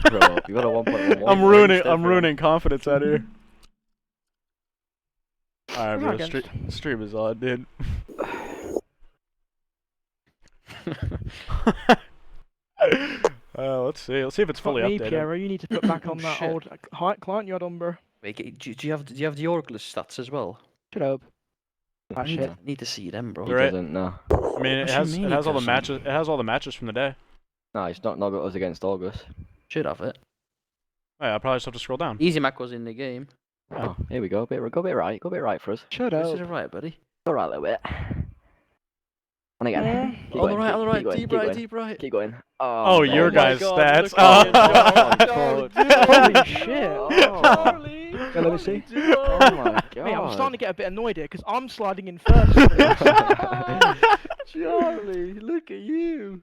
throw up. You got a 1.11. I'm ruining confidence out here. Alright, bro. Stream is on, dude. Let's see. Let's see if it's fully updated. Piero, you need to put back on that shit. old height client you had on, bro. Wait, do you have the Orgless stats as well? Shut up. I That shit. need to see them, bro. He Right. doesn't, no. I mean, What it you has mean it it has all the doesn't? matches. It has all the matches from the day. No, it's not got us against August. Should have it. Oh, yeah, I probably just have to scroll down. Easy Mac was in the game. Oh, here we go. Go a bit right. Go a bit right for us. Shut This up. is right, buddy. Go right a little bit. And again. Keep All going, right, all right. keep going, Deep keep right, going, deep right. Keep going. Oh, your my guys' God, stats. look at it. Oh, Oh, holy shit. Charlie! Yeah, let me see. Oh my god. Mate, I'm starting to get a bit annoyed here because I'm sliding in first. Charlie, look at you.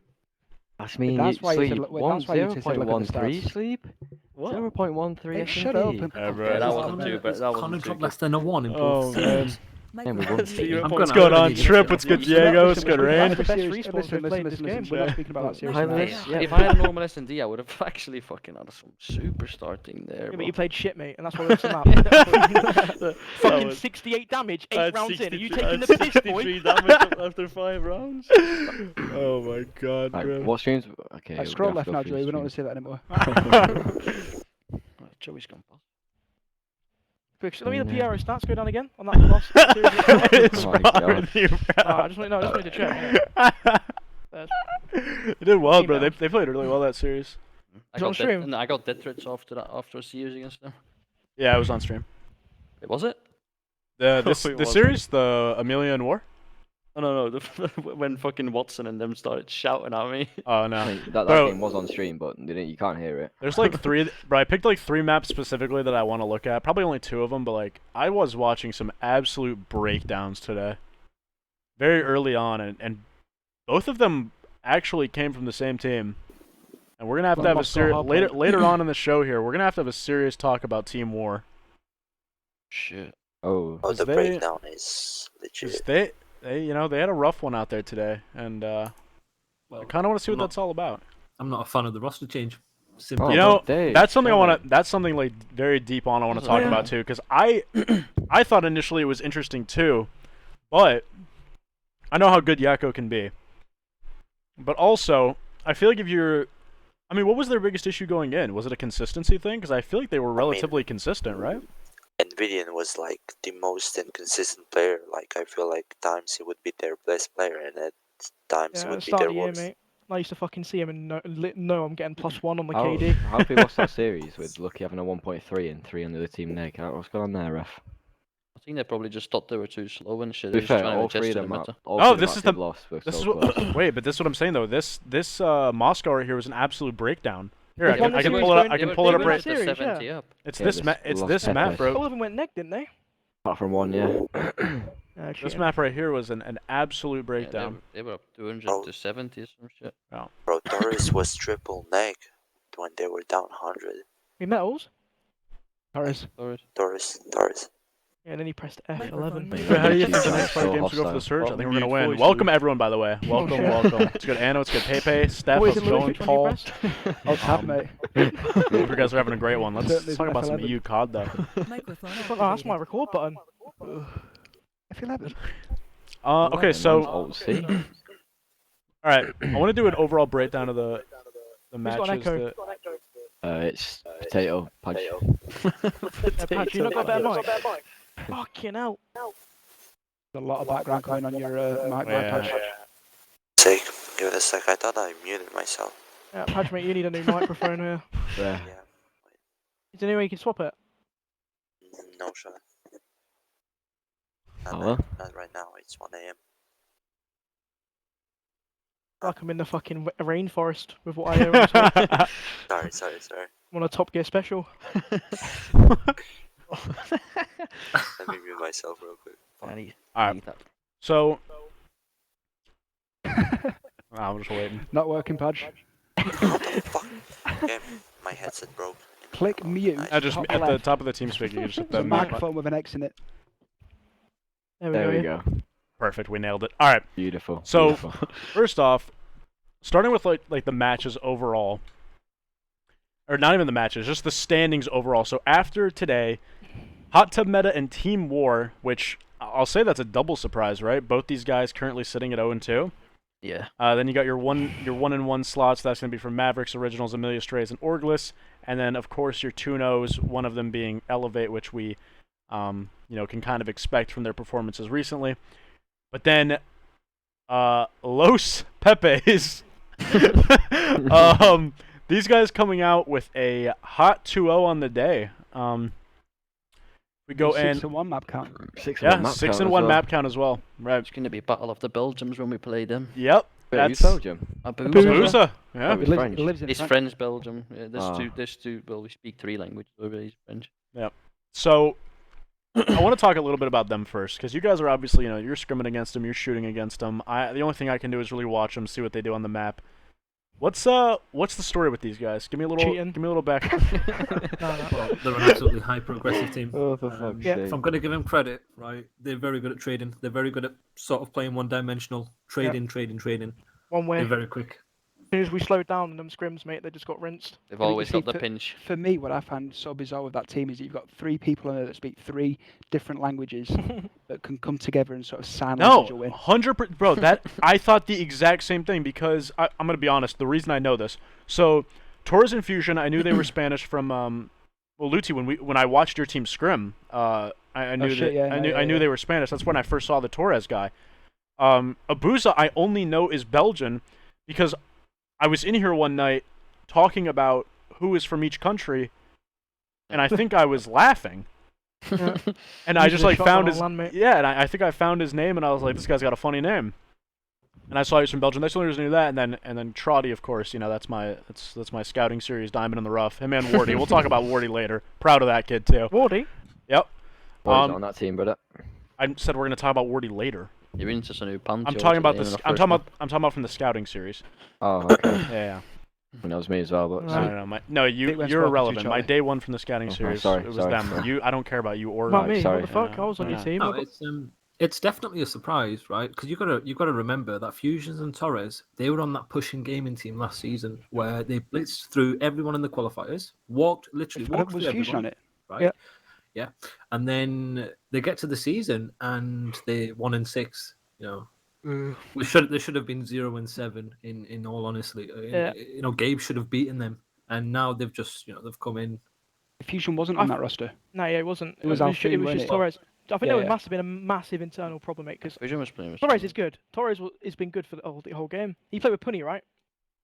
That's mean That's you why you said sleep look- wait, that's why you said look at the 0.13 stats. sleep? What? 0.13 Hey, shut up. S&P. Yeah, bro. Yeah, that It's wasn't too bad. That Connor wasn't too dropped good. less than a 1 in Oh, both man. series. Man, we won. See, I'm What's gonna going on, really Trip? get What's it. good, Listen, Diego? What's listen, good, listen, Rain? That's the best respawn we've played this game. We're not speaking about that seriously. Highlights, yeah. If I had a normal S&D, I would have actually fucking had some super starting there. Yeah, Bro. but you played shit, mate, and that's why we're map. That Fucking was- 68 damage, I 8 had rounds in. Are you 63 taking the piss, boy? 63 damage after 5 rounds. Oh my god, Right, bro. what streams? Okay. Right, we scroll have left to go now, through Joey. the We don't want streams. to see that anymore. Right, Joey's gone past. Let me the Yeah. PRO stats go down again on that last series. It's Oh my wrong God. with you, I just wanted to check. They did well, bro. Email. They played really well that series. I Is it on got stream? no, I got death threats after that, after a series against them. Yeah, it was on stream. Wait, was it? The It the was. series, the Amelia and War. Oh, no, when fucking Watson and them started shouting at me. Oh I no. mean, that Bro. game was on stream, but you can't hear it. There's like 3, bro. I picked like 3 maps specifically that I want to look at. Probably only 2 of them, but like I was watching some absolute breakdowns today, very early on, and both of them actually came from the same team. And we're gonna have to have a Moscow serious Hardpoint. later on in the show here. We're gonna have to have a serious talk about Team War. Shit. Oh. Oh, the they- breakdown is 'Cause legit. they they had a rough one out there today, and I Well, kind of want to see what I'm not- that's all about. I'm not a fan of the roster change. Oh, Simple. You know, Dave, That's something I Kevin. want to. That's something like very deep on. I want to Oh, talk yeah. about too, because I thought initially it was interesting too, but I know how good Yakko can be. But also, I feel like if you're, I mean, what was their biggest issue going in? Was it a consistency thing? Because I feel like they were relatively consistent, right? Nvidian was like the most inconsistent player. Like I feel like times he would be their best player, and at times Yeah, he at would the be start their of the year, worst. mate. I used to fucking see him and know I'm getting +1 on the How, KD. how have we lost that series with Lucky having a 1.3 and 3 under the team neg? What's going on there, ref? I think they probably just thought they were too slow and shit. To be They're just fair, trying all to 3 adjust of to them, the meta. Oh, this is the- lost. We're This so is what. close. Wait, but this is what I'm saying though. This Moscow right here was an absolute breakdown. Here, They I can, won the I can series pull it up. going- I can they pull it up won right. the series, yeah. 70 up. It's Yeah, this this map. It's lost this map, Pepe. bro. All of them went neg, didn't they? Apart from 1, yeah. This Cheating. map right here was an absolute Yeah, breakdown. they were up 200 Oh. to 70 or some shit. Bro, Torres was triple neg when they were down 100. We metals. Torres. Torres. Yeah, and then he pressed F11. Mate, How do you Jeez, think the that's next 5 so games will go for the hostile. Surge? I think we're Mute gonna win. voice, Welcome dude. everyone, by the way. Welcome, shit. welcome. It's good Anno, it's good Pepe, Steph, Boys, how's it a little going? bit on your Paul. breast. Oh, tab, mate. Hope you guys are having a great one. Let's Certainly talk about some F11. EU COD though. Oh, that's my record button. F11. Okay, so Alt C. all right, I want to do an overall breakdown of the Who's got an matches. echo? That, It's Potato. Pudge. Yeah, Patch, you not got a better mic? Fucking hell. There's a lot of background going on your mic, Yeah. Patch. Sake, give it a sec. I thought I muted myself. Yeah, Patch, mate, you need a new microphone here. Yeah. Yeah. Is there any way you can swap it? No shot. Not, Hello? not right now. It's 1 a.m. Like I'm in the fucking rainforest with what I hear on Twitch. Sorry. I'm on a Top Gear special. Let me mute myself real quick. I need, All I right, need that. so I'm just waiting. Not working, Pudge. What the fuck? Okay, my headset broke. Click mute. Nice. Just Top at the left. top of the team speak, you just hit There's the a mic. microphone with an X in it. There we go. Perfect, we nailed it. All right. Beautiful. So- beautiful. First off, starting with like the matches overall. or not even the matches, just the standings overall. So after today, Hot Tub Meta and Team War, which I'll say that's a double surprise, right? Both these guys currently sitting at 0-2. Yeah. Then you got your 1-1 slots. That's going to be from Mavericks, Originals, Amelia Strays, and Orglis. And then, of course, your 2-0s, one of them being Elevate, which we can kind of expect from their performances recently. But then Los Pepes, these guys coming out with a hot 2-0 on the day. We go in 6-1 map count. 6-1 map count as well. Right. It's going to be Battle of the Belgiums when we play them. Yep. Wait, who's That's Belgium? Abusa. Yeah. Oh, He He's lives, French. he lives in He's France. French Belgium. Yeah, Ah. there's two. Well, we speak 3 languages over. He's French. So I want to talk a little bit about them first, because you guys are obviously, you're scrimming against them, you're shooting against them. The only thing I can do is really watch them, see what they do on the map. What's the story with these guys? Give me a little back. Well, they're an absolutely hyper-aggressive team. Oh, for fuck's Yeah. sake. If I'm going to give them credit, right, they're very good at trading. They're very good at sort of playing one-dimensional, trading. One way. They're very quick. As soon as we slowed down in them scrims, mate, they just got rinsed. They've Well, you always see, got the pinch. For me, what I find so bizarre with that team is that you've got 3 people in there that speak 3 different languages that can come together and sort of sign No, language a win. 100%, bro. That I thought the exact same thing, because I'm gonna be honest. The reason I know this, so Torres and Fusion, I knew they were Spanish from Luti when I watched your team scrim. I knew shit, yeah, I knew they were Spanish. That's when I first saw the Torres guy. Abusa, I only know is Belgian because I was in here one night talking about who is from each country, and I think I was laughing. Yeah. And I just Usually like shot found on his land, mate. and I think I found his name, and I was like, this guy's got a funny name. And I saw he was from Belgium. That's the only reason I knew that. And then Trotty, of course, that's my scouting series, Diamond in the Rough. Him and Wardy. We'll talk about Wardy later. Proud of that kid too. Wardy? Yep. Boys on that team, brother. I said we're gonna talk about Wardy later. You're into some new panty. I'm talking about this. I'm talking about from the scouting series. Oh, okay. Yeah. That was me as well, but Right. sweet. No, Big you're West welcome to irrelevant. My Charlie. day one from the scouting Oh, series. sorry, It was sorry, them. sorry. I don't care about you or. About me? sorry. What the fuck? I was on your Yeah. team. No, it's definitely a surprise, right? Because you gotta remember that Fusions and Torres, they were on that pushing gaming team last season where they blitzed through everyone in the qualifiers, literally walked Was through Fusion everyone, on it? right? Yeah, and then they get to the season and they 1-6. They should have been 0-7. In all honesty, Yeah. Gabe should have beaten them, and now they've just they've come in. Fusion wasn't on that roster. No, yeah, it wasn't. It was it Alfie, was wasn't just it? Torres. I think Yeah, there yeah. must have been a massive internal problem, mate, because Vision was playing. Torres is good. Torres has been good for the whole game. He played with Punny, right?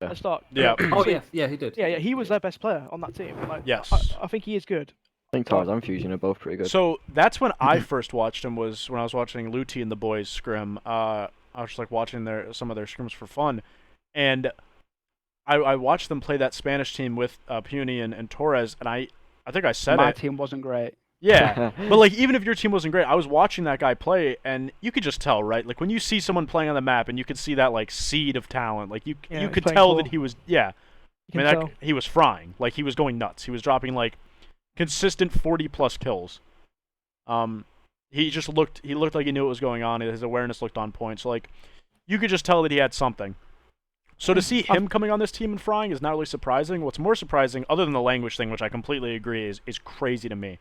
Yeah. At the start. Yeah. Oh yeah, he did. Yeah, he was their best player on that team. Like, Yes. I think he is good. I think Torres and Fusion are both pretty good. So that's when I first watched him, was when I was watching Luti and the boys scrim. I was just like watching some of their scrims for fun, and I watched them play that Spanish team with Puny and Torres, and I think I said My it. team wasn't great. Yeah, but like even if your team wasn't great, I was watching that guy play, and you could just tell, right? Like when you see someone playing on the map, and you could see that like seed of talent, like you Yeah, you he's could playing tell cool. that he was You can tell. that he was frying, like he was going nuts. He was dropping like consistent 40+ kills. He looked like he knew what was going on. His awareness looked on point. So like you could just tell that he had something. So to see him coming on this team and frying is not really surprising. What's more surprising, other than the language thing, which I completely agree is crazy to me,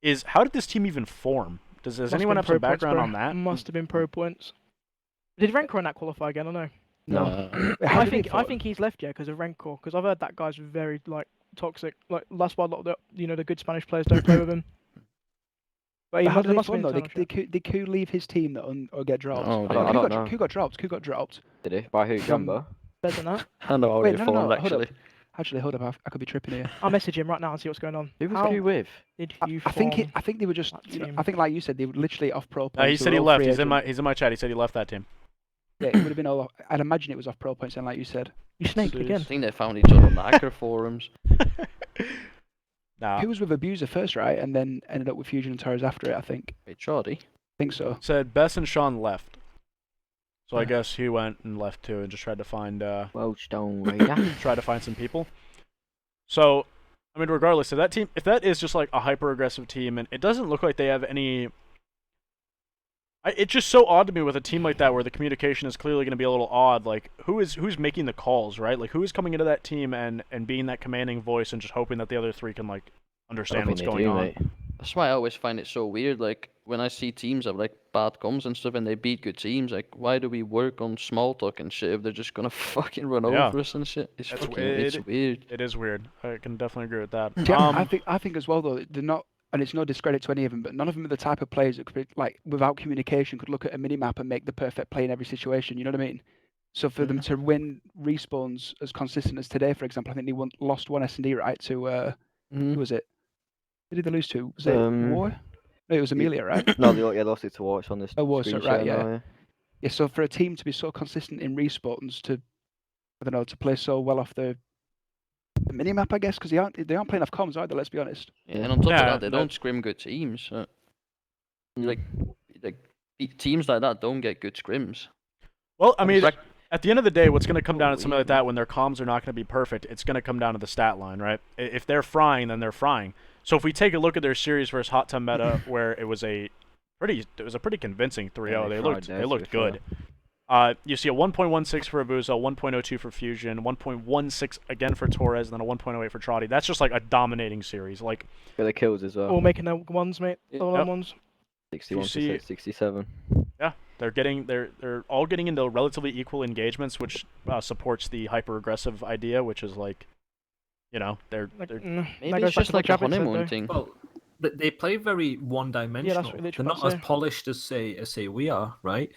is how did this team even form? Does Must have anyone been have some pro points, background bro. on that? Must have been pro points. Did Rencor not qualify again? I know. No. How I did he think fall? he's left because of Rencor. Because I've heard that guy's very like toxic. Like that's why a lot of the good Spanish players don't play with him. But But how there did he must have fall been though? internal shit. Did Ku leave his team or get dropped? Oh, I don't know. Ku got dropped. Ku got dropped. Did he? By who? Jumbo? Better than that. I know how Wait, he no, formed hold up. actually. Actually, hold up. I could be tripping here. I'll message him right now and see what's going on. Who was How Q with? did I you think form I think they were just. that You know, team? I think, like you said, they were literally off pro points. He They said were he all left. free He's in agent. my chat. He said he left that team. Yeah, it would have been all. I'd imagine it was off pro points, and like you said, You snaked Jeez. again. I think they found each other on the hacker forums. Nah. Ku was with Abuser first, right, and then ended up with Fusion and Torres after it. I think Wait, so. Said Bess and Sean left. So I Yeah. guess he went and left too, and just tried to find Wellstone Raider. try to find some people. So, I mean, regardless, if that is just like a hyper aggressive team, and it doesn't look like they have any It's just so odd to me with a team like that where the communication is clearly going to be a little odd. Like, who's making the calls, right? Like, who is coming into that team and being that commanding voice and just hoping that the other three can, like, I don't understand think what's they going do, on. mate. That's why I always find it so weird. Like when I see teams have like bad comms and stuff, and they beat good teams. Like, why do we work on small talk and shit if they're just gonna fucking run Yeah. over us and shit? It's That's fucking, weird. it's weird. It is weird. I can definitely agree with that. Yeah, I think as well though they're not, and it's no discredit to any of them, but none of them are the type of players that could be like without communication could look at a mini map and make the perfect play in every situation. You know what I mean? So for them to win respawns as consistent as today, for example, I think they lost one S&D right to who was it? Who did they lose to? Was it War? No, it was Amelia, right? No, they lost it to Watch on this Oh, War, screen so, right, share yeah. now, yeah. Yeah, so for a team to be so consistent in respawns to, I don't know, to play so well off the minimap, I guess, because they aren't playing off comms, are they? Let's be honest. Yeah, and on top Yeah, of that, they that- don't scrim good teams. So, like teams like that don't get good scrims. Well, I mean, Rec- at the end of the day, what's going to come down to something like that when their comms are not going to be perfect, it's going to come down to the stat line, right? If they're frying, then they're frying. So if we take a look at their series versus Hot Tub Meta, where it was a pretty convincing 3-0. Yeah, they they looked fried they there, looked to be fair. good. You see a 1.16 for Abuso, 1.02 for Fusion, 1.16 again for Torres, and then a 1.08 for Trotty. That's just like a dominating series. Like, Got the kills as well. All making their ones, mate. All Yep. them ones. 61%, see- 67. they're all getting into relatively equal engagements, which supports the hyper aggressive idea, which is like, you know, they're Like, they're that Maybe goes it's back just to what like a Javid said, honeymoon though. thing. Well, they play very one-dimensional. literally They're not about to as say. polished as say we are, right?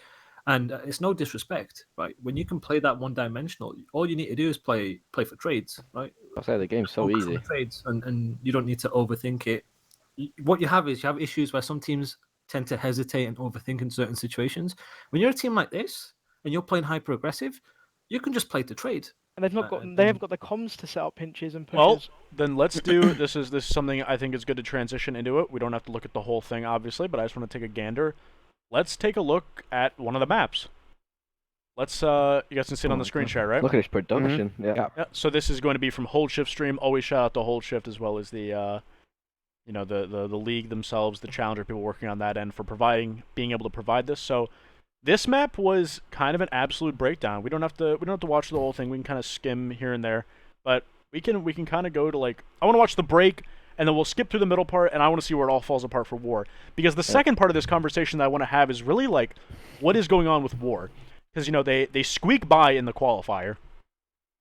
And it's no disrespect, right? When you can play that one-dimensional, all you need to do is play for trades, right? I say the game's so Focus on easy. the trades, and you don't need to overthink it. What you have issues where some teams tend to hesitate and overthink in certain situations. When you're a team like this and you're playing hyper aggressive, you can just play to trade. And they've not got. and- They haven't got the comms to set up pinches and pushes. Well, then let's do this is something I think is good to transition into it. We don't have to look at the whole thing obviously, but I just want to take a gander. Let's take a look at one of the maps. Let's you guys can see it on the screen share, right? Look at his production. Yeah. Yeah. Yeah, so this is going to be from Hold Shift stream. Always shout out to Hold Shift as well as the the league themselves, the challenger people working on that end for being able to provide this. So this map was kind of an absolute breakdown. We don't have to watch the whole thing. We can kind of skim here and there, but we can kind of go to like I want to watch the break and then we'll skip through the middle part and I want to see where it all falls apart for War. Because the second part of this conversation that I want to have is really like what is going on with War. Because they squeak by in the qualifier.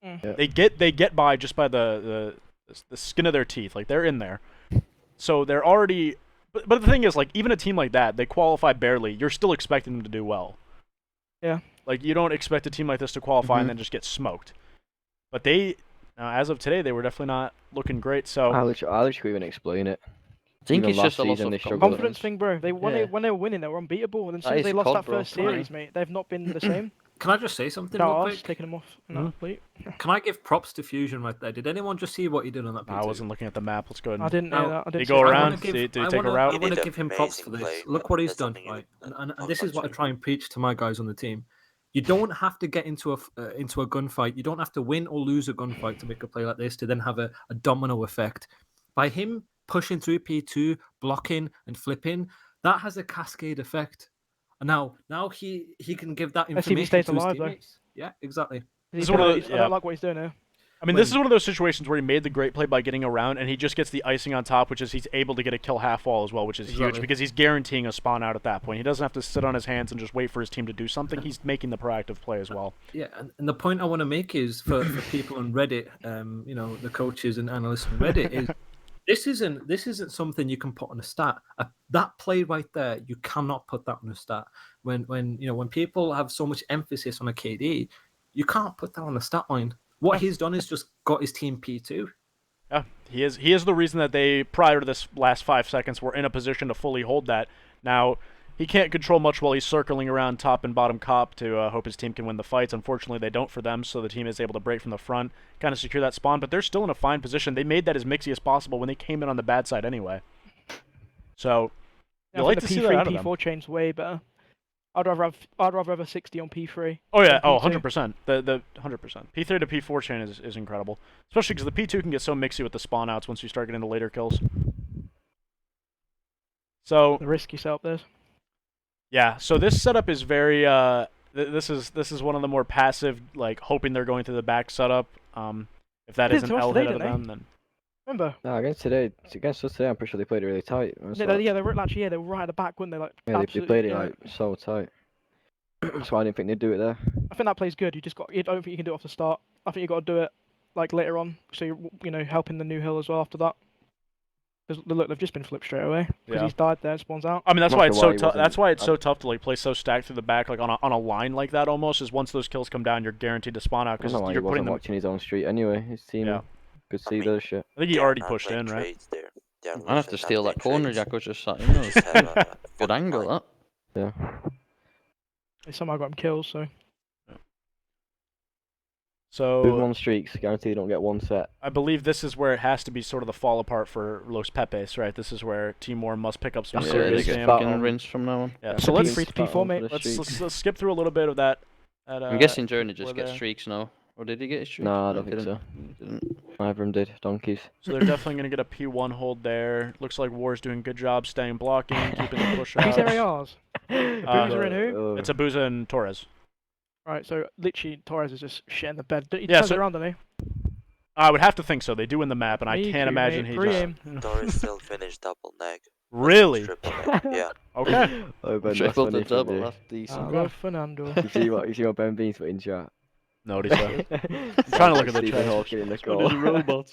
Mm. Yeah. They get by just by the skin of their teeth. Like they're in there. So they're already but the thing is like even a team like that, they qualify barely. You're still expecting them to do well. Yeah. Like you don't expect a team like this to qualify and then just get smoked. But they as of today they were definitely not looking great. So I'll let you even explain it. I think Even it's just a last loss season of they struggled. Confidence thing, bro. They when Yeah. they were winning, they were unbeatable. And as That soon as is they lost COD, that bro. first Come on. series, mate, they've not been the same. Can I just say something No, real I was quick? taking them off. Mhm. No, please. Can I give props to Fusion right there? Did anyone just see what he did on that? I P2? wasn't looking at the map. Let's go ahead I and didn't know Now, that. I they didn't go see that. around. wanna give- Did he I take wanna- a route? I want He to did give him props for amazing this. play, Look but what he's there's done, something right? in And on this is what I country. try and preach to my guys on the team. You don't have to get into a gunfight. You don't have to win or lose a gunfight to make a play like this to then have a domino effect. By him pushing through P2, blocking and flipping, that has a cascade effect. And now he can give that Let's see if he information stays to his alive, though. teammates. Yeah, exactly. This is He's one of doing- the- I yeah. don't like what he's doing here. I mean, this is one of those situations where he made the great play by getting around, and he just gets the icing on top, which is he's able to get a kill half wall as well, which is huge Exactly. because he's guaranteeing a spawn out at that point. He doesn't have to sit on his hands and just wait for his team to do something. He's making the proactive play as well. Yeah, and the point I want to make is for people on Reddit, the coaches and analysts on Reddit is this isn't something you can put on a stat. That play right there, you cannot put that on a stat. When people have so much emphasis on a KD, you can't put that on the stat line. What he's done is just got his team P2. Yeah, he is the reason that they, prior to this last 5 seconds, were in a position to fully hold that. Now, he can't control much while he's circling around top and bottom cop to hope his team can win the fights. Unfortunately, they don't for them, so the team is able to break from the front, kind of secure that spawn, but they're still in a fine position. They made that as mixy as possible when they came in on the bad side anyway. So, Yeah, you I like think to the see that out of P3, them. P4 chain's way better. I'd rather have a 60 on P3. Oh yeah, than oh P2. 100%. The 100%. P3 to P4 chain is incredible, especially because the P2 can get so mixy with the spawn outs once you start getting into later kills. So The risky setup there. Yeah, so this setup is very this is one of the more passive, like hoping they're going to the back setup. If that They is did an to us L today, hit out of didn't they? them, then Remember? No, against us today, I'm pretty sure they played it really tight. Yeah, they were actually they were right at the back, weren't they? Like Yeah, they absolutely, played it you know, like so tight. That's why I didn't think they'd do it there. I think that plays good. You just got. I don't think you can do it off the start. I think you got to do it like later on. So you're helping the new hill as well after that. Because look, they've just been flipped straight away. Because Yeah. he's died there, spawns out. I mean that's Not why sure it's so why he tough. That's wasn't- why it's so tough to like play so stacked through the back, like on a line like that almost. Is once those kills come down, you're guaranteed to spawn out I because don't know why he you're putting wasn't them. watching his own street anyway. His team Yeah. could I see mean- their shit. I think he They are already not pushed playing in, right? trades there. They are I'd have to literally steal not that playing corner trades. Jacko just sat in. That was Just have a good fucking angle, line. that. Yeah. They somehow got him kills. So Move So on streaks, guarantee you don't get one set. I believe this is where it has to be sort of the fall apart for Los Pepes, right? This is where Team War must pick up some Yeah, Yeah, serious they just get damage. spot fucking on. rinsed from now on. Yeah, That's so a let's free team to P4, spot on for mate. the let's streaks. skip through a little bit of that. I'm guessing Journey just we're gets there. streaks now. Or did he get his streaks? No, I No, don't he think so. didn't. He didn't. Neither of them did. Donkeys. So they're definitely going to get a P1 hold there. Looks like War's doing a good job staying blocking, keeping the push who's out. ARs? Boozer and who? It's Abuza and Torres. Right. So literally Torres is just shit in the bed. He Yeah, turns so- it around, doesn't he? I would have to think so. They do win the map, and I Me can't too, imagine mate. he Pre-aim. just. Torres still finished double neck. Really? Triple neck. Yeah. Okay. Oh, Ben, that's Triple to funny from double, you. that's decent. I love Fernando. You see what Ben Bean's put in chat? No, what he said. I'm trying to look at the Stephen chat. Hawking in the One is a goal. robot.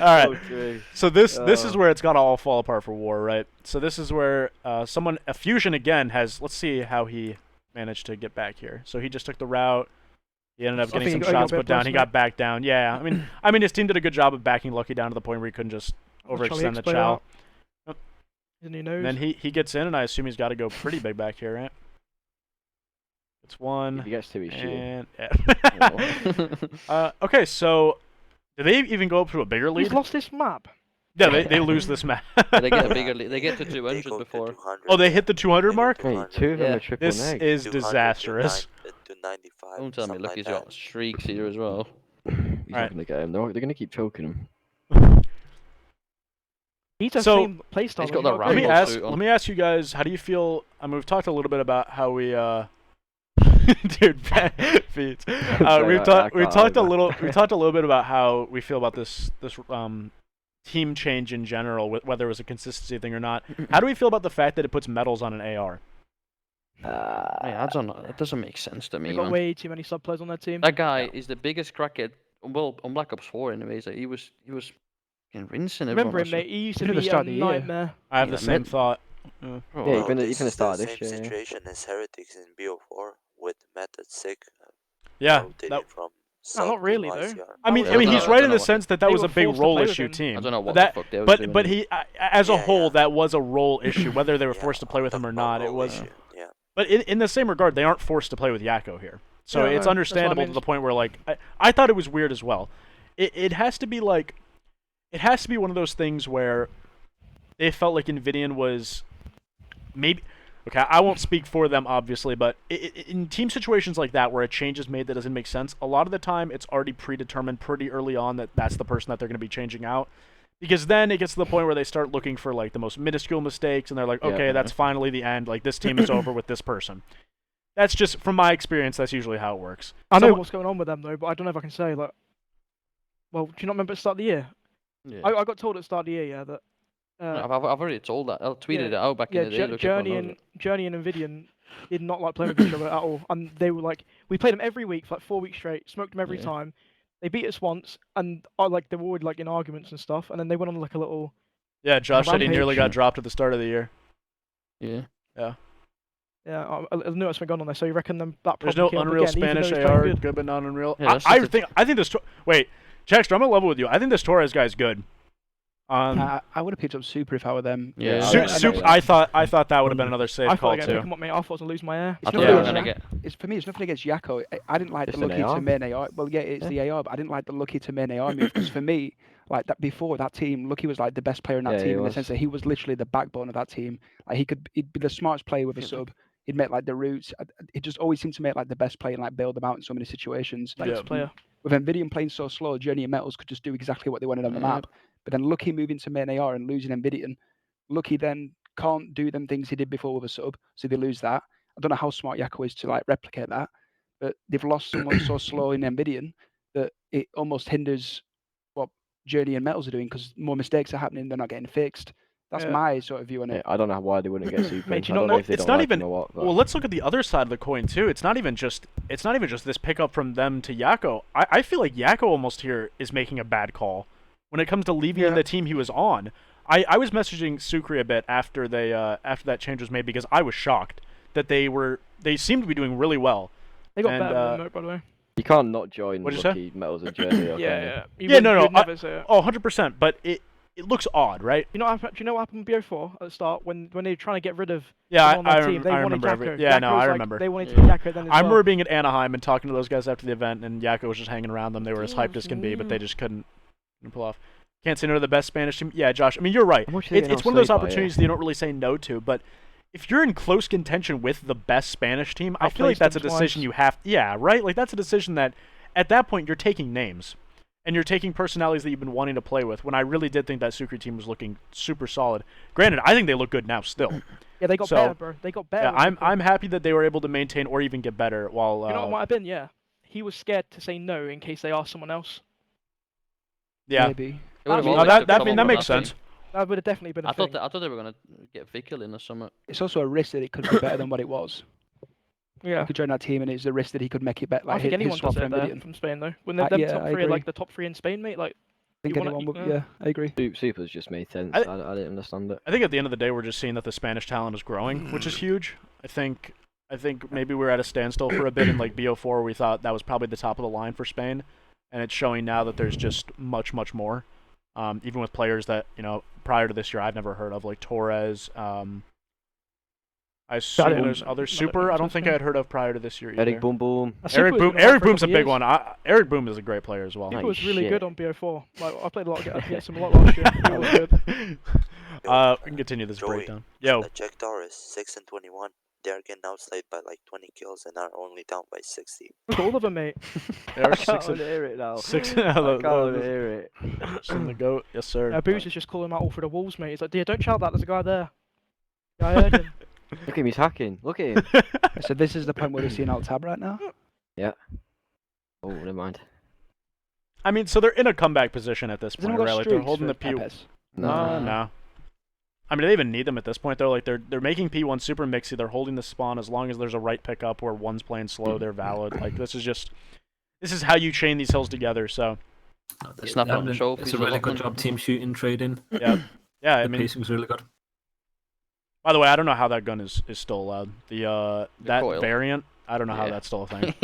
All right. So true. So this is Oh. where it's got to all fall apart for War, right? So this is where a Fusion again has. Let's see how he managed to get back here. So he just took the route. He ended up I getting think some he got shots a bit put down. plus, He mate. got back down. Yeah, I mean his team did a good job of backing Lucky down to the point where he couldn't just overextend the explain chow. Isn't he knows? And then he gets in, and I assume he's got to go pretty big back here, right? It's one. If he gets to, he's shooting. And okay, so do they even go up to a bigger He's lead? lost this map. Yeah, they lose this match. They get a bigger lead. They get to They 200 go to before. 200. Oh, they hit the 200 They go mark? to Wait, 200. two of them Yeah. are triple This neg. is 200 to disastrous. 95. Don't tell me something Lucky's like got streaks here as well. He's Alright. not gonna get him. They're gonna keep choking him. He's the So, same playstyle. he's though, got you that gotta Let me agree. Rambo ask. suit on. Let me ask you guys. How do you feel? I mean, we've talked a little bit about how we, dude, feeds. Sorry, We've I talked. We can't talked a either. little. We talked a little bit about how we feel about this team change in general, whether it was a consistency thing or not. How do we feel about the fact that it puts medals on an AR? I don't know. That doesn't make sense to me, They've got man. way too many sub players on their team. That guy is the biggest crackhead. Well, on Black Ops 4, anyways. Like, he was fucking rinsing everyone. Remember him, or mate? He used to Didn't be the a start of the year. nightmare. I have Yeah, the same mid- thought. something. Yeah, Oh, even the this start is of the this same year, yeah. situation as Heretics in BO4 with Method Sick. Yeah, rotating that, from No, not South to really, though. ICR. I mean, I I mean, don't he's know- right I in don't the know sense that that they was were a big forced to role play with issue him. team. I don't know what that, the fuck they was doing. but he, as a Yeah, whole, yeah. that was a role issue. Whether they were Yeah, forced to play with I'm him or talking about not, it role was. issue, Yeah. But in the same regard, they aren't forced to play with Yakko here. So Yeah, it's no, understandable that's to what I the point where, like, I thought it was weird as well. It has to be like, it has to be one of those things where they felt like Invidian was maybe. Okay, I won't speak for them, obviously, but in team situations like that where a change is made that doesn't make sense, a lot of the time it's already predetermined pretty early on that that's the person that they're going to be changing out. Because then it gets to the point where they start looking for, like, the most minuscule mistakes, and they're like, Yeah. okay, that's finally the end. Like, this team is over with this person. That's just, from my experience, that's usually how it works. I know Someone- what's going on with them though, but I don't know if I can say like. Well, do you not remember at the start of the year? Yeah. I got told at the start of the year, yeah, that. I've already told that. I tweeted it out back Yeah, in the day. look, everyone knows it. Journey and Nvidian did not like playing with each other at all, and they were like, we played them every week for like 4 weeks straight, smoked them every Yeah. time. They beat us once, and like they were always like in arguments and stuff, and then they went on like a little. Yeah, Josh said he nearly Rampage. got dropped at the start of the year. Yeah. Yeah, I knew what's been going on there. So you reckon them that There's problem no came up Unreal again, even though Spanish he's playing AR, good? good but not Unreal. Yeah, that's I just a- think this. Wait, Jackster, I'm gonna level with you. I think this Torres guy's good. I would have picked up Super if I were them. Yeah, Yeah, Su- I Sup- know. I thought that would have been another safe I call thought I was gonna too. pick him up, mate. I thought I was gonna lose my air. I It's thought not they were really gonna Jack- get. It's for me. It's nothing against Yakko. I didn't like Just the an lucky AR. to main AR. Well, yeah, it's the AR, but I didn't like the lucky to main AR move because for me, like that before that team, Lucky was like the best player in that Yeah, he team in the was. sense that he was literally the backbone of that team. Like he'd be the smartest player with a Yeah. sub. He'd make like the routes. He just always seemed to make like the best play and like bail them out in so many situations. Thanks, Yeah. player. With Nvidian playing so slow, Journey and Metals could just do exactly what they wanted on the Yeah. map. But then Lucky moving to main AR and losing Nvidian, Lucky then can't do them things he did before with a sub, so they lose that. I don't know how smart Yakko is to like replicate that, but they've lost someone so slow in Envidian that it almost hinders what Journey and Metals are doing because more mistakes are happening, they're not getting fixed. That's Yeah. my sort of view on Yeah, it. I don't know why they wouldn't get super. Mate, do I you don't not know know- if they It's don't not like even. him or what. But Well, let's look at the other side of the coin too. It's not even just this pickup from them to Yakko. I feel like Yakko almost here is making a bad call when it comes to leaving Yeah. the team he was on. I was messaging Sukri a bit after after that change was made because I was shocked that they seemed to be doing really well. They got And, better than Moat, by the way. you can't not join What'd you say? Lucky Metals and Journey. though, can you? Yeah. You Yeah, no, wouldn't- no, you'd never say it. Oh, 100%. But it looks odd, right? Do you know what happened with BO4 at the start when they were trying to get rid of Yeah, someone on their team? They I wanted remember. Yakko. Yeah, no, Yakko I was like- remember. They wanted to be Yakko then as I well. remember being at Anaheim and talking to those guys after the event, and Yakko was just hanging around them. They were as hyped as can be, but they just couldn't pull off. Can't say no to the best Spanish team. Yeah, Josh. I mean, you're right. How much are they It's getting one of those outplayed by, opportunities that you don't really say no to. But if you're in close contention with the best Spanish team, I feel like Outplaced that's a them decision twice. you have. Yeah, right. Like that's a decision that, at that point, you're taking names, and you're taking personalities that you've been wanting to play with. When I really did think that Sukri team was looking super solid. Granted, I think they look good now still. Yeah, they got So, better, bro. They got better. Yeah, with Yakko. I'm happy that they were able to maintain or even get better. While You know what might have been? Yeah, he was scared to say no in case they asked someone else. yeah. Maybe. It would've No, No, always that took that, someone that from makes team. sense. That would have definitely been a I thing. thought they were gonna get Vickle in or something. It's also a risk that it could be better than what it was. Yeah. He could join that team, and it's a risk that he could make it better. I Like think his anyone swap does for it there Envidian. from Spain though. When they're Yeah, top I three are agree. like the top three in Spain, mate. Like I think you wanna- anyone would. yeah. Yeah, I agree. Super's just made sense. I- I didn't understand it. I think at the end of the day, we're just seeing that the Spanish talent is growing, which is huge. I think maybe we're at a standstill for a bit in like BO4. We thought that was probably the top of the line for Spain, and it's showing now that there's just much more. Even with players that prior to this year I've never heard of, like Torres. I assume didn't- there's other not super. I don't think I Spain. had heard of prior to this year either. Eric Boom Boom. Eric Boom. Eric Boom's a big one. Eric Boom is a great player as well. He Nice was really shit. good on BO4. Like I played a lot against him a lot last year. He was good. We can continue this Joey. breakdown. Yo, Jack Torres, 6-21. They are getting outplayed by like 20 kills and are only down by 60. Look at all of them, mate. they are I can't six. hear it now. Six. I can't hear it. From the goat, yes sir. Booze is just calling him out all through the walls, mate. He's like, "Dear, don't shout that. There's a guy there." Yeah, I heard him. Look at him, he's hacking. Look at him. So this is the point where we're seeing alt tab right now. Oh, never mind. I mean, so they're in a comeback position at this Has point, anyone right? got Like they're streaks holding for the P. Pepes? No. No. I mean, do they even need them at this point though? Like they're making P1 super mixy. They're holding the spawn as long as there's a right pickup where one's playing slow. They're valid. Like this is how you chain these hills together. So Snap up the It's trophies a or really good something. job team shooting, trading. yeah. I The mean, pacing's really good. by the way, I don't know how that gun is still allowed. That coil. variant. I don't know how Yeah. that's still a thing.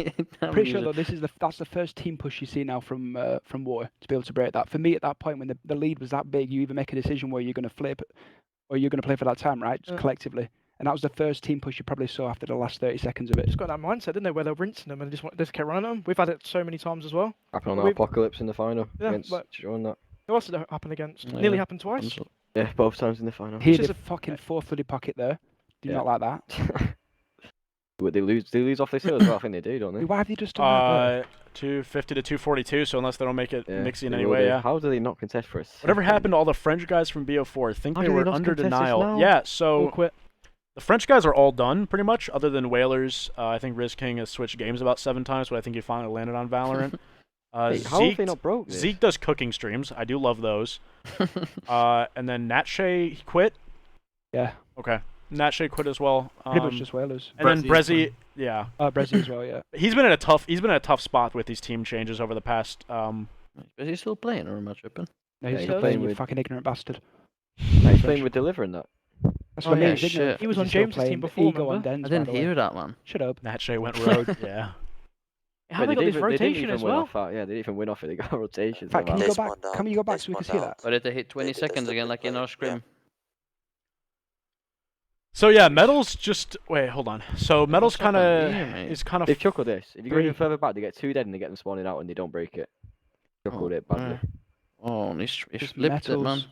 Pretty sure though that's the first team push you see now from War to be able to break that. For me, at that point when the lead was that big, you either make a decision where you're going to flip, or you're going to play for that time, right? Just Yeah. collectively. And that was the first team push you probably saw after the last 30 seconds of it. Just got that mindset, didn't they? Where they're rinsing them and just kept running them. We've had it so many times as well. Happened on our We've- Apocalypse in the final. Yeah, against but- Jordan, that. Who else did it happen against? Yeah. Nearly happened twice. Yeah, both times in the final. He Which is had a fucking fourth bloody pocket there. Do Yeah. not like that. Would they lose? Do they lose off this hill as well? I think they do, don't they? Why have you just done that? 250 to 242. So unless they don't make it Yeah, mixy in they any will way, do. yeah. How do they not contest for us? Whatever happened to all the French guys from BO4? I think How they do they were not under contest this denial. now? Yeah. All So quit. the French guys are all done pretty much, other than Whalers. I think Riz King has switched games about 7 times, but I think he finally landed on Valorant. Wait, how have Zeke, they not broke this? Zeke does cooking streams. I do love those. And then Natshay he quit. Yeah, Okay, Natshay quit as well. pretty much just Whalers. And then Brezi's Brezzy, fine. yeah, Brezzy as well, yeah. he's been in a tough spot with these team changes over the past. Is he still playing or am I tripping? No, Yeah, he's he's still playing playing, you with- fucking ignorant bastard. Nah, he's playing with delivering that. That's Oh, what I yeah, mean. he's ignorant shit. He was because on he's still James's team playing before, Ego on remember? Dens, I by didn't the way. hear that, man. Shut up. Natshay went rogue. Yeah. How they got this they didn't rotation even as win well? off that. Yeah, they didn't even win off it. They got rotations. In fact, like can you that. go back? Desmond Can we out, go back so we can see Desmond that? Or did they hit 20 They did seconds a again like in play, our scrim? So yeah, Metals just wait. Hold on. So Metals What's happening kind here, of mate? is kind of They've chuckled this. If you go even Three. further back, they get 2 dead and they get them spawning out and they don't break it. Chuckled it badly. Oh, he's Just flipped it, man. Metals.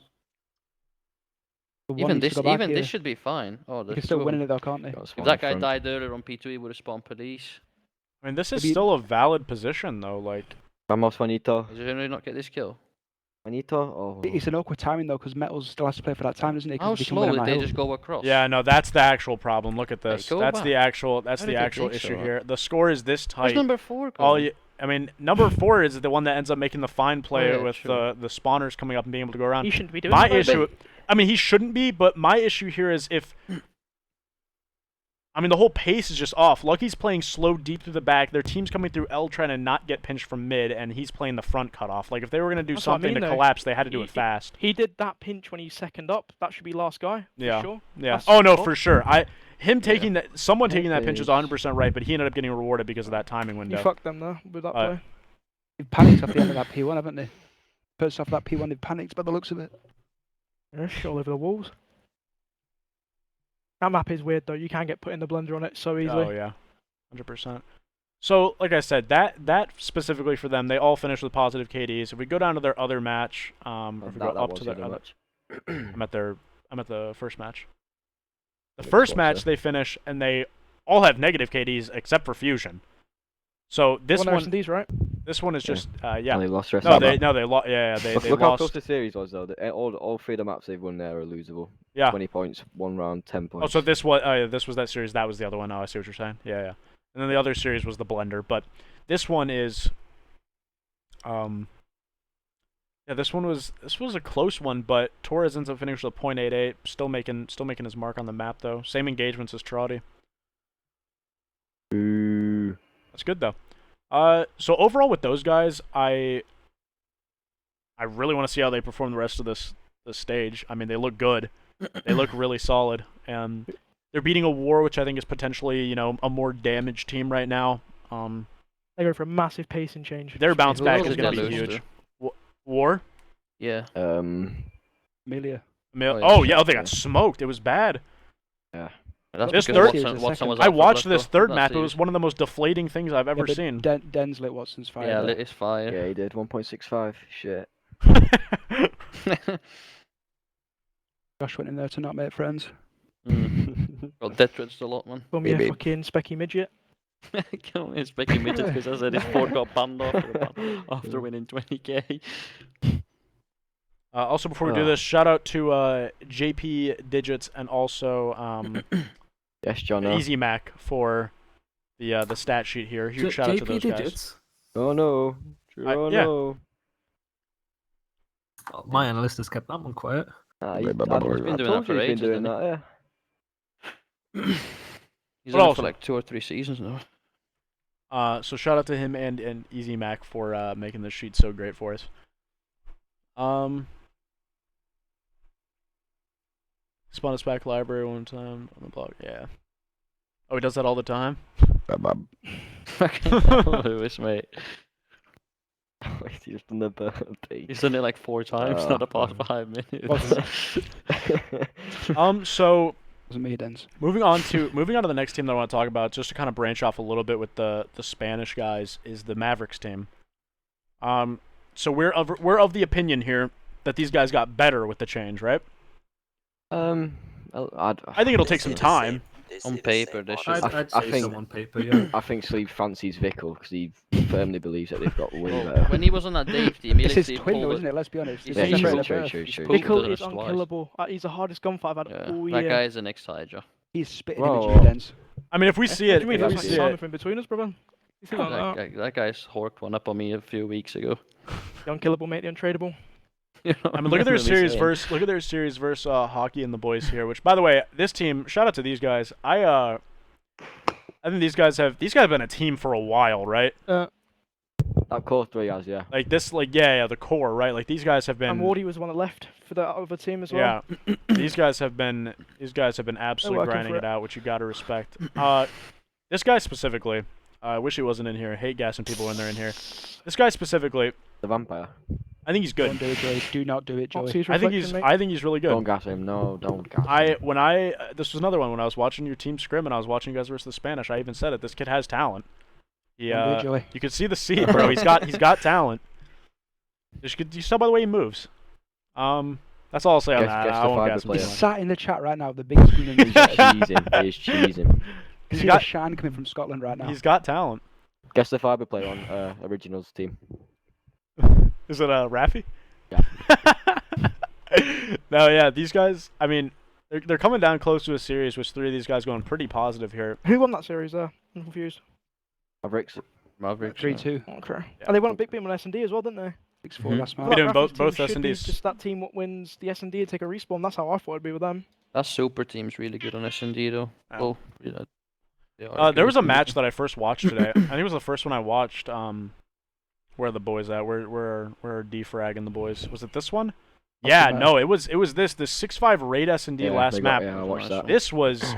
The one Even needs to this, go back even here. this should be fine. Oh, You there's can still two of win them. it though, can't they? Got If spawn that in guy front. died earlier on P2, he would have spawned police. I mean, this is Maybe- still a valid position though. Like Vamos, Juanito. Did you really not get this kill? Anito? Oh, It's an awkward timing though, because Metals still has to play for that time, doesn't he? 'Cause How if he can win slow on did that they hill- just go across? Yeah, no, that's the actual problem. Look at Hey, this. go That's the back. actual. That's How the did they actual take issue so here. The score is this Where's tight. number 4 All going? you, I mean, number 4 is the one that ends up making the fine play yeah, with true. the spawners coming up and being able to go around. He shouldn't be doing My that. issue, I mean, he shouldn't be, but my issue here is if, I mean, the whole pace is just off. Lucky's playing slow deep through the back. Their team's coming through L trying to not get pinched from mid, and he's playing the front cutoff. Like, if they were going to do That's what I something mean, to though. collapse, they had to do He- it fast. He did that pinch when he's second up. That should be last guy. For Yeah. Sure. Yeah. That's Oh, no, fault. for sure. Him taking that, someone taking that pinch is Okay. 100% right, but he ended up getting rewarded because of that timing You window. fucked them though with that play. They've panicked off the end of that P1, haven't they? First off that P1, they've panicked by the looks of it. Yeah, shit all over the walls. That map is weird though. You can get put in the blender on it so easily. Oh yeah, 100%. So, like I said, that specifically for them, they all finished with positive KDs. If we go down to their other match, if we go up to their other, I'm at the first match. The Good first score, match sir. they finish and they all have negative KDs except for Fusion. So this one These right? is just And yeah. they lost the rest No, of the they map. they Look how lost. close the series was though. All 3 of the maps they've won there are losable. Yeah. 20 points, 1 round, 10 points. Oh, so this was that series. That was the other one. Oh, I see what you're saying. Yeah, yeah. And then the other series was the blender, but this one is, yeah, this was a close one, but Torres ends up finishing with a .88, still making his mark on the map though. Same engagements as Trotty. Ooh. That's good though. So overall with those guys, I really want to see how they perform the rest of this stage. I mean, they look good. They look really solid, and they're beating a War, which I think is potentially, a more damaged team right now. They go for a massive pacing change. Their bounce Who back else is did going they to be lose huge. to? War? Yeah. Amelia. Oh yeah, they yeah. got smoked. It was bad. That's This because third- Watson was I out for watched Blood this though, third that map. It series. was one of the most deflating things I've ever Yeah, but seen. Den's lit Watson's fire. Yeah, though. lit his fire. Yeah, he did 1.65. Shit. Josh went in there to not make friends. Well, Detroit's a lot, man. From your Maybe. fucking specky midget. Come on, it's making me just because I said his port got banned after winning 20k. Also, before we do Oh. this, shout out to JP Digits and also Yes, John. Easy Mac for the stat sheet here. Huge shout out to JP those guys. digits. Oh no. Oh yeah. no. Oh, my analyst has kept that one quiet. Ah, He's been doing that for ages, doing hasn't he? that, yeah. He's But on it also- for like 2 or 3 seasons now. So shout out to him and Easy Mac for making this sheet so great for us. Spawn us back library one time on the blog. Yeah. Oh, he does that all the time. Fucking hell, Lewis, mate. He's done the birthday. He's done it like 4 times, Oh. not the past 5 minutes. So Wasn't me, Dens. moving on to the next team that I want to talk about, just to kind of branch off a little bit with the Spanish guys, is the Mavericks team. So we're of the opinion here that these guys got better with the change, right? I I think it'll take some time. On paper, they should- I'd I say think- so on paper, yeah. I think Sleeve fancies Vickle because he firmly believes that they've got way Well, better. when he was on that Dave team, he It's his literally twin, though, pulled isn't it? Let's be honest. He's It's Yeah, a true, separate true, birth. true, He's true. pulled Vickle the is rest twice. unkillable. He's the hardest gunfight I've had Yeah, all that year. guy is an ex-Hydra. He's spitting Whoa. image, Dens. I mean, if we see What it, do you mean? if we That's like see Simon it, from between us, brother. You think like that? That guy's horked one up on me a few weeks ago. The unkillable, mate. The untradeable. You know I mean, look at their what I'm series saying? versus Hockey and the boys here. Which, by the way, this team, shout out to these guys. I think these guys have been a team for a while, right? That core 3 has, yeah. Like this, like yeah, the core, right? Like these guys have And been, Wardy was the one that left for the other team as well. yeah. these guys have been absolutely working grinding for it it. out, which you got to respect. This guy specifically, I wish he wasn't in here. I hate gassing people when they're in here. This guy specifically, The vampire. I think he's Don't good. do it, Joey. Do not do it, Joey. Foxy's I think reflection, he's really good. Don't gas him. No, don't gas him. This was another one when I was watching your team scrim and I was watching you guys versus the Spanish. I even said it. This kid has talent. He, Don't do it, Joey. you could see the seed, bro. He's got talent. You tell by the way he moves. That's all I'll say on Guess- that. guess I the won't fiber gas him player. too He's much. sat in the chat right now, the biggest screen in He's the cheesing. He's cheesing. He's He's got got- shine coming from Scotland right now. He's got talent. Guess the fiber player on Originals team. Is it Rafi? Yeah. No, yeah, these guys. I mean, they're coming down close to a series, with 3 of these guys going pretty positive here. Who won that series there? I'm confused. Mavericks. Mavericks. 3-2, Okay. Yeah. And they won a big beat on S&D as well, didn't they? 6-4 Mhm. last I match. We thought doing Raptors both team should be S&Ds? Just that team what wins the S&D and take a respawn. That's how I thought it'd be with them. That super team's really good on S&D though. Yeah. Well, yeah, they are There good. was a match that I first watched today. I think it was the first one I watched. Where are the boys at? Where are D-Frag and the boys? Was it this one? Not Yeah, too bad. no, it was this 6-5 raid S&D Yeah, last they got- map. Yeah, I watched that. This was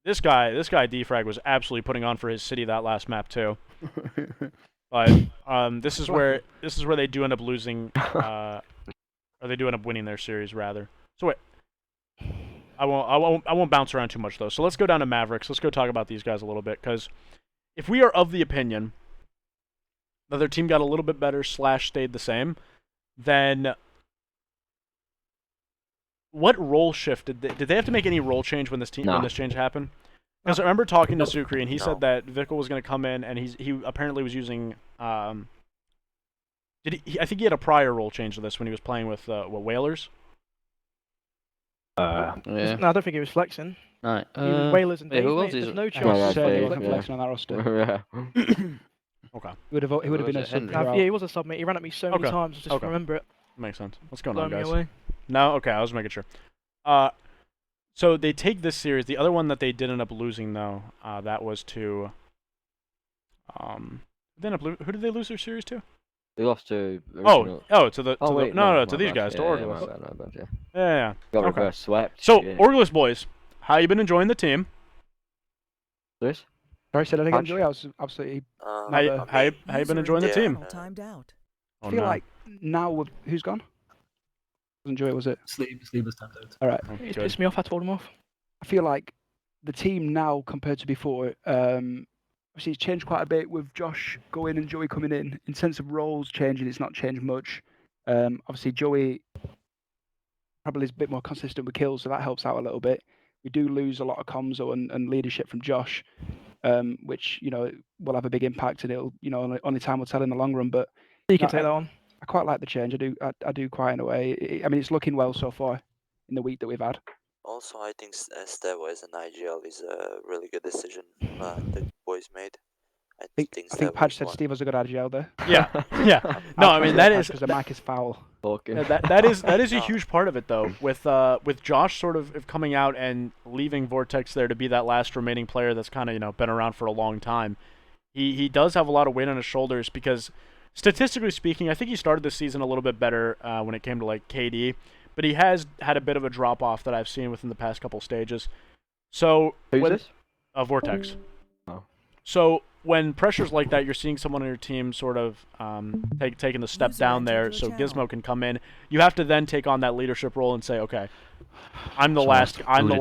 this guy D-Frag was absolutely putting on for his city that last map too. But this is where they do end up losing, or they do end up winning their series rather. So wait, I won't bounce around too much though. So let's go down to Mavericks. Let's go talk about these guys a little bit, because if we are of the opinion that their team got a little bit better / stayed the same, then what role shift did they have to make any role change when this change happened? Because I remember talking to Sukri, and he said that Vickle was going to come in, and he apparently was using. I think he had a prior role change to this when he was playing with Whalers. Yeah. No, I don't think he was flexing. Alright. He was Whalers and wait, Dave, who mate. else is There's it? no Yeah, chance. yeah, certainly Dave, wasn't yeah. flexing on that roster. Yeah. Okay, He would have Who been a was it, sub Henry? throughout. Yeah, he was a sub, mate. He ran at me so many Okay. times, I just Okay. remember it. makes sense. What's going Blow on, me guys? away. No, okay, I was making sure. So they take this series. The other one that they did end up losing, though, that was to. Who did they lose their series to? They lost to. To the. Oh, wait, no, my to these bad. guys, to Yeah, Orgulus. my bad, yeah. Yeah. Got Okay. reverse swept. So shit. Orgulus boys, how you been enjoying the team? This? Sorry, said that again, Patch? Joey. I was absolutely. How you been enjoying the yeah. team? Timed out. Oh, I feel no. like now with who's gone? Wasn't Joey, was it? Sleep was standard. All right. Oh, He's good. pissed me off. I told him off. I feel like the team now compared to before, obviously it's changed quite a bit with Josh going and Joey coming in. In sense of roles changing, it's not changed much. Obviously Joey probably is a bit more consistent with kills, so that helps out a little bit. We do lose a lot of comms and leadership from Josh, which will have a big impact, and it'll only time will tell in the long run. But You can No, take that on. I quite like the change. I do quite in a way. I mean, it's looking well so far in the week that we've had. Also, I think Stevo as an IGL is a really good decision the boys made. I think I think Stevo Patch is said one. Steve was a good IGL there. Yeah, yeah. No, I mean that is because the mic is foul. Fucking. that is a No. huge part of it though. With Josh sort of coming out and leaving Vortex there to be that last remaining player that's kind of been around for a long time. He does have a lot of weight on his shoulders because statistically speaking, I think he started the season a little bit better when it came to like KD, but he has had a bit of a drop off that I've seen within the past couple stages. So Who's when- this? Vortex. Oh. So when pressure's like that, you're seeing someone on your team sort of taking the step User down entered there, your so channel. Gizmo can come in. You have to then take on that leadership role and say, okay, I'm the Sorry, last booted me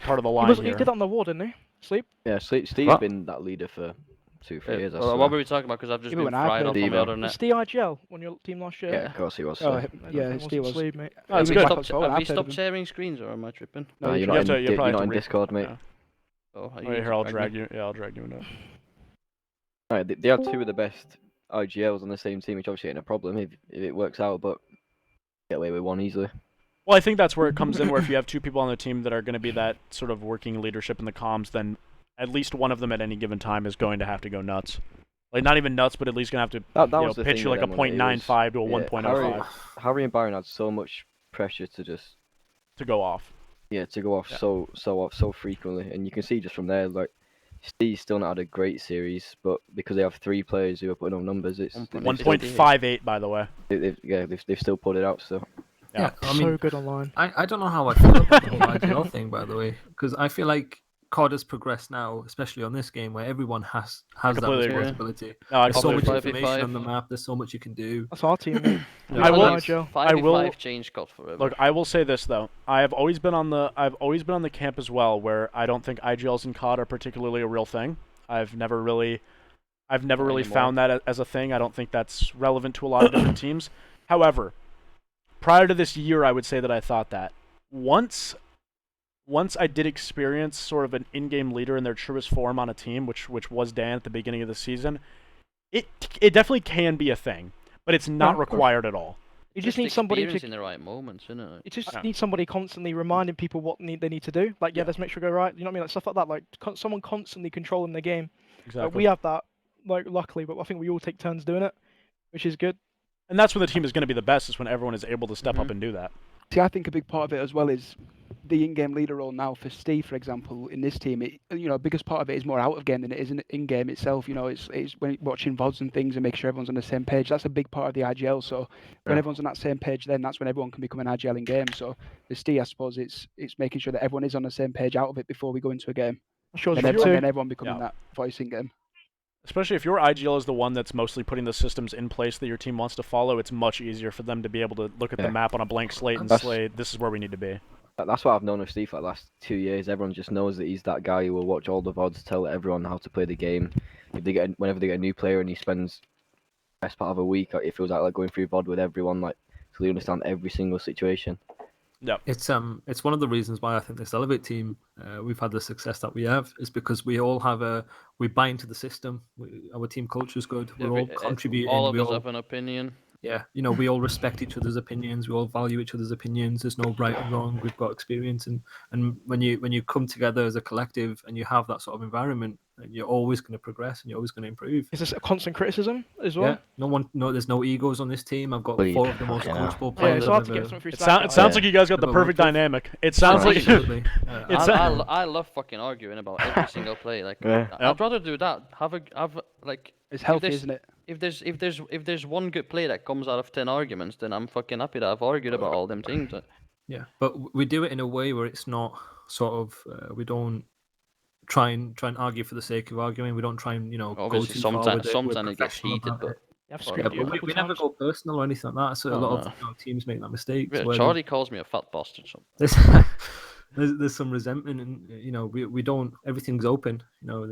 part of the He, line he here. did that on the ward, didn't he? Sleep. Yeah, Steve's What? been that leader for 2-3 years. I What swear. were we talking about? Because I've just Even been when I fried played off on my Devo. other net. Was the IGL on your team last year? Yeah, of course he was. Oh, so. yeah, Steve was. Sleep, mate. Oh, that's Have we good. Black stopped, Ops 4, have I've we played stopped with him. sharing screens, or am I tripping? No, No, you you're don't. not have to- in, you're you're probably not have in to Discord, mate. yeah. Oh, Wait, here, I'll drag you. Yeah, I'll drag you into it. Right, they have two of the best IGLs on the same team, which obviously ain't a problem if it works out, but get away with one easily. Well, I think that's where it comes in, where if you have two people on the team that are going to be that sort of working leadership in the comms, then at least one of them at any given time is going to have to go nuts. Like, not even nuts, but at least going to have to That was the pitch thing you with like a them, wasn't it? It was- .95 to a yeah, 1.05 Harry and Byron had so much pressure to just to go off. to go off Yeah. so frequently, and you can see just from there, like Steve's still not had a great series, but because they have three players who are putting up numbers, it's they've still- 1.58, by the way. they've still put it out. So Yeah. I so mean, good online. I don't know how I feel about the whole IGL thing, by the way, because I feel like COD has progressed now, especially on this game, where everyone has that completely agree. responsibility. No, I There's so much completely agree. information on the 5v5. map. There's so much you can do. That's our team, mate. I will- IGL. 5v5 change got forever. Look, I will say this though. I've always been on the camp as well, where I don't think IGLs and COD are particularly a real thing. I've never really anymore. found that as a thing. I don't think that's relevant to a lot of different teams. However, prior to this year, I would say that I thought that. Once I did experience sort of an in-game leader in their truest form on a team, which was Dan at the beginning of the season, it definitely can be a thing, but it's not of course. required at all. You just need somebody experience to. in the right moments, isn't it? You just Yeah. need somebody constantly reminding people what they need to do. Like, yeah, Yeah. let's make sure we go right. You know what I mean? Like stuff like that. Like someone constantly controlling the game. Exactly. We have that, like luckily, but I think we all take turns doing it, which is good. And that's when the team is going to be the best, is when everyone is able to step up Mhm. and do that. See, I think a big part of it as well is the in-game leader role now for Steve, for example, in this team. Biggest part of it is more out of game than it is in-game itself. It's when watching VODs and things and making sure everyone's on the same page. That's a big part of the IGL. So when Yeah. everyone's on that same page, then that's when everyone can become an IGL in game. So for Steve, I suppose it's making sure that everyone is on the same page out of it before we go into a game. Sure, And as well, then too. everyone becoming Yeah. that voice in game. Especially if your IGL is the one that's mostly putting the systems in place that your team wants to follow, it's much easier for them to be able to look at the Yeah. map on a blank slate and That's- say, this is where we need to be. That's what I've known of Steve for the last 2 years. Everyone just knows that he's that guy who will watch all the VODs, tell everyone how to play the game. Whenever they get a new player and he spends the best part of a week, it feels like going through VOD with everyone, like so they understand every single situation. It's one of the reasons why I think this Elevate team we've had the success that we have is because we all we buy into the system. Our team culture is good. We're all contributing. All of we us all, have an opinion. yeah, we all respect each other's opinions. We all value each other's opinions. There's no right and wrong. We've got experience, and when you come together as a collective and you have that sort of environment, you're always going to progress and you're always going to improve. Is this a constant criticism as well? Yeah, there's no egos on this team. I've got Well, 4 of the most fucking hell. coachable Yeah, players. it's I've hard to ever- get something through. It Slack. sounds Yeah. like you guys got the But perfect we're- dynamic. It sounds like Absolutely. It's I love fucking arguing about every single play. Like, Yeah. I'd rather do that. Have like, It's healthy, there's- isn't it? if there's one good play that comes out of 10 arguments, then I'm fucking happy that I've argued about all them things. Yeah, but we do it in a way where it's not sort of we don't try and argue for the sake of arguing. We don't try and go Obviously, too far sometimes with it. We're sometimes it gets professional heated, about but it. I've Yeah, screamed Yeah, at you a but couple we never times. go personal or anything like that. So a No, lot no. of teams make that mistake. yeah, where Charlie calls me a fat bastard. So. there's some resentment, and we don't. Everything's open.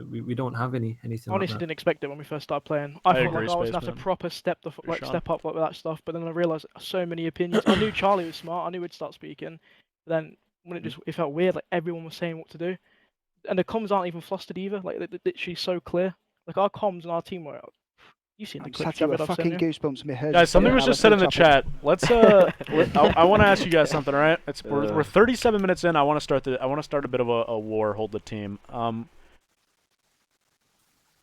We don't have anything. I like honestly that. didn't expect it when we first started playing. I I thought agree, like I was gonna have to Spaceman. proper step Sean. up like with that stuff, but then I realized so many opinions. I knew Charlie was smart. I knew he'd start speaking. But then when it felt weird, like everyone was saying what to do, and the comms aren't even flustered either. Like they're literally so clear. Like our comms and our team were. You've seen I the just clips, had to Javid, get I've sent fucking you. goosebumps in my head. Guys, something was just said in the chat. Let's I want to ask you guys something, all right? We're 37 minutes in. I want to start a bit of a war. Hold the team.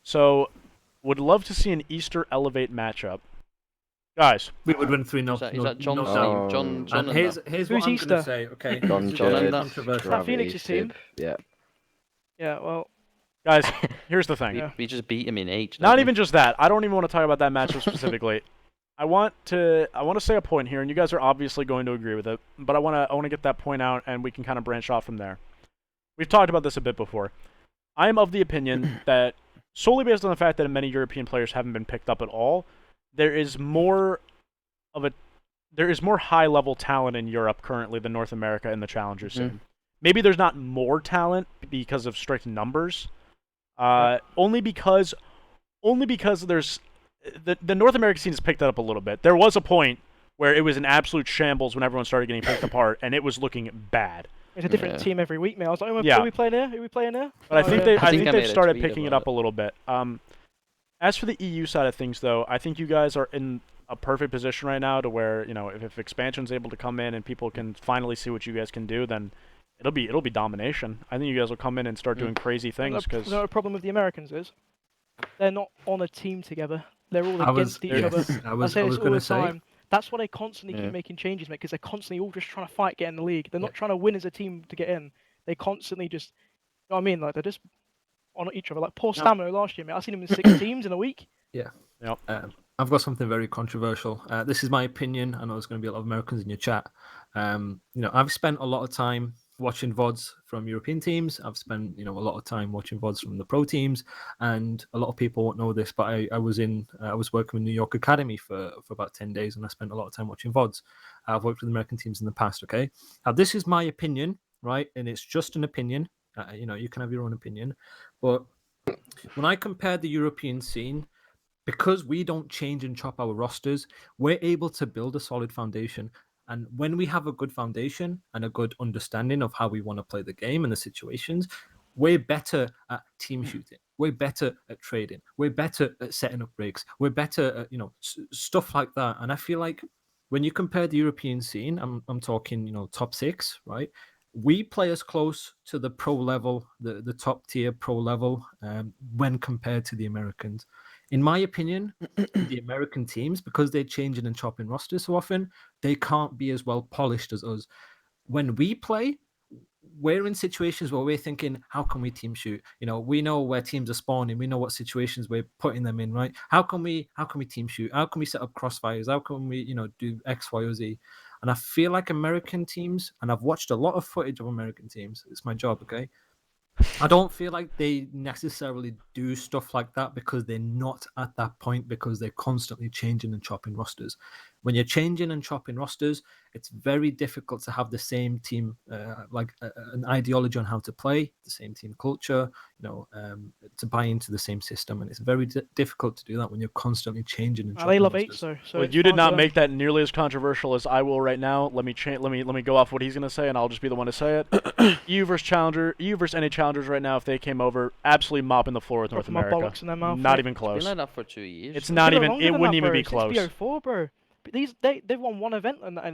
So, would love to see an Easter Elevate matchup, guys. We would win 3-0. Is that John's no team? doubt. John And and here's that. what Who's I'm going Easter? to say. Okay, John, this is John very and that. controversial. That Phoenix's team? Sib, yeah. Yeah, well, Guys, here's the thing. Yeah. We just beat him in age. Not didn't we? even just that. I don't even want to talk about that matchup specifically. I want to say a point here, and you guys are obviously going to agree with it. But I want to get that point out, and we can kind of branch off from there. We've talked about this a bit before. I am of the opinion that solely based on the fact that many European players haven't been picked up at all, there is more high-level talent in Europe currently than North America in the challenger scene. Maybe there's not more talent because of strict numbers. Only because there's the North American scene has picked that up a little bit. There was a point where it was an absolute shambles when everyone started getting picked apart, and it was looking bad. it's a different Yeah. team every week, mate. I was like, Yeah. are we playing here? Are we playing here? But I think I think I they've made a started tweet picking it about up a little bit. As for the EU side of things, though, I think you guys are in a perfect position right now to where if expansion's able to come in and people can finally see what you guys can do, then it'll be domination. I think you guys will come in and start doing crazy things because The problem with the Americans is they're not on a team together. They're all I was- against each yes. other. I was say this all going the to say. time. That's why they constantly Yeah. keep making changes, mate, because they're constantly all just trying to fight, get in the league. They're not trying to win as a team to get in. They constantly just, you know what I mean? Like, they're just on each other. Like, poor Stamino last year, mate. I've seen him in 6 teams in a week. I've got something very controversial. This is my opinion. I know there's going to be a lot of Americans in your chat. I've spent a lot of time watching VODs from European teams. I've spent a lot of time watching VODs from the pro teams, and a lot of people won't know this, but I was working with New York Academy for about 10 days, and I spent a lot of time watching VODs. I've worked with American teams in the past. Okay, now this is my opinion, right? And it's just an opinion. You can have your own opinion, but when I compare the European scene, because we don't change and chop our rosters, we're able to build a solid foundation. And when we have a good foundation and a good understanding of how we want to play the game and the situations, we're better at team shooting. We're better at trading. We're better at setting up rigs. We're better at stuff like that. And I feel like when you compare the European scene, I'm talking, top 6, right? We play as close to the pro level, the top tier pro level, when compared to the Americans. In my opinion, the American teams, because they're changing and chopping rosters so often, they can't be as well polished as us. When we play, we're in situations where we're thinking, how can we team shoot? We know where teams are spawning. We know what situations we're putting them in, right? How can we team shoot? How can we set up crossfires? How can we, do X, Y, or Z? And I feel like American teams, and I've watched a lot of footage of American teams. It's my job, okay? I don't feel like they necessarily do stuff like that because they're not at that point, because they're constantly changing and chopping rosters. When you're changing and chopping rosters, it's very difficult to have the same team, an ideology on how to play, the same team culture, to buy into the same system. And it's very difficult to do that when you're constantly changing and chopping They love rosters. 8, so Well, it's you did fine not for them. make that nearly as controversial as I will right now. Let me go off what he's gonna say, and I'll just be the one to say it. EU versus NA challengers right now, if they came over, absolutely mopping the floor with North Dropping my America. bollocks in their mouth, Not mate. even It's been close. like that for 2 years. It's so- not Been even. longer It than wouldn't that, even bro. be Since close. BO4, bro. But they've won one event in the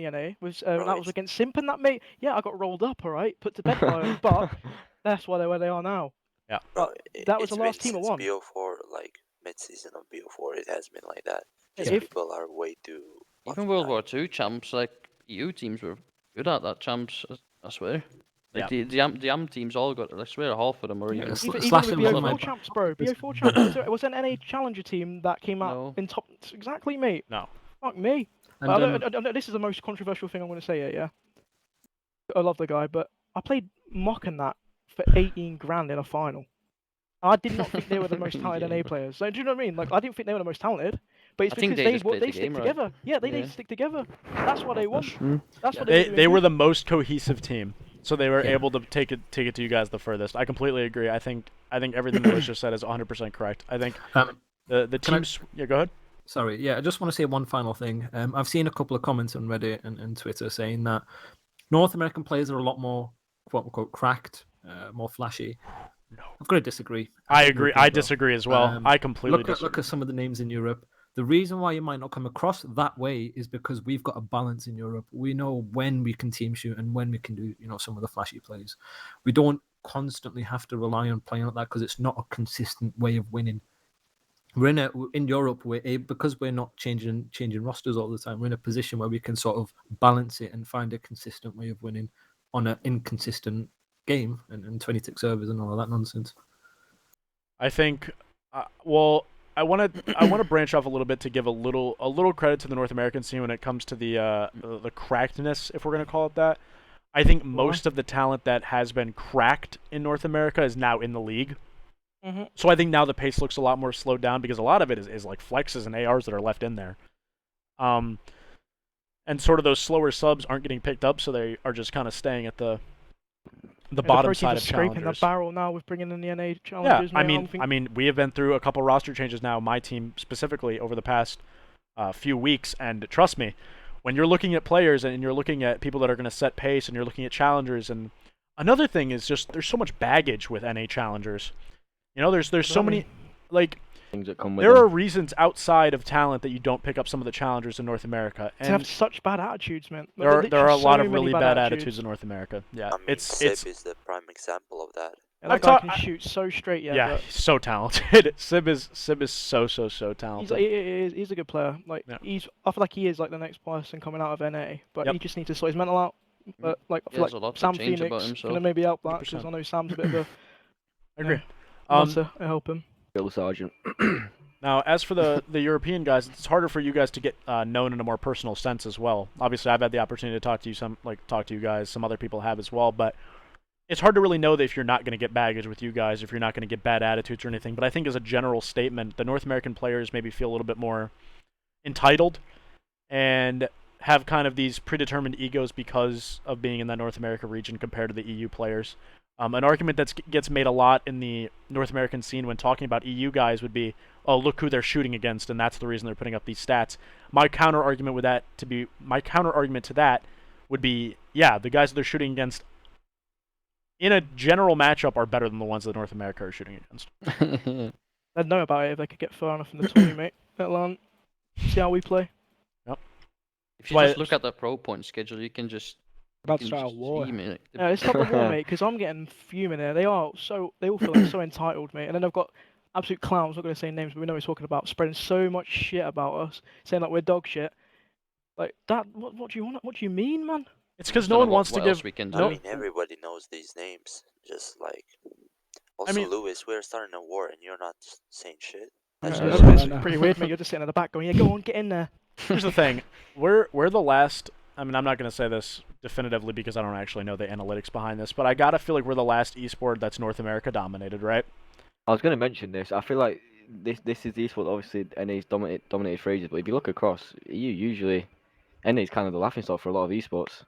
NA. Was that was Right. against Simp, and that mate. Yeah, I got rolled up, all right, put to bed by them, but that's why they're where they are now. Yeah. Bro, that was it's the last been team that since won. BO4, like mid-season of BO4, it has been like that. Yeah, These if- people are way too. Even World War II champs, like EU teams were good at that. Champs, I swear. Like the AM teams all got. I swear, half of them were Yeah, even. Sl- Even Slash with was on BO4 my- champs, bro. This- BO4 champs. Was there an NA challenger team that came out No. in top? Exactly, mate. No. Fuck me. And, This is the most controversial thing I'm going to say here, yeah? I love the guy, but I played Mock and that for 18 grand in a final. I did not think they were the most talented Yeah, NA bro. players. Like, do you know what I mean? Like, I didn't think they were the most talented, but it's I think because they just played they the stick game right. together. Yeah, they Yeah. stick together. That's why they won. true. That's what They were were doing the most cohesive team, so they were Yeah. able to take it to you guys the furthest. I completely agree. I think everything that was just said is 100% correct. I think the Can I- teams. Yeah, go ahead. Sorry, yeah, I just want to say one final thing. I've seen a couple of comments on Reddit and Twitter saying that North American players are a lot more quote unquote cracked, more flashy. No. I've got to disagree. I think agree. Europeans I are. disagree as well. Um, I completely Look disagree. at some of the names in Europe. The reason why you might not come across that way is because we've got a balance in Europe. We know when we can team shoot and when we can do, some of the flashy plays. We don't constantly have to rely on playing like that because it's not a consistent way of winning. We're in Europe, because we're not changing rosters all the time. We're in a position where we can sort of balance it and find a consistent way of winning on an inconsistent game and 26 servers and all of that nonsense. I think, well, I want to branch off a little bit to give a little credit to the North American scene when it comes to the crackedness, if we're gonna call it that. I think most of the talent that has been cracked in North America is now in the league. Mm-hmm. So I think now the pace looks a lot more slowed down because a lot of it is like flexes and ARs that are left in there. And sort of those slower subs aren't getting picked up, so they are just kind of staying at the bottom side of scraping the challengers. barrel now with bringing in the NA Yeah, challengers. I mean, we have been through a couple roster changes now, my team specifically, over the past few weeks, and trust me, when you're looking at players and you're looking at people that are going to set pace and you're looking at challengers, and another thing is just there's so much baggage with NA challengers. There's so many, like, Things that come with there them. are reasons outside of talent that you don't pick up some of the challengers in North America, They have and such bad attitudes, man. Like, there are literally a lot so of many really bad attitudes in North America. Yeah, I mean, it's Sib is the prime example of that. Yeah, I've that guy ta- can shoot so straight. Yeah, yeah, but he's so talented. Sib is so talented. he's a good player. Like Yeah. I feel like he is like the next person coming out of NA, but Yep. he just needs to sort his mental out. But like I He feel has a lot like to Sam change about Phoenix himself. can maybe help that because 100%. I know Sam's a bit of a I agree. nutter. I help him. Drill sergeant. Now, as for the European guys, it's harder for you guys to get known in a more personal sense as well. Obviously, I've had the opportunity to talk to you guys. Some other people have as well, but it's hard to really know that if you're not going to get baggage with you guys, if you're not going to get bad attitudes or anything. But I think as a general statement, the North American players maybe feel a little bit more entitled and have kind of these predetermined egos because of being in that North America region compared to the EU players. An argument that gets made a lot in the North American scene when talking about EU guys would be, oh, look who they're shooting against, and that's the reason they're putting up these stats. My counter argument to that would be, yeah, the guys that they're shooting against in a general matchup are better than the ones that North America are shooting against. They'd know about it if they could get far enough in the tourney, mate. Let alone see how we play. If you Why- just look at the pro point schedule, you can just About to you start a just war. see, mate, No, it's not the war, mate, because I'm getting fuming there. They all feel like so entitled, mate. And then I've got absolute clowns, not going to say names, but we know what he's talking about, spreading so much shit about us, saying like we're dog shit. Like that, what do you want? What do you mean, man? It's because Just no don't one know wants to what else give. we can I do. mean, everybody knows these names. Just like, also mean- Lewis, we're starting a war and you're not saying shit. That's Yeah, just that's no. pretty weird, mate. You're just sitting at the back going, yeah, go on, get in there. Here's the thing. We're the last. I mean, I'm not going to say this definitively because I don't actually know the analytics behind this, but I gotta feel like we're the last esport that's North America dominated, right? I was going to mention this. I feel like this is the esport. Obviously, NA's dominated for ages, but if you look across EU, usually NA's kind of the laughing stock for a lot of esports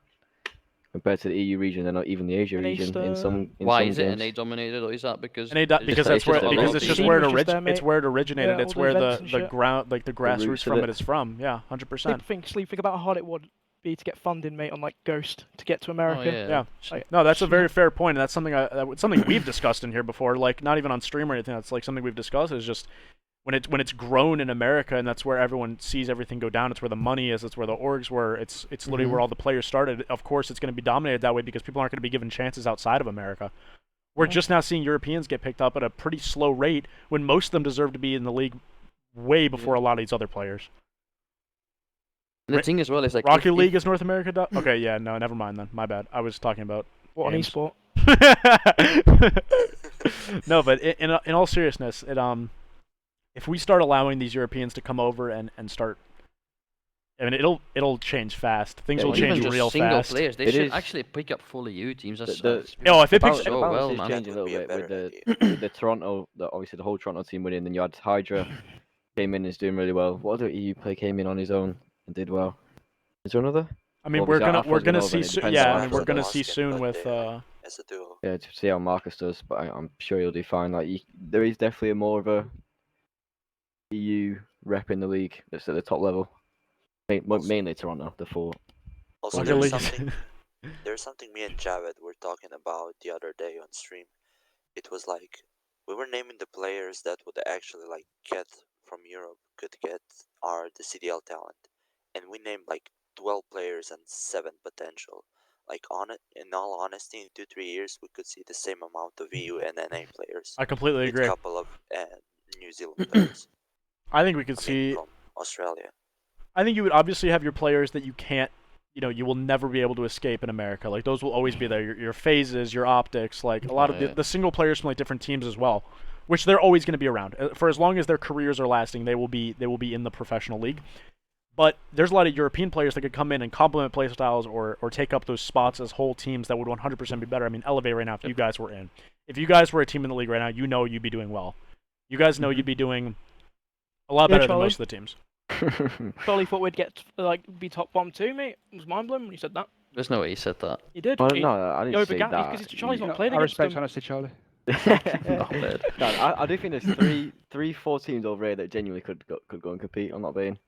compared to the EU region and not even the Asia NA region in some Why some is it games. NA dominated, or is that because Because it's just a because lot it's of just people. where it Scene was just there, it's mate. where it originated. Yeah, It's all the where events and the shit. ground like the grassroots roots of from it. it is from. Yeah, 100%. Think about how hard it would be to get funding, mate, on like Ghost to get to America. Oh, yeah. Yeah. Like, No, that's a very fair point, and that's something we've discussed in here before. Like not even on stream or anything. That's like something we've discussed. Is just when it's grown in America, and that's where everyone sees everything go down. It's where the money is. It's where the orgs were. It's literally where all the players started. Of course, it's going to be dominated that way because people aren't going to be given chances outside of America. We're just now seeing Europeans get picked up at a pretty slow rate when most of them deserve to be in the league way before a lot of these other players. And the thing as well is like Rocket if- League is North America. Okay, yeah, no, never mind then. My bad. I was talking about. what an games. esport. No, but in all seriousness, if we start allowing these Europeans to come over and start, I mean, it'll change fast. Things Yeah, will well, even change just real single fast. players, they It should is- actually pick up full EU teams. That's, The- that's Oh, if it balance, picks, so the balance well, is man. changing a That would little be a bit with better with the Toronto, obviously the whole Toronto team winning. Then you had Hydra came in and is doing really well. What other EU player came in on his own and did well? Is there another? I mean, Well, we're obviously, gonna Alpha's see over, it soon. depends Yeah, on I mean, we're Alpha, gonna but- see soon with. as a duo. Yeah, to see how Marcus does, but I'm sure he'll do fine. Like there is definitely a more of a EU rep in the league that's at the top level. Mainly Toronto, the four. Also, Rocket there's League. something me and Javed were talking about the other day on stream. It was like we were naming the players that would actually like get from Europe could get the CDL talent, and we named like 12 players and 7 potential. Like in all honesty, in 2-3 years we could see the same amount of EU and NA players. I completely with agree. a couple of New Zealand players. I think we could I mean, see. from Australia. I think you would obviously have your players that you can't, you will never be able to escape in America. Like those will always be there. Your phases, your optics, like a lot of Yeah. the single players from like different teams as well, which they're always going to be around for as long as their careers are lasting. They will be in the professional league. But there's a lot of European players that could come in and complement playstyles or take up those spots as whole teams that would 100% be better. I mean, Elevate right now, if you guys were in. If you guys were a team in the league right now, you'd be doing well. You guys know you'd be doing a lot Yeah, better than Charlie. most of the teams. Charlie thought we'd get be top bottom 2, mate. It was mind blowing when you said that. There's no way he said that. You did. Well, He- no, I he didn't say overgat that. because Charlie's You not know, played I against respect them. honesty, Charlie. Not bad. No, I do think there's four teams over here that genuinely could go and compete. I'm not being.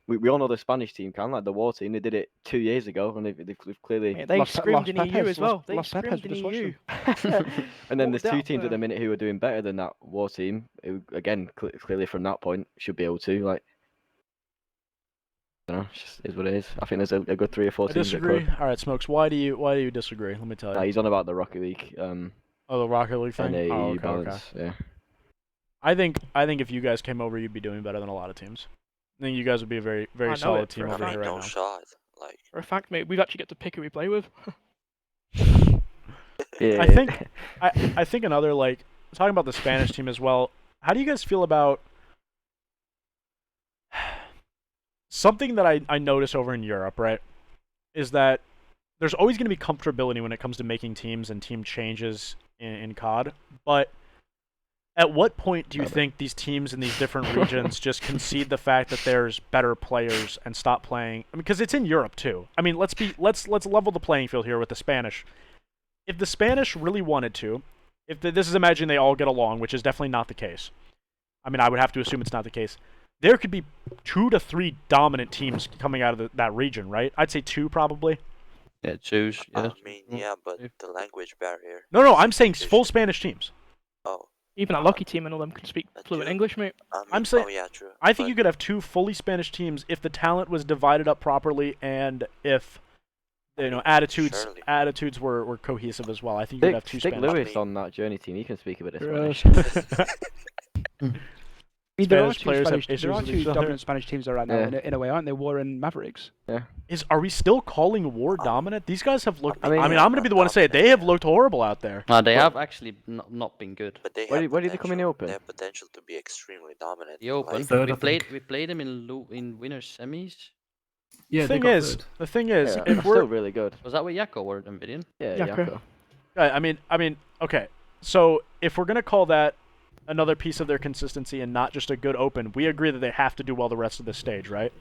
We all know the Spanish team can, like the War team. They did it 2 years ago, and they've clearly. Mate, they Lost scrimmed in Pepes, EU as well. They lost Pepes, scrimmed in we just watched EU. And then What there's was two that? teams at the minute who are doing better than that War team. Who again, clearly from that point, should be able to like. I don't know, it just is what it is. I think there's a good 3 or 4 I teams that disagree. could. All right, Smokes. Why do you disagree? Let me tell you. Nah, he's on about the Rocket League, Oh, the Rocket League thing. and Oh, EU okay, balance. okay. Yeah. I think if you guys came over, you'd be doing better than a lot of teams. I think you guys would be a very I know solid it team for a over fact. here right No now. shot. Like For a fact, mate, we've actually got to pick who we play with. Yeah. I think I think another like talking about the Spanish team as well. How do you guys feel about something that I notice over in Europe, right? Is that there's always going to be comfortability when it comes to making teams and team changes in COD, but at what point do you think these teams in these different regions just concede the fact that there's better players and stop playing? I mean, because it's in Europe too. I mean, let's level the playing field here with the Spanish. If the Spanish really wanted to, this is imagining they all get along, which is definitely not the case. I mean, I would have to assume it's not the case. There could be 2 to 3 dominant teams coming out of that region, right? I'd say 2 probably. Yeah, choose. I Yeah. mean, yeah, but the language barrier. No, I'm saying Competition. full Spanish teams. Oh, Even that lucky team and all them can speak fluent Dude, English, mate. I'm saying- Oh yeah, true. I think But you could have 2 fully Spanish teams if the talent was divided up properly and if surely. attitudes were cohesive as well. I think you could have 2 Stick Spanish. Lewis on that journey team. He can speak a bit of Gross. Spanish. I mean, there are Spanish two players have Spanish, there issues are with two each other. dominant Spanish teams right now, Yeah. in a way, aren't they? War and Mavericks. Are we still calling War dominant? These guys have looked. I mean, mean, I'm gonna be the one to say it. They have looked horrible out there. They have actually not been good. But they Where have did they come in the potential. open? They have potential to be extremely dominant. The Open. Like, Third, I We played them in winner semis. Yeah, the they thing got is, third. the thing is, Yeah, if they're we're still really good. Was that with Yakko or Nvidian? Yeah, Yako. Yako. I mean, okay. So if we're gonna call that another piece of their consistency and not just a good Open, we agree that they have to do well the rest of the stage, right?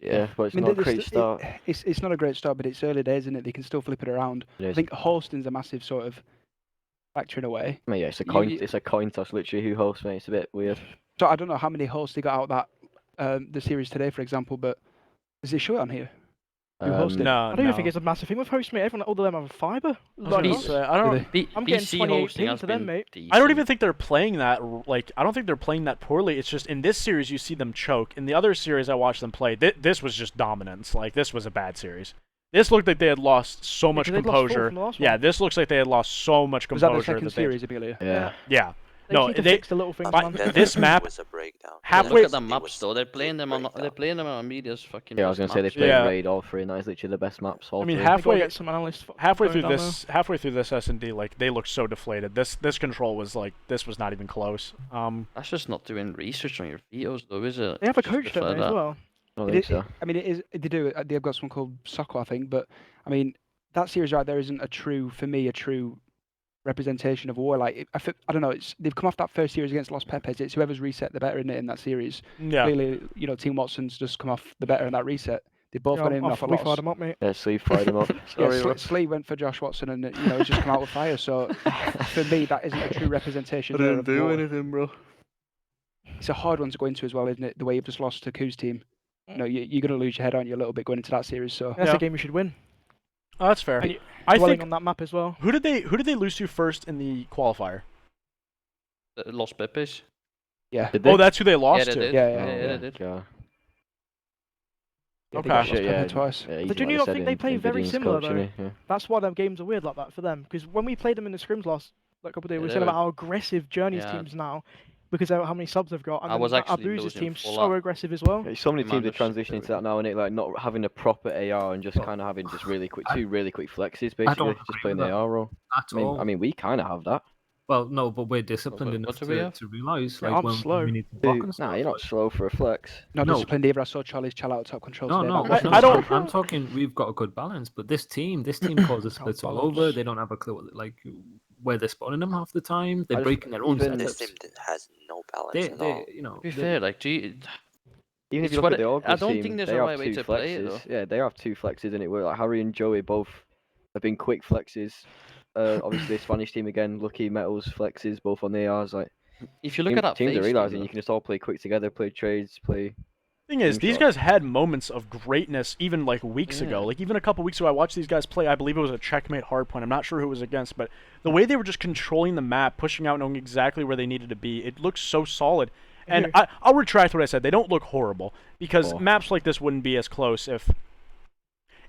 Yeah, but it's I mean, not a there's great still- start. It's not a great start, but it's early days, isn't it? They can still flip it around. It I is. think hosting's a massive sort of factor in a way. I mean, yeah, it's a you- coin. you- It's a coin toss, literally. Who hosts, mate? It's a bit weird. So I don't know how many hosts they got out that the series today, for example, but does it show it on here? Who hosted? No, I don't even think it's a massive thing with host, mate. Everyone, all of them have a fiber. I was Like gonna us. say, I don't. Really? I'm getting PC 28 hosting ping has to them, been mate. I don't decent. even think they're playing that like. I don't think they're playing that poorly. It's just in this series you see them choke. In the other series I watched them play, this was just dominance. Like this was a bad series. This looked like they had lost so much 'cause they'd lost four composure. from the last Yeah, one. this looks like they had lost so much Was that composure. the second they- series, Amelia? Yeah. Yeah. They No, need to they- fix the little things, I But think man. that this definitely map- was a breakdown. halfway- Look at the It maps was though. They're a playing them on. breakdown. They're playing them on media's fucking. Yeah, I was best gonna say they maps. played Yeah. Raid all 3 nights, literally the best maps. All I mean, 3. They gotta halfway get some analysts halfway going through down this S&D, like they looked so deflated. This control was like this was not even close. That's just not doing research on your videos though, is it? They have a Just coach, stuff don't like they, as that. well? I don't It think is- so. I mean, it is. They do. They've got someone called Socko, I think. But I mean, that series right there isn't for me, a true representation of War. Like, I don't know. They've come off that first series against Los Pepes. It's whoever's reset the better in it in that series. Yeah. Clearly, Team Watson's just come off the better in that reset. They both got in off a We loss. fired them up, mate. Yeah, Sleeve fired him up. Yeah, Sorry, Slee went for Josh Watson, and he's just come out with fire. So for me, that isn't a true representation. there of War. anything, bro. It's a hard one to go into as well, isn't it? The way you've just lost to Koo's team. You're going to lose your head, aren't you, a little bit going into that series? So That's Yeah. a game we should win. Oh, that's fair. And I Dwelling think on that map as well. who did they lose to first in the qualifier? Los Pepes. yeah, Did they? Oh, that's who they lost they to. did. Yeah, yeah, yeah. they did. Yeah. they Okay. got Shit, lost yeah. twice. Yeah, he's But do the you one not that think said they in- play in very Gideon's similar, coach, innit? though? Yeah. That's why them games are weird like that for them. Because when we played them in the scrims last couple of days, we were Yeah, saying they about how aggressive Journey's Yeah. teams now because of how many subs they've got. And I then was actually Abu's losing team's full so up. aggressive as well. Yeah, so many teams are Madness. transitioning to that now, and it like not having a proper AR and just kind of having just really quick, two really quick flexes, basically, don't just agree playing with the that. AR role. At all. I mean, we kind of have that. Well, no, but we're disciplined What enough do we have? to realise Yeah, like I'm when slow. we need to block and Nah, stuff. you're not like- slow for a flex. Not No. disciplined either. I saw Charlie's chill out top control No, today. no, That was no, I don't- I'm talking. We've got a good balance, but this team causes splits all over. They don't have a clue like where they're spawning them half the time. They're I just- breaking their own even- This setups. team has no balance They, at all. To be fair, like, gee, Even if It's you look what at the I August don't team, think there's they a have right way two to play it, flexes. Yeah, they have two flexes, and it were like Harry and Joey both have been quick flexes. Obviously, the Spanish team again, Lucky Metals flexes, both on the ARs. Like if you look at that teams FaZe are team, realizing though, you can just all play quick together, play trades, play. Thing is, Team these shot. guys had moments of greatness even like weeks ago. Yeah. Like even a couple weeks ago, I watched these guys play. I believe it was a checkmate hardpoint. I'm not sure who it was against, but the way they were just controlling the map, pushing out, knowing exactly where they needed to be, it looked so solid. And agree. I'll retract what I said. They don't look horrible because Oh. maps like this wouldn't be as close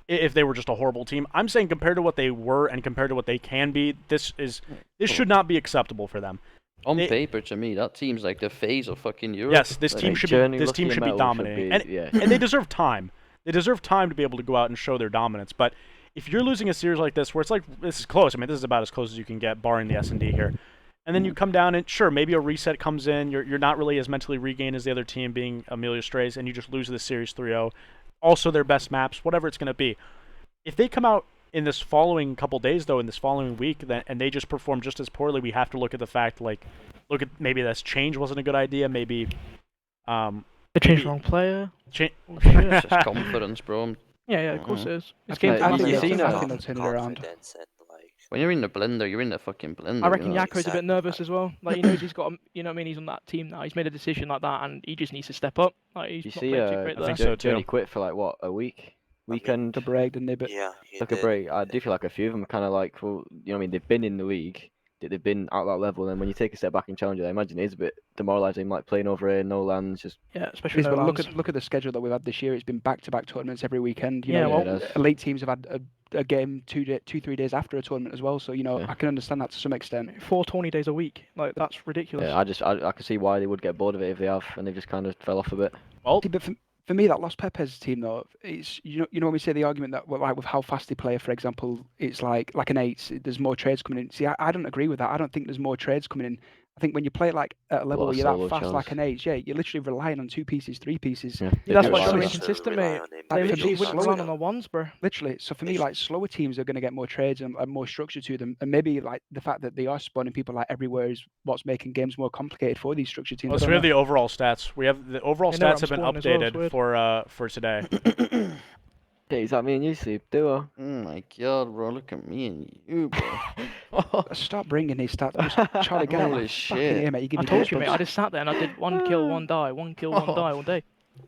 if they were just a horrible team. I'm saying compared to what they were and compared to what they can be, this should not be acceptable for them. on they- paper, to me, that team's like the FaZe of fucking Europe. Yes, this Like, team Like, should Journey, be this Lucky team and should be Metal dominating, and yeah. and they deserve time. They deserve time to be able to go out and show their dominance. But if you're losing a series like this, where it's like this is close, I mean, this is about as close as you can get, barring the S&D here. And then you come down and sure, maybe a reset comes in. You're not really as mentally regained as the other team, being Amelia Strays, and you just lose this series 3-0. Also, their best maps, whatever it's going to be. If they come out in this following couple days, though, in this following week, and they just perform just as poorly, we have to look at the fact, like, look at maybe this change wasn't a good idea. Maybe, They changed the wrong player. Oh, shit. it's just confidence, bro. Yeah, of course it is. I This think- game's I you think see they'll- now- I think they'll turn it around. Confidence and like When you're in the blender, you're in the fucking blender. I reckon you know? Yako's a bit Exactly. nervous as well. Like he knows he's got, you know what I mean? He's on that team now. He's made a decision like that, and he just needs to step up. Like he's You not see, playing too great I there. think so, too. Journey quit for like what, a week, weekend. The break, didn't they? But yeah, he Took a did. break. I do feel like a few of them are kind of like, well, you know what I mean? They've been in the league, they've been at that level, and when you take a step back in Challenger, I imagine it is a bit demoralising, like playing over here, no lands, just Yeah, especially But no look lands. at the schedule that we've had this year. It's been back-to-back tournaments every weekend. You Yeah, know, well- Yeah, it has. elite teams have had a game 3 days after a tournament as well. So you know, Yeah. I can understand that to some extent. 4 tourney days a week. Like that's ridiculous. yeah. I can see why they would get bored of it if they have, and they've just kind of fell off a bit. Well, See, but for me, that Los Pepes team though, it's you know when we say the argument that well, like with how fast they play, for example, it's like an 8. There's more trades coming in. See, I don't agree with that. I don't think there's more trades coming in. I think when you play like at a level lot where of you're solo that fast like chance. an 8, yeah, you're literally relying on 2 pieces, 3 pieces. Yeah, Yeah, that's do why it it's so like Just that. inconsistent, rely mate. on They Like, literally for me, wouldn't slower- rely on the ones, bro. Literally, so for me, like slower teams are going to get more trades and more structure to them, and maybe like the fact that they are spawning people like everywhere is what's making games more complicated for these structured teams. well, I so don't we have know. the overall stats. We have the overall I know, stats have I'm been spawning as well, it's updated weird. for today. Hey, is that me and you, Steve? Duo. Oh my god, bro! Look at me and you, bro. Stop bringing these stats. Charlie, get out Holy of fucking shit. here, mate. You give I me told you, mate. I goosebumps. just sat there and I did 1 kill, 1 die, 1 kill, 1 die all day.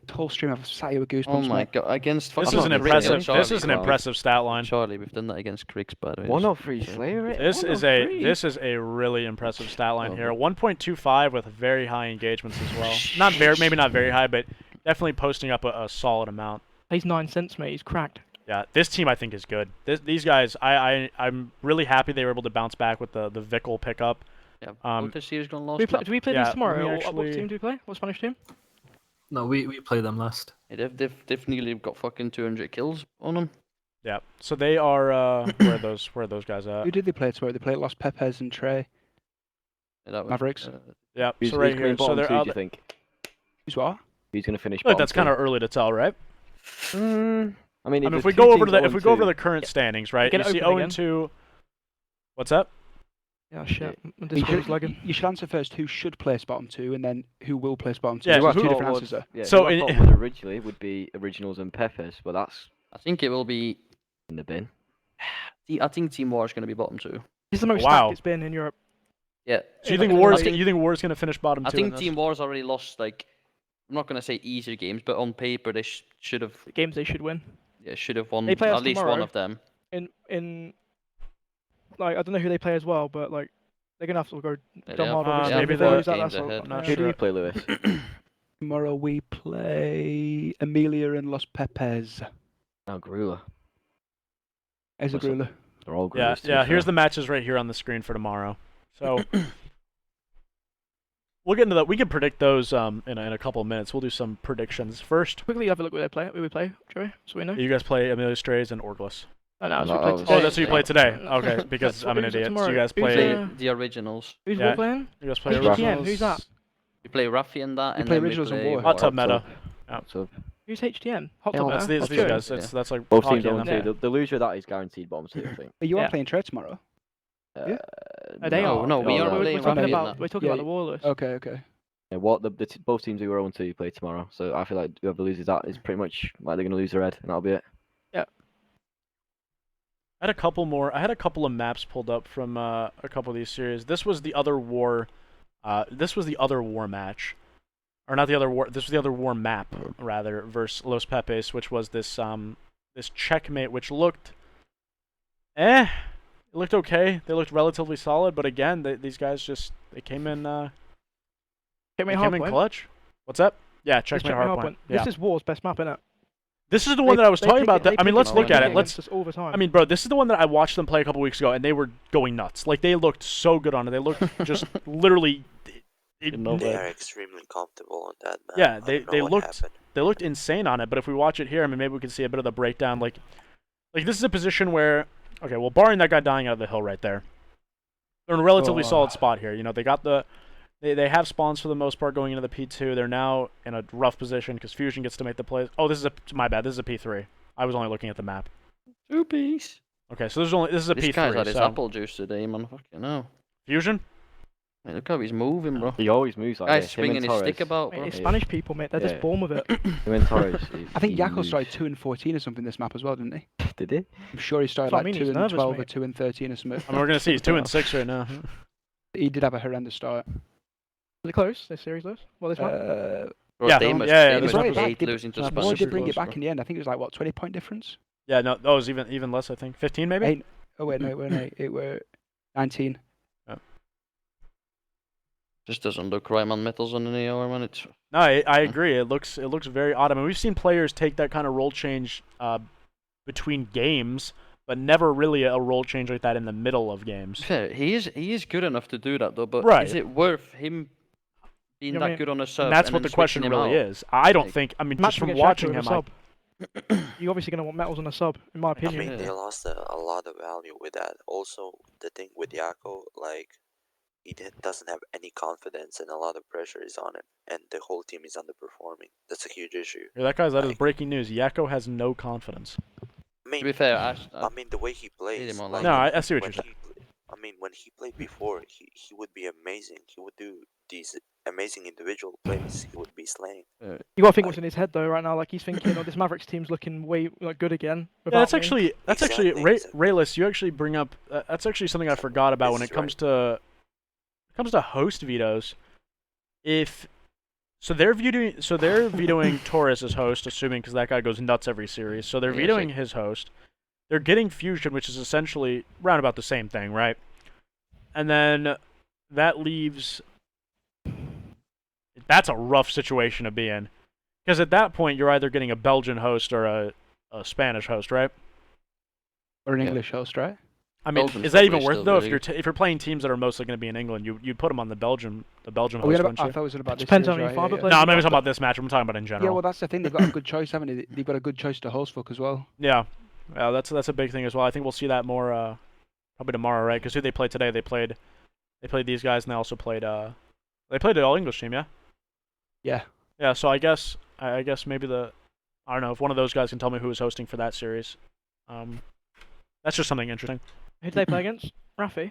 The whole stream I've sat here with goosebumps. Oh my mate. god, against This fucking is an Cricks, impressive. Charlie, This is an bro. impressive stat line. Charlie, we've done that against Cricks, by the way. 103 Slayer rate. This is 103. this is a really impressive stat line Oh, here. 1.25 with very high engagements as well. Not very, maybe not very high, but definitely posting up a solid amount. He's 9 cents, mate. He's cracked. Yeah, this team I think is good. These guys, I'm really happy they were able to bounce back with the Vickle pickup. Yeah, Um, this year's gonna Do lost. we play Yeah, these tomorrow? we Or actually- what team do we play? What Spanish team? No, we play them last. Yeah, they've nearly got fucking 200 kills on them. Yeah, so they are where are those guys at? Who did they play tomorrow? They played Los Pepes and Trey. Yeah, that was, Mavericks. Yeah, Who's, so right who's coming here. So bottom they're two, out. do you think? Who's what? Who's going to finish I feel like bottom that's two? kind of early to tell, right? I mean, I mean, if there's we two go over teams to the 0-2, current standings, right? Get You it see open 0 again. and 2. What's that? Yeah, shit. My You Discord is should, lagging. you should answer first who should place bottom 2 and then who will place bottom 2. Yeah, There's who- two Who I different thought answers there. would- yeah, So who I in- thought would originally would be Originals and Peppers, but that's I think it will be. in the bin. I think Team War is going to be bottom 2. This is the most Wow. stacked it's been in Europe. Yeah. So you Yeah, think like, War's I gonna, you think War's gonna finish bottom I two? in think this? Team War's already lost, like, I'm not going to say easier games, but on paper they should have The games they should win. won They play us at least one tomorrow. of them. In like I don't know who they play as well, but like they're gonna have to go They John have- Hard, Uh, obviously. maybe If they the- lose that, games that's ahead. I'm not Who do sure. we play, Lewis? Tomorrow we play Emilia and Los Pepes. Oh, Grula. As a What's up? Grula. They're all Yeah, Grulas, to be yeah. Here's fair. the matches right here on the screen for tomorrow. So we'll get into that. We can predict those in a couple of minutes. We'll do some predictions first. Quickly have a look where they play. Who we play, Joey? So we know. You guys play Amelia Strays and Orglis. Oh, no, that's No, who we played oh, today. Oh, that's who you played today. Uh, Okay, because that's I'm an who's it idiot. So tomorrow? you guys Who's play. the- The originals. Who's Yeah. we playing? You guys play Who's Originals. HTN? Who's that? We play Rafi and that, We and play then we Originals and play War. Hot Tub Hot Meta. Tub. So Who's HTN? Hot Yeah, Tub That's Meta? these That's guys. good. That's like both hockey teams and on them. two. The loser of that is guaranteed bottom two, I think. But you are Yeah. playing Trey tomorrow. They No, are. no, we are We're playing talking Rafi and about. that. We're talking Yeah. about the Warless. Okay, okay. Yeah, what both teams who are 0-2 play tomorrow. So I feel like whoever loses that is pretty much like they're going to lose their head, and that'll be it. I had a couple more. I had a couple of maps pulled up from a couple of these series. This was the other war. This was the other war match, or not the other war. This was the other war map rather versus Los Pepes, which was this this checkmate, which looked, it looked okay. They looked relatively solid, but again, these guys just they came in. They Checkmate came in Hardpoint. clutch. What's up? Yeah, This checkmate Checkmate hardpoint. Yeah, This is War's best map, innit? this is the one that I was talking about. I mean, let's it- look they at pick it. it Let's. Us all the time. I mean, bro, this is the one that I watched them play a couple weeks ago, and they were going nuts. Like they looked so good on it. They looked just literally. They are extremely comfortable on that map. Yeah, I they- don't know they what looked- happened. They looked insane on it. But if we watch it here, I mean, maybe we can see a bit of the breakdown. Like this is a position where, okay, well, barring that guy dying out of the hill right there, they're in a relatively Oh. solid spot here. You know, they got the. They have spawns for the most part going into the P2. They're now in a rough position because Fusion gets to make the plays. Oh, this is my bad. This is a P3. I was only looking at the map. Two piece. Okay, so this is a This P3. guy's had his so apple juice today, man. Fucking hell. Fusion. Mate, look how he's moving, bro. He always moves like Guy's this. Him and swinging his stick Torres. about, Mate, bro. it's Yeah. Spanish people, mate. They're Yeah. just born with it. Him and Torres. I think he Yakko moves. started 2 and 14 or something this map as well, didn't he? Did he? I'm sure he started That's what I like mean, 2 he's and nervous, 12 or mate. 2 and 13 or something. I mean, we're gonna see he's 2 and 6 right now. He did have a horrendous start. Was it close? This series close? Well, this one. Bro, Yeah, they yeah, must, yeah, they this must one be was- hate Did- losing to no, Boy, Spanish. did bring it close, back in the end. I think it was like, what, 20-point difference? Yeah, no, that was even less. I think 15 maybe. Eight. Oh, wait, no, it were 8. It were 19. Just doesn't look right on metals on an AR, man. It's No, I agree. It looks very odd. I mean, we've seen players take that kind of role change between games, but never really a role change like that in the middle of games. fair. He is good enough to do that though, but Right. is it worth him being Yeah, I that mean, good on a sub? And that's and what then the question switching him really out? is. I don't Like, think. I mean, Match just from against watching Jacko him, as a I, sub. You're obviously going to want metals on a sub, in my I opinion. mean, they Yeah. lost a lot of value with that. Also, the thing with Yako, like, doesn't have any confidence and a lot of pressure is on him, and the whole team is underperforming. That's a huge issue. Here, that is Like, breaking news. Yakko has no confidence. I mean, To be fair, I mean the way he plays. him Like, online. No, I see what when you're saying. I mean, when he played before, he would be amazing. He would do these amazing individual plays. He would be slaying. You got to think what's in his head though right now. Like he's thinking, "Oh, this Mavericks team's looking way like good again." Yeah, that's without me." actually Exactly, Ray, exactly. Rayless. You actually bring up that's actually something I forgot about when This it is comes to host vetoes. If so, they're vetoing Torres as host, assuming because that guy goes nuts every series. So they're Yeah, vetoing like- his host. They're getting Fusion, which is essentially round about the same thing, right? And then that leaves. That's a rough situation to be in, because at that point you're either getting a Belgian host or a Spanish host, right? Or an Yeah. English host, right? I mean, Belgium's is that even probably worth still though? If really you're good. if you're playing teams that are mostly going to be in England, you'd put them on the Belgium Are we host, on wouldn't about, I you? thought it was about this Depends series, how many right? fiber Yeah, players No, you I'm not even got. talking about this match. I'm talking about in yeah, general. well, that's the thing. They've got a good choice, haven't they? They've got a good choice to host fuck as well. Yeah, that's a big thing as well. I think we'll see that more probably tomorrow, right? Because who they played today? They played these guys, and they also played they played the all English team, yeah. Yeah. Yeah, so I guess maybe I don't know if one of those guys can tell me who is hosting for that series. That's just something interesting. Who did they play against? Rafi.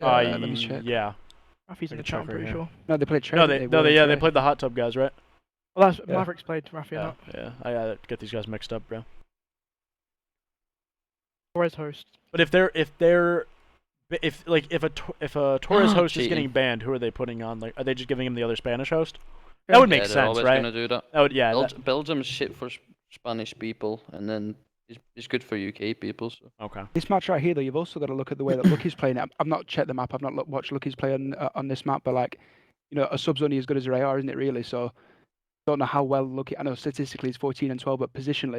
Let me check. Yeah. Rafi's in I the can chat. check I'm right pretty here. sure. No, they played Trey. No, didn't they Trey. played the hot tub guys, right? Well, that's Yeah. Mavericks played Rafi. Yeah, Not yeah. I gotta get these guys mixed up, bro. Torres host. But if a Torres host is Cheating. getting banned, who are they putting on? Like, are they just giving him the other Spanish host? Yeah. That would make Yeah, they're sense, always right? gonna do that. That would, yeah. Belgium's shit for Spanish people, and then it's good for UK people. So. Okay. This match right here, though, you've also got to look at the way that Lucky's playing it. I've not checked the map. I've not watched Lucky's play on this map, but like, you know, a sub's only as good as their AR, isn't it? Really. So, don't know how well Lucky. I know statistically he's 14 and 12, but positionally,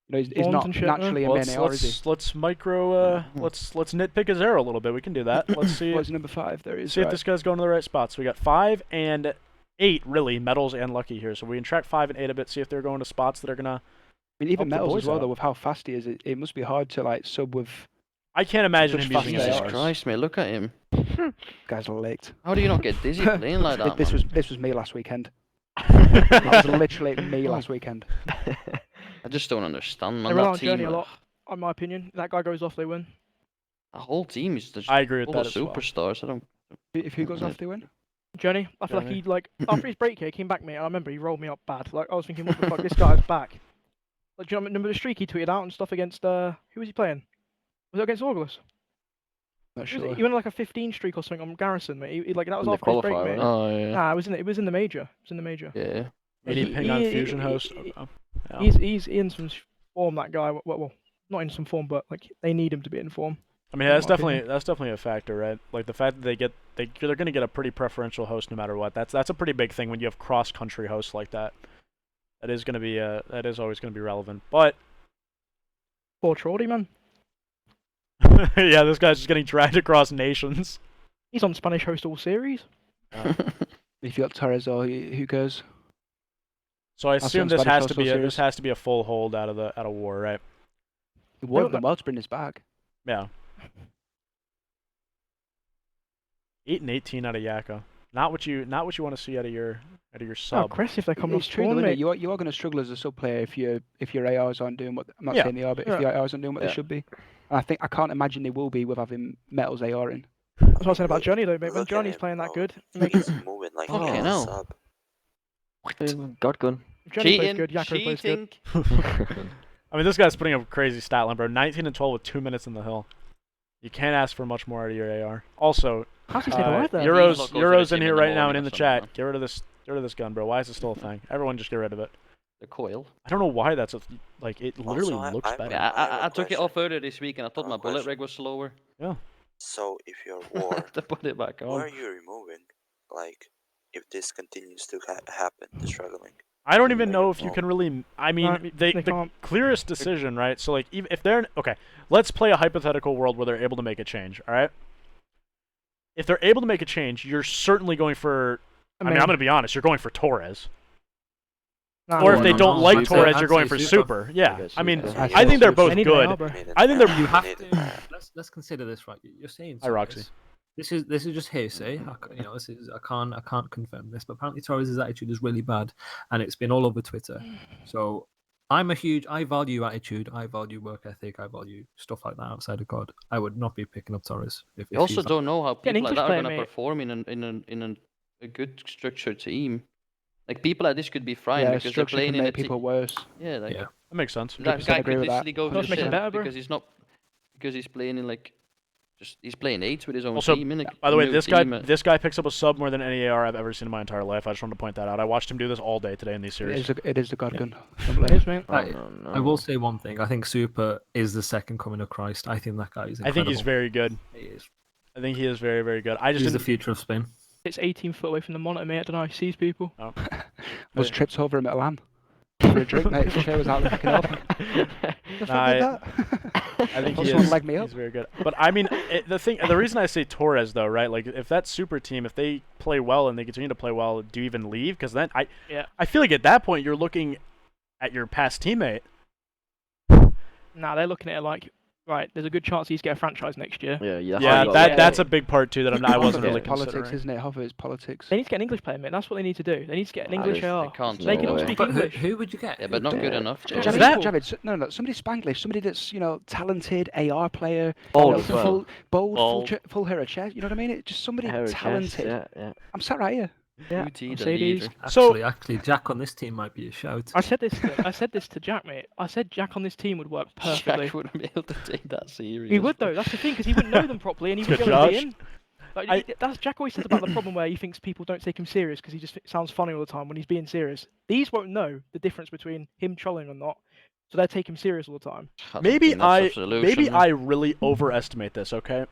you know, he's Forms not and shit, naturally a Well, main AR, is he? let's nitpick his arrow a little bit. We can do that. Let's see. What's number 5? There is. See if Right. this guy's going to the right spots. We got 5 and 8 really metals and lucky here, so we can track 5 and 8 a bit. See if they're going to spots that are gonna. I mean, even help the Metals boys as well, out. though, with how fast he is, it must be hard to like sub with I can't imagine Such him fast using they his are. ARs. Christ, mate, look at him. guys licked. How do you not get dizzy playing like that, This man? was me last weekend. It was literally me last weekend. I just don't understand, They man. rely That on Journey team, a lot, in my opinion. That guy goes off, they win. the whole team is just I agree with full that of as well. superstars. I don't. If who goes Yeah. off, they win. Journey, I feel like Journey. he like after his break here, he came back, mate. And I remember he rolled me up bad. Like I was thinking, what the fuck, this guy's back. Like, do you remember the streak he tweeted out and stuff against who was he playing? Was it against August? Not He sure. went like a 15 streak or something on Garrison, mate. He, like that was In the after his break, qualifier, mate. wasn't Oh yeah. Nah, it was in the major. It was in the major. Yeah. Any He- ping on he- Fusion he- host? he- Okay. Yeah. He's in some form. That guy. Well, not in some form, but like they need him to be in form. I mean, in that's my opinion. definitely a factor, right? Like the fact that they're going to get a pretty preferential host no matter what. That's a pretty big thing when you have cross country hosts like that. That is always going to be relevant. But Poor Trordy, man. yeah, this guy's just getting dragged across nations. He's on Spanish host all series. If you got Torres or who goes? So I I'll see assume on this Spanish has host to be series. this has to be a full hold out of war, right? He wanted Well, them well to bring this back. Yeah. 8 and 18 out of Yaka. Not what you want to see out of your So sub. aggressive they're coming off It's true, spawn, though, isn't it? mate. You are going to struggle as a sub player if your ARs aren't doing what I'm not Yeah. saying they are, but Yeah. if the ARs aren't doing what Yeah. they should be. And I can't imagine they will be with having Metals AR in. That's what I was saying about Johnny though, mate. When Look at Johnny's him, playing that bro. good, it makes He's moving like Fucking a hell. sub. God gun. if Johnny plays Cheating, good, Yakko plays good. cheating. I mean, this guy's putting up a crazy stat line, bro. 19 and 12 with 2 minutes in the hill. You can't ask for much more out of your AR. Also, How's he stayed alive there? You're- Euros Look, go to the Euros in gym here in the right now and morning in or the something, chat. man. Get rid of this gun, bro. Why is it still a thing? Everyone just get rid of it. The coil. I don't know why that's it literally Also, looks I'm- better. Yeah, I have a I took it question. off earlier this week, and I thought I my have a bullet question. rig was slower. So if you're I war, had to put it back who on. are you removing? like if this continues to happen, the struggling. I don't even Like, know if you well, can really. I mean, No, they the can't. clearest decision, right? So, like, even if they're okay, let's play a hypothetical world where they're able to make a change. All right. If they're able to make a change, you're certainly going for. I mean, I'm going to be honest. You're going for Torres. nah, Or if nah, they nah, don't nah, like I'd say- Torres, I'd you're going say for Super. Super. Yeah. guess I mean, Super. I I think they're both They need an good. AR, bro. I think they're. You have They need to. an AR. Let's consider this, right? You're saying Hi, Roxy. Torres. This is just hearsay. This is I can't confirm this, but apparently Torres' attitude is really bad, and it's been all over Twitter. So I value attitude, I value work ethic, I value stuff like that outside of God. I would not be picking up Torres if You also he's that don't know how Get an people like English that are player, gonna mate. perform in a good structured team. Like people like this could be fine Yeah, because they're structure playing can in a make people worse. Yeah, like Yeah. That makes sense. that 100% guy agree could with that. literally go Does to make it shit better, bro. because he's playing in like he's playing eights with his own Also, team. By the way, No this team, guy picks up a sub more than any AR I've ever seen in my entire life. I just wanted to point that out. I watched him do this all day today in these series. It is the God gun. Don't It blame is, you. mate. I I- don't know. I will say one thing. I think Super is the second coming of Christ. I think that guy is I incredible. think he's very good. He is. I think he is very, very good. I just He's the didn't. future of Spain. It's 18 foot away from the monitor, mate. I don't know how he sees people. Was trips over him at Milan for a drink, mate. If Shea was out looking up. The fuck Nah, did that? I think Thought he someone is. legged me up. He's very good. But I mean, the reason I say Torres though, right? Like, if that Super team, if they play well and they continue to play well, do you even leave? Because then I feel like at that point you're looking at your past teammate. Nah, they're looking at it like, right, there's a good chance he's get a franchise next year. Yeah, that's Yeah, what you that gotta that's a look big part too that I wasn't really politics, considering. isn't it? Half of it's politics. They need to get an English player, mate. That's what they need to do. They need to get an Nah, English there's- AR. they can't. They can all way. speak But English. who would you get? Yeah, but not good Yeah. enough. Javid- though. Is that- Javid, somebody Spanglish, somebody that's talented AR player, Bold you know, as well. full Bold. full hair of chest. You know what I mean? It's just somebody Hair of chest, talented. yeah. I'm sat right here. Yeah, UT, the Mercedes. leader. So- Actually, Jack on this team might be a shout. I said this to Jack, mate. I said Jack on this team would work perfectly. Jack wouldn't be able to take that serious. He would though. That's the thing, because he wouldn't know them properly, and he Good would be able to be Josh. in. Like, I- that's Jack always says about the problem where he thinks people don't take him serious because he just sounds funny all the time when he's being serious. These won't know the difference between him trolling or not, so they take him serious all the time. I don't Maybe think that's the maybe solution, I really overestimate this. Okay,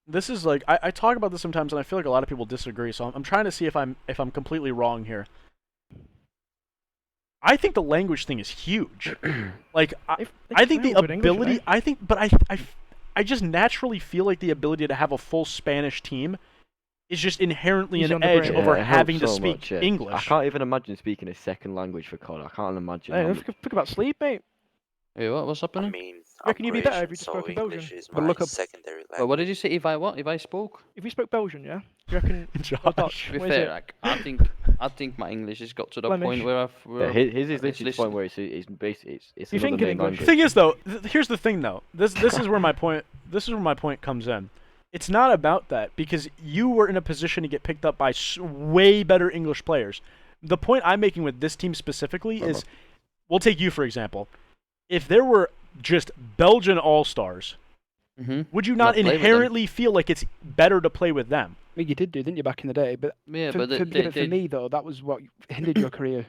this is like I talk about this sometimes, and I feel like a lot of people disagree. So I'm trying to see if I'm completely wrong here. I think the language thing is huge. Like They I think the smell good English, ability. mate. I think, but I just naturally feel like the ability to have a full Spanish team is just inherently Easy an on the edge brain. over it helps having to so speak much, yeah. English. I can't even imagine speaking a second language for COD. I can't imagine. Hey, how let's think about sleep, mate. Hey, what's I happening? mean, reckon you'd be better if Croatian, you just so spoke in English Belgian? is But my look up- secondary language. Well, what did you say? If I spoke? If we spoke Belgian, yeah, you reckon? or Josh. Dutch? To be What is fair, it? like, I think my English has got to the Flemish. point where I've. Yeah, Where his is it's literally the listening. point where it's basically it's You another think in main English? The language. thing is, though, here's the thing, though. This is where my point. This is where my point comes in. It's not about that because you were in a position to get picked up by way better English players. The point I'm making with this team specifically is, we'll take you for example. If there were just Belgian all-stars, would you not Not play with them. inherently feel like it's better to play with them? I mean, you did do, didn't you, back in the day? But Yeah, for, but for, they, yeah, but for me though, that was what hindered your career.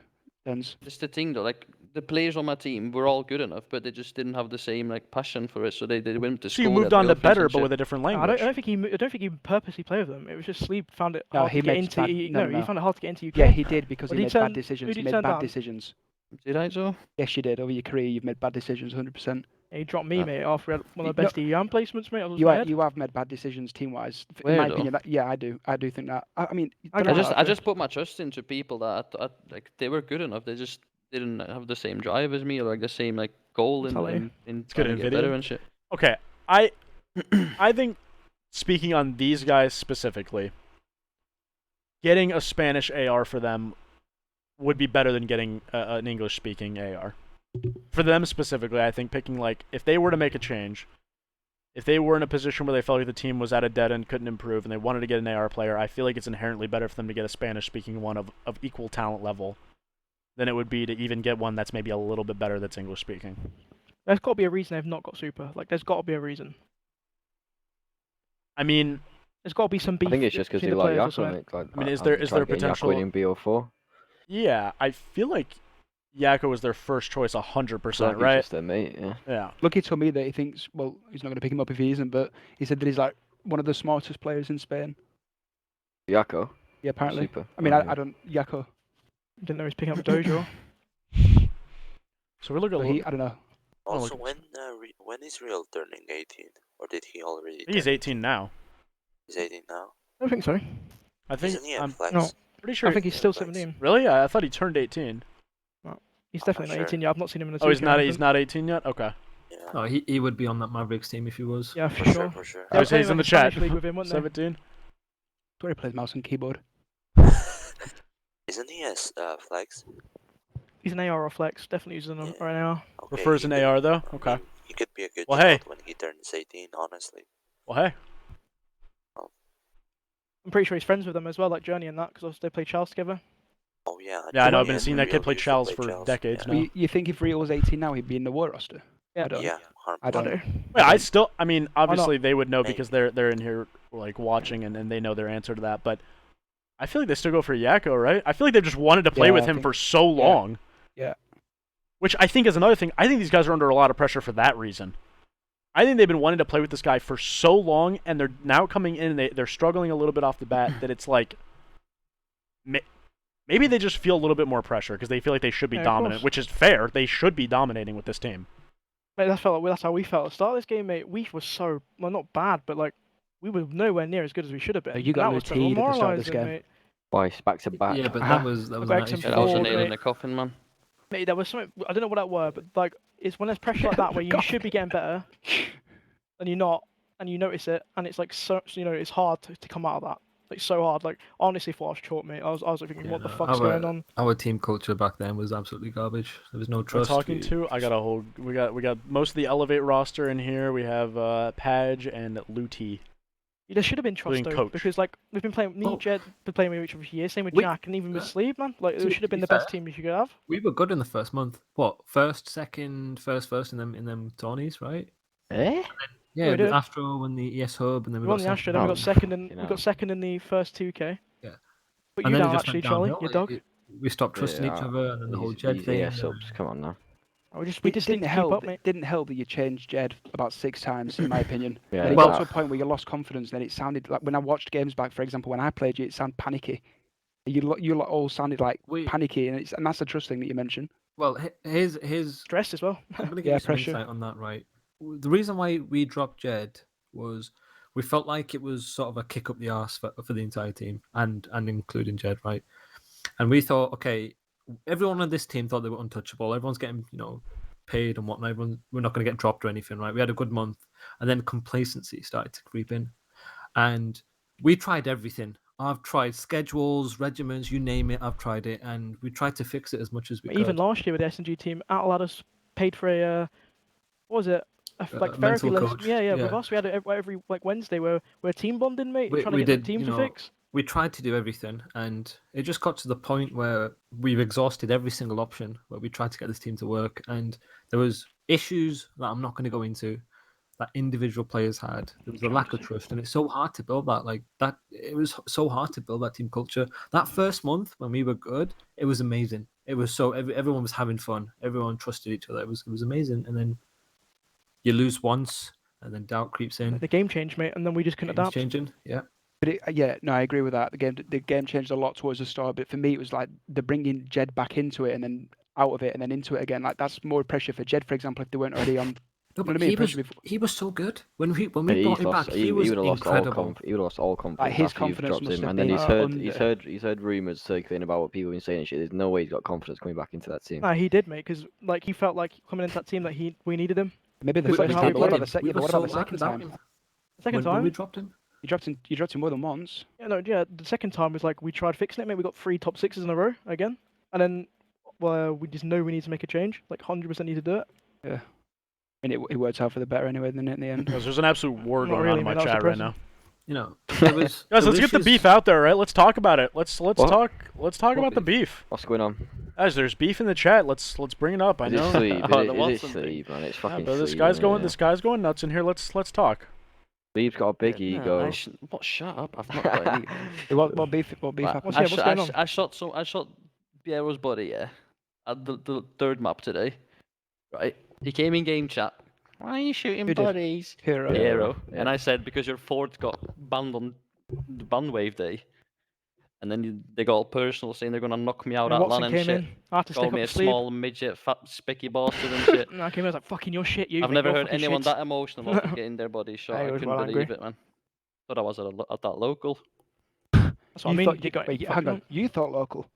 Denz. That's the thing though. Like the players on my team were all good enough, but they just didn't have the same like passion for it. So they went to So school. you they moved had on to girlfriends better, and but shit. with a different I language. don't think he purposely played with them. It was just Sleep found it No, hard he to get made into. bad- He, no, no, no. he found it hard to get into UK. Yeah, he did because Well, he he made bad turned- decisions. who did He he made turn bad down? decisions. Did I so? Yes, you did. Over your career, you've made bad decisions, 100%. He dropped me, Ah. mate, after one of the No. best EM placements, mate. I was You mad. have made bad decisions team-wise. In Where, my though? opinion, yeah, I do. I do think that. I mean, I don't get know that. I just put my trust into people that like they were good enough. They just didn't have the same drive as me or like the same like goal in Totally. in good trying to in get better video. and shit. Okay, I think speaking on these guys specifically, getting a Spanish AR for them would be better than getting an English-speaking AR. For them specifically, I think picking like if they were to make a change, if they were in a position where they felt like the team was at a dead end, couldn't improve, and they wanted to get an AR player, I feel like it's inherently better for them to get a Spanish-speaking one of equal talent level than it would be to even get one that's maybe a little bit better that's English-speaking. There's got to be a reason they've not got Super. Like, there's got to be a reason. I mean, There's got to be some beef. I think it's just because between they the like players or Yako. something. Nick, like, I mean, is I'm there trying to get potential- Yako in BO4? yeah, I feel like Yako was their first choice 100%, So he's right? just their mate, yeah. Yeah. Lucky told me that he thinks, well, he's not going to pick him up if he isn't, but he said that he's like one of the smartest players in Spain. Yako. Yeah, apparently. Super. I mean, Oh, I yeah. don't. Yako. Didn't know he's picking up Dojo. So we look at. So I he, I don't know. Oh, Also, look- when is Real turning 18? Or did he already? think he's turn 18 now. He's 18 now. I don't think so. I think Isn't he a I'm flex? No. pretty sure. I think he's still Flex. 17. Really? I thought he turned 18. He's I'm definitely not not 18 sure. yet. I've not seen him in a Oh, he's 2K not. or He's anything. not 18 yet. Okay. Yeah, No, he would be on that Mavericks team if he was. Yeah, for for sure, sure. for sure. They were Oh, so he's playing in like the a chat. Spanish league with him, weren't they? 17. Where he plays mouse and keyboard. Isn't he a flex? He's an AR or flex. Definitely using Yeah. an AR. Okay, Prefers he an could- AR though. I Okay. mean, he could be a good Well, shot hey. when he turns 18. Honestly. Well, hey. I'm pretty sure he's friends with them as well, like Journey and that, because they play Charles together. Oh yeah. Yeah, I know. I've Johnny been and seeing that Real kid play used to Charles play for Charles, decades yeah. now. You think if Real was 18 now, he'd be in the war roster? Yeah. I don't. Yeah, 100%. I don't. do. Wait, I still. I mean, not? obviously they would know Maybe. because they're in here like watching and they know their answer to that. But I feel like they still go for Yako, right? I feel like they've just wanted to play Yeah, with I him think- for so long. Yeah. Which I think is another thing. I think these guys are under a lot of pressure for that reason. I think they've been wanting to play with this guy for so long, and they're now coming in and they're struggling a little bit off the bat. That it's like maybe they just feel a little bit more pressure because they feel like they should be Yeah, of dominant, course. which is fair. They should be dominating with this team. Mate, that's how we felt at the start of this game, mate. We were so, well, not bad, but like, we were nowhere near as good as we should have been. Oh, you got that was Luthied at the start of this demoralising, game. mate. Twice back to back. Yeah, but Uh-huh. that was Back an to issue. Yeah, that was a forward, nail in mate. the coffin, man. Mate, there was something, I don't know what that were, but like, it's when there's pressure like that where you should be getting better, and you're not, and you notice it, and it's like, so, it's hard to come out of that. Like, so hard. Like, honestly, thought I was chalk, mate. I was like thinking, Yeah, what the no, fuck's going on? Our team culture back then was absolutely garbage. There was no We're trust. talking We- to. I got a whole. We got most of the Elevate roster in here. We have Page and Luti. There should have been trust Including though, coach. because like we've been playing, me Oh. and Jed been playing with each other for years. Same with We- Jack, and even with uh, Sleeve, man. Like to- it should have to been be the best fair, team you could have. We were good in the first month. What? First, second, first in them tourneys, right? Eh? Yeah, we the did. Astro and the ES Hub, and then We we won got the second. Astro, then we got Oh, second, and you we know. got second in the first 2K. Yeah. Put And you then it down just went actually, Charlie. downhill, Your dog. We stopped trusting each Yeah, other, and then the whole These- Jed these thing. ES subs, come on now. We just It didn't didn't keep help. up, mate. It didn't help that you changed Jed about 6 times, in my opinion. Yeah, And it well- got to a point where you lost confidence. Then it sounded like when I watched games back, for example, when I played you, it sounded panicky. You lot all sounded like We- panicky, and that's the trust thing that you mentioned. Well, his Stressed as well. I'm gonna give Yeah, you some pressure. insight on that, right? The reason why we dropped Jed was we felt like it was sort of a kick up the arse for the entire team, and including Jed, right? And we thought, okay, everyone on this team thought they were untouchable. Everyone's getting, paid and whatnot. We're not going to get dropped or anything, right? We had a good month, and then complacency started to creep in, and we tried everything. I've tried schedules, regiments, you name it. I've tried it, and we tried to fix it as much as we Even could. last year with the SNG team, Outlad us paid for a what was it? Like therapy mental lesson. coach, Yeah, with yeah. us we had it every like Wednesday where we're team bonding, mate. We- Trying to we get did, the team you to know, fix. We tried to do everything, and it just got to the point where we've exhausted every single option where we tried to get this team to work, and there was issues that I'm not going to go into that individual players had. There was a lack of trust, and it's so hard to build that. Like that, it was so hard to build that team culture. That first month when we were good, it was amazing. It was so everyone was having fun. Everyone trusted each other. It was amazing, and then you lose once, and then doubt creeps in. The game changed, mate, and then we just couldn't Game's adapt. changing, yeah. But yeah, no, I agree with that. The game changed a lot towards the start, but for me, it was like the bringing Jed back into it and then out of it and then into it again. Like that's more pressure for Jed, for example, if they weren't already on. No, You know what but I mean? he was Pressure before- he was so good when we Yeah, brought him back. He was would have lost all incredible. he would have lost all confidence his after you've confidence dropped must him. have And then been he's heard rumours circulating about what people have been saying and shit. There's no way he's got confidence coming back into that team. Nah, he did, mate, because like he felt like coming into that team that we needed him. Maybe the Because, first like, time, how but we what played about the second? We were What so about the mad second about time? him. Second When time, we dropped him. You dropped him more than once. yeah, the second time was like we tried fixing it, mate. We got 3 top 6s in a row again, and then we just know we need to make a change. Like 100% need to do it. And it worked out for the better anyway. Then in the end, Guys, there's an absolute war Not going really, on in my man, that was chat right depressing. now. You know, there was Guys, let's there get the was beef issues- out there, right? Let's talk about it. Let's What? talk What about the beef. What's going on? Guys, there's beef in the chat. Let's bring it up. I Is it know. sleep? Oh, Is there it, was is it something. sleep, man? It's Yeah, fucking but this sleep, guy's going. yeah. This guy's going nuts in here. Let's talk. Sleep's got a big Yeah, ego. What? Shut up! I've not got any. what beef? What beef Right, happened? What's going on? I shot Piero's body, yeah, at the third map today. Right, he came in game chat. Why are you shooting Who did? bodies? Hero. Yeah. Piero. yeah. And I said because your fourth got banned on the ban wave day. and then they got all personal, saying they're gonna knock me out And at Watson LAN and came shit. in. I had to stick Called up me the a sleeve. small midget, fat, spicky bastard and shit. And I came in, I was like, fucking your shit, you. I've mate, never your heard fucking anyone shit. that emotional after getting their body shot. He I was couldn't well believe angry. it, man. Thought I was at that local. That's what I You mean. thought, You got wait, hang on. You thought local?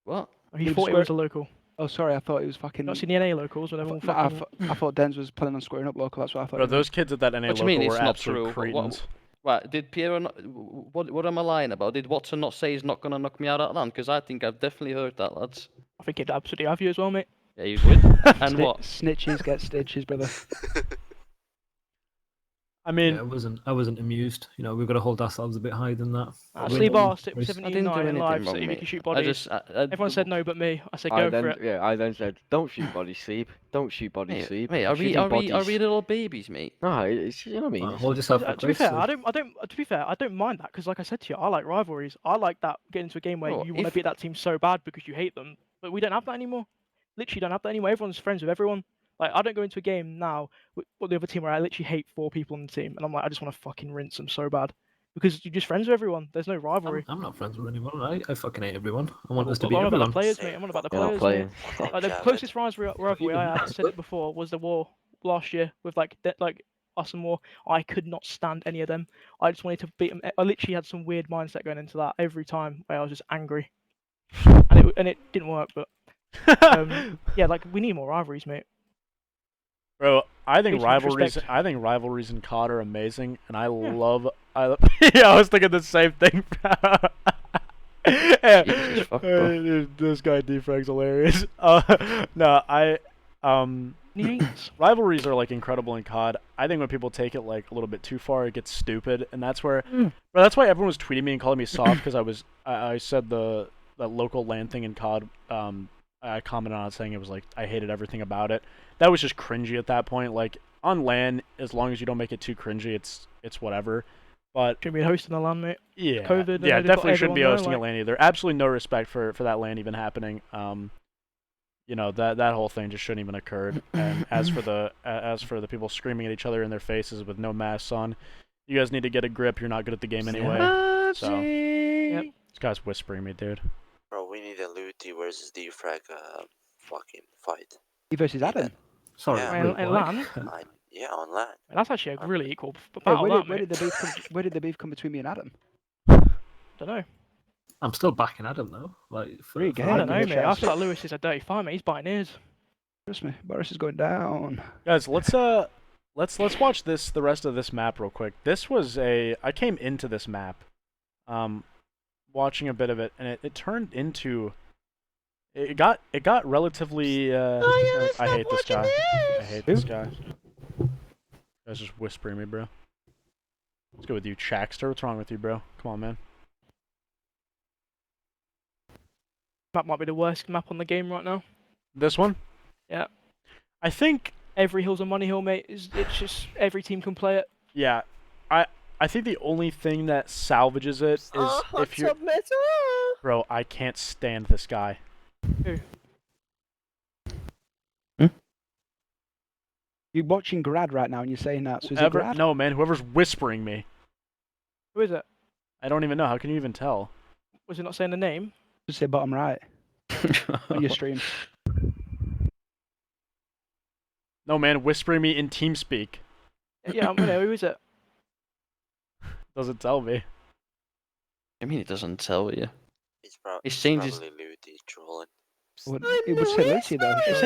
What? He Leave thought it square- was a local. Oh, sorry. I thought it was fucking. Not seen the NA locals when I everyone thought, fucking. I thought Dens was planning on squaring up local. That's what I thought. Bro, he meant. those kids at that NA What do local you mean were it's not absolute true? cretins. What did Piero? What am I lying about? Did Watson not say he's not gonna knock me out at LAN? Because I think I've definitely heard that, lads. I think he'd absolutely have you as well, mate. Yeah, you would. And what? Snitches get stitches, brother. I mean, Yeah, I wasn't amused. You know, we've got to hold ourselves a bit higher than that. Sleep asked it Whereas- was I didn't do 79 anything live, wrong, so you mate. can shoot I bodies. just. Everyone said no but me. I said go for it. I then said, don't shoot body sleep. Don't shoot body Mate, sleep. mate, are we little babies, mate? No, it's, you know what I mean. Well, It's- hold yourself To be close. fair, I don't. To be fair, I don't mind that because, like I said to you, I like rivalries. I like that getting into a game where Bro, you want to if- beat that team so bad because you hate them. But we don't have that anymore. Literally, don't have that anymore. Everyone's friends with everyone. Like I don't go into a game now with the other team where I literally hate 4 people on the team, and I'm like, I just want to fucking rinse them so bad because you're just friends with everyone. There's no rivalry. I'm not friends with anyone. I fucking hate everyone. I want us to But be I'm on about the everyone. players, mate. I'm on about the You're not players, playing. mate. Fuck Like the Javid. closest rivalry I had, I said it before, was the war last year with like us and War. I could not stand any of them. I just wanted to beat them. I literally had some weird mindset going into that every time where I was just angry, and it didn't work. But yeah, like we need more rivalries, mate. bro, I think Makes you rivalries. respect. I think rivalries in COD are amazing, and I Yeah. love. Yeah, I was thinking the same thing. Jesus fuck, bro. This guy defrag's hilarious. No, Neat. rivalries are like incredible in COD. I think when people take it like a little bit too far, it gets stupid, and that's where. Bro, that's why everyone was tweeting me and calling me soft because I said that local LAN thing in COD. I commented on it saying it was like I hated everything about it. That was just cringy at that point. Like on LAN, as long as you don't make it too cringy, it's whatever. But Should be hosting the LAN, mate. yeah, COVID, and yeah, they've got definitely shouldn't be everyone hosting there, a LAN either. Absolutely no respect for that LAN even happening. You know that whole thing just shouldn't even occurred. And as for the people screaming at each other in their faces with no masks on, you guys need to get a grip. You're not good at the game anyway. So Yep. this guy's whispering me, dude. Bro, we need a Luti versus Defrag fucking fight. He versus Adam. Sorry. Yeah. wait, And what? LAN. Yeah, on LAN. That's actually a really equal Hey, battle, that, where mate. did the beef come? Where did the beef come between me and Adam? Don't know. I'm still backing Adam though. Like, Really for gay. I don't know, good mate. I chance. feel like Lewis is a dirty fight, mate. He's biting ears. Trust me, Boris is going down. Guys, let's watch the rest of this map real quick. This was I came into this map, watching a bit of it, and it turned into. It got relatively. I hate this guy. I hate this guy. Guy's just whispering me, bro. Let's go with you, Chaxter. What's wrong with you, bro? Come on, man. Map might be the worst map on the game right now. This one? Yeah. I think. Every hill's a money hill, mate. It's just every team can play it. Yeah. I think the only thing that salvages it is if you're. Bro, I can't stand this guy. Who? You're watching Grad right now, and you're saying that. So is it Grad? No, man. Whoever's whispering me. Who is it? I don't even know. How can you even tell? Was it not saying the name? Just say bottom right on your stream. No, man. Whispering me in TeamSpeak. Yeah, I'm gonna. Who is it? Doesn't tell me. I mean, it doesn't tell you. It's changes- probably Luti trolling. It would say Lucy though. It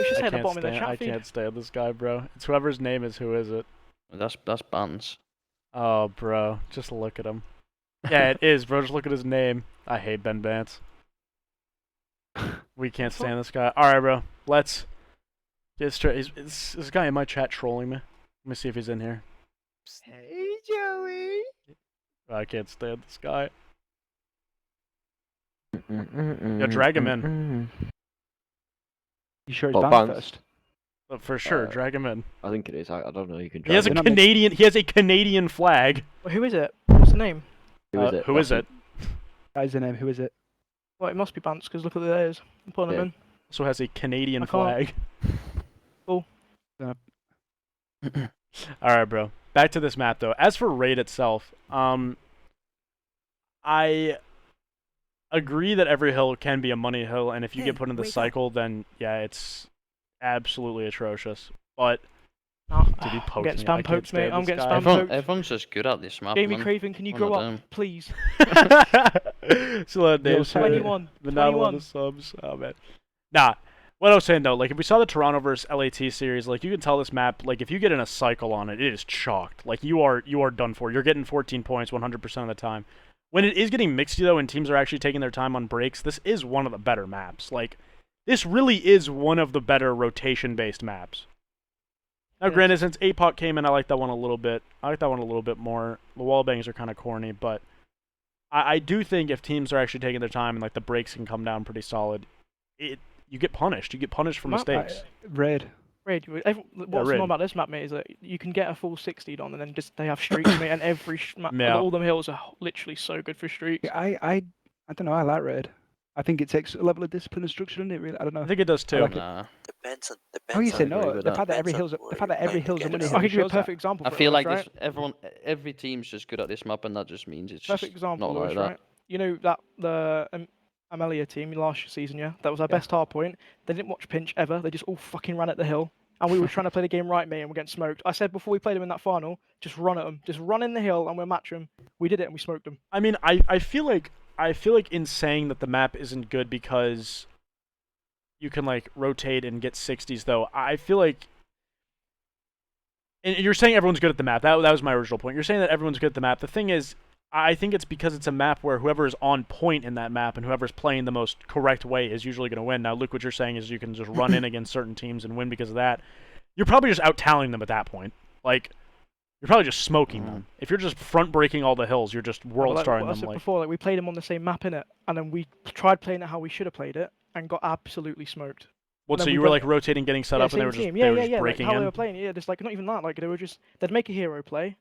should say I at the can't bottom of the stand. chat I feed. can't stand this guy, bro. It's whoever's name is. Who is it? That's bans. Oh, bro. Just look at him. Yeah, it is, bro. Just look at his name. I hate Ben Vance. We can't stand this guy. All right, bro. Let's get straight. Is this guy in my chat trolling me? Let me see if he's in here. Hey Joey. I can't stand this guy. Yeah, drag him in. You sure it's What, banned bans? first? But for sure, Uh, drag him in. I think it is. I don't know. You can. He has a They're not making- Canadian. He has a Canadian flag. Well, who is it? What's the name? Who is it? Who is it? That is the name. Who is it? Well, it must be Bants because look at the ears. I'm putting them Also has a Canadian I can't- flag. Cool. All right, bro. Back to this map though. As for raid itself, I agree that every hill can be a money hill, and if you get put in the cycle, then yeah, it's absolutely atrocious. But No, dude, he I'm poked getting me. I spam can't poked, mate. stand I'm this getting guy. spam poked. Everyone's just good at this map, Jamie man. Craven, can you One grow of up, them. please? So let Dave say 21. Vanilla 21. the subs. Oh man. Nah. What I was saying though, like if we saw the Toronto versus LAT series, like you can tell this map, like if you get in a cycle on it, it is chalked. Like you are done for. You're getting 14 points 100% of the time. When it is getting mixed though, and teams are actually taking their time on breaks, this is one of the better maps. Like this really is one of the better rotation-based maps. Now, Yes. granted, since APOC came in, I like that one a little bit. I like that one a little bit more. The wallbangs are kind of corny, but I do think if teams are actually taking their time and like the breaks can come down pretty solid, you get punished. You get punished for Map- mistakes. Raid. Raid, what's Raid. normal about this map, mate, is that you can get a full 60 on, and then just they have streaks, mate, and every map, Yeah. all them hills are literally so good for streaks. Yeah, I don't know. I like raid. I think it takes a level of discipline and structure, doesn't it? Really, I don't know. I think it does too. like it. Nah. Depends on. How you say on- no? agree with The that. fact that every depends on hill's where the fact you're that every playing hill's a together. money I hill can give you a shows that. perfect example. I for it, feel Lewis, like right? every team's just good at this map, and that just means it's Perfect just example, not like Lewis, that. right? You know that the Amelia team last season, yeah, that was our Yeah. best hard point. They didn't watch pinch ever. They just all fucking ran at the hill, and we were trying to play the game right, mate, and we're getting smoked. I said before we played them in that final, just run at them, just run in the hill, and we'll match them. We did it, and we smoked them. I mean, I feel like in saying that the map isn't good because you can like rotate and get 60s though. I feel like, and you're saying everyone's good at the map. That was my original point. You're saying that everyone's good at the map. The thing is, I think it's because it's a map where whoever is on point in that map and whoever's playing the most correct way is usually going to win. Now, Luke, what you're saying is you can just run in against certain teams and win because of that. You're probably just out-tallying them at that point. Like, you're probably just smoking them. If you're just front-breaking all the hills, you're just But world-starring like I them. said Like, before, like we played them on the same map in it, and then we tried playing it how we should have played it, and got absolutely smoked. what? then So we you were went- like rotating, getting set Yeah, up, and they same were just team. they Yeah, were yeah, just yeah. Like breaking how in. they were playing. Yeah, just like not even that. Like they'd make a hero play,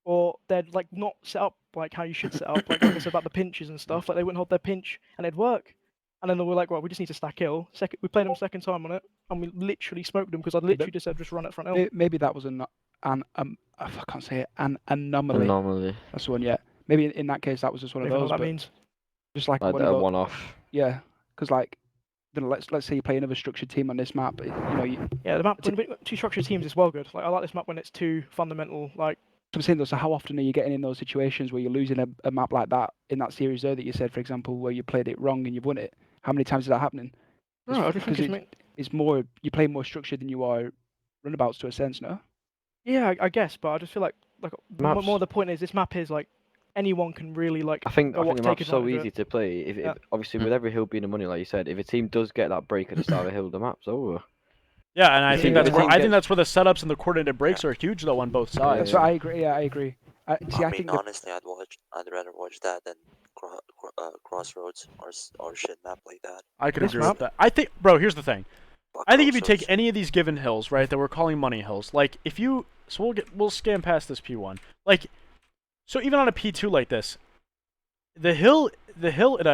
or they'd like not set up like how you should set up. Like I said about the pinches and stuff. Like they wouldn't hold their pinch, and it'd work. And then they were like, well, we just need to stack hill. We played them second time on it, and we literally smoked them because I literally just said just run at front hill. Maybe that was I can't say it. An anomaly. Anomaly. That's the one. Yeah. Maybe in that case that was just one I of don't even those. know what that But means. just like Like one of a those. one-off. Yeah. Because like, then let's say you play another structured team on this map. You know, Yeah, the map when you've got two structured teams is well good. Like I like this map when it's two fundamental. Like I'm saying though, so how often are you getting in those situations where you're losing a map like that in that series there that you said, for example, where you played it wrong and you've won it? How many times is that happening? no, I just think because it's more you play more structured than you are runabouts to a sense, no? yeah, I guess, but I just feel like Maps. more the point is this map is like anyone can really like. I think go up the to take map's so advantage of easy it. to play. If Yeah. obviously Mm. with every hill being a money, like you said, if a team does get that break at the start of the hill, the map's over. Yeah, and I Yeah, think yeah, that's yeah. where Team that's where the setups and the coordinated breaks are huge though on both sides. That's what I agree. Yeah, I agree. I I mean, think honestly, I'd rather watch that than Crossroads or shit map like that. I could This agree map- with that. I think, bro, here's the thing. Fuck I think if you Crossroads. take any of these given hills, right, that we're calling money hills, like if you, so we'll scan past this P1. Like, so even on a P2 like this, the hill at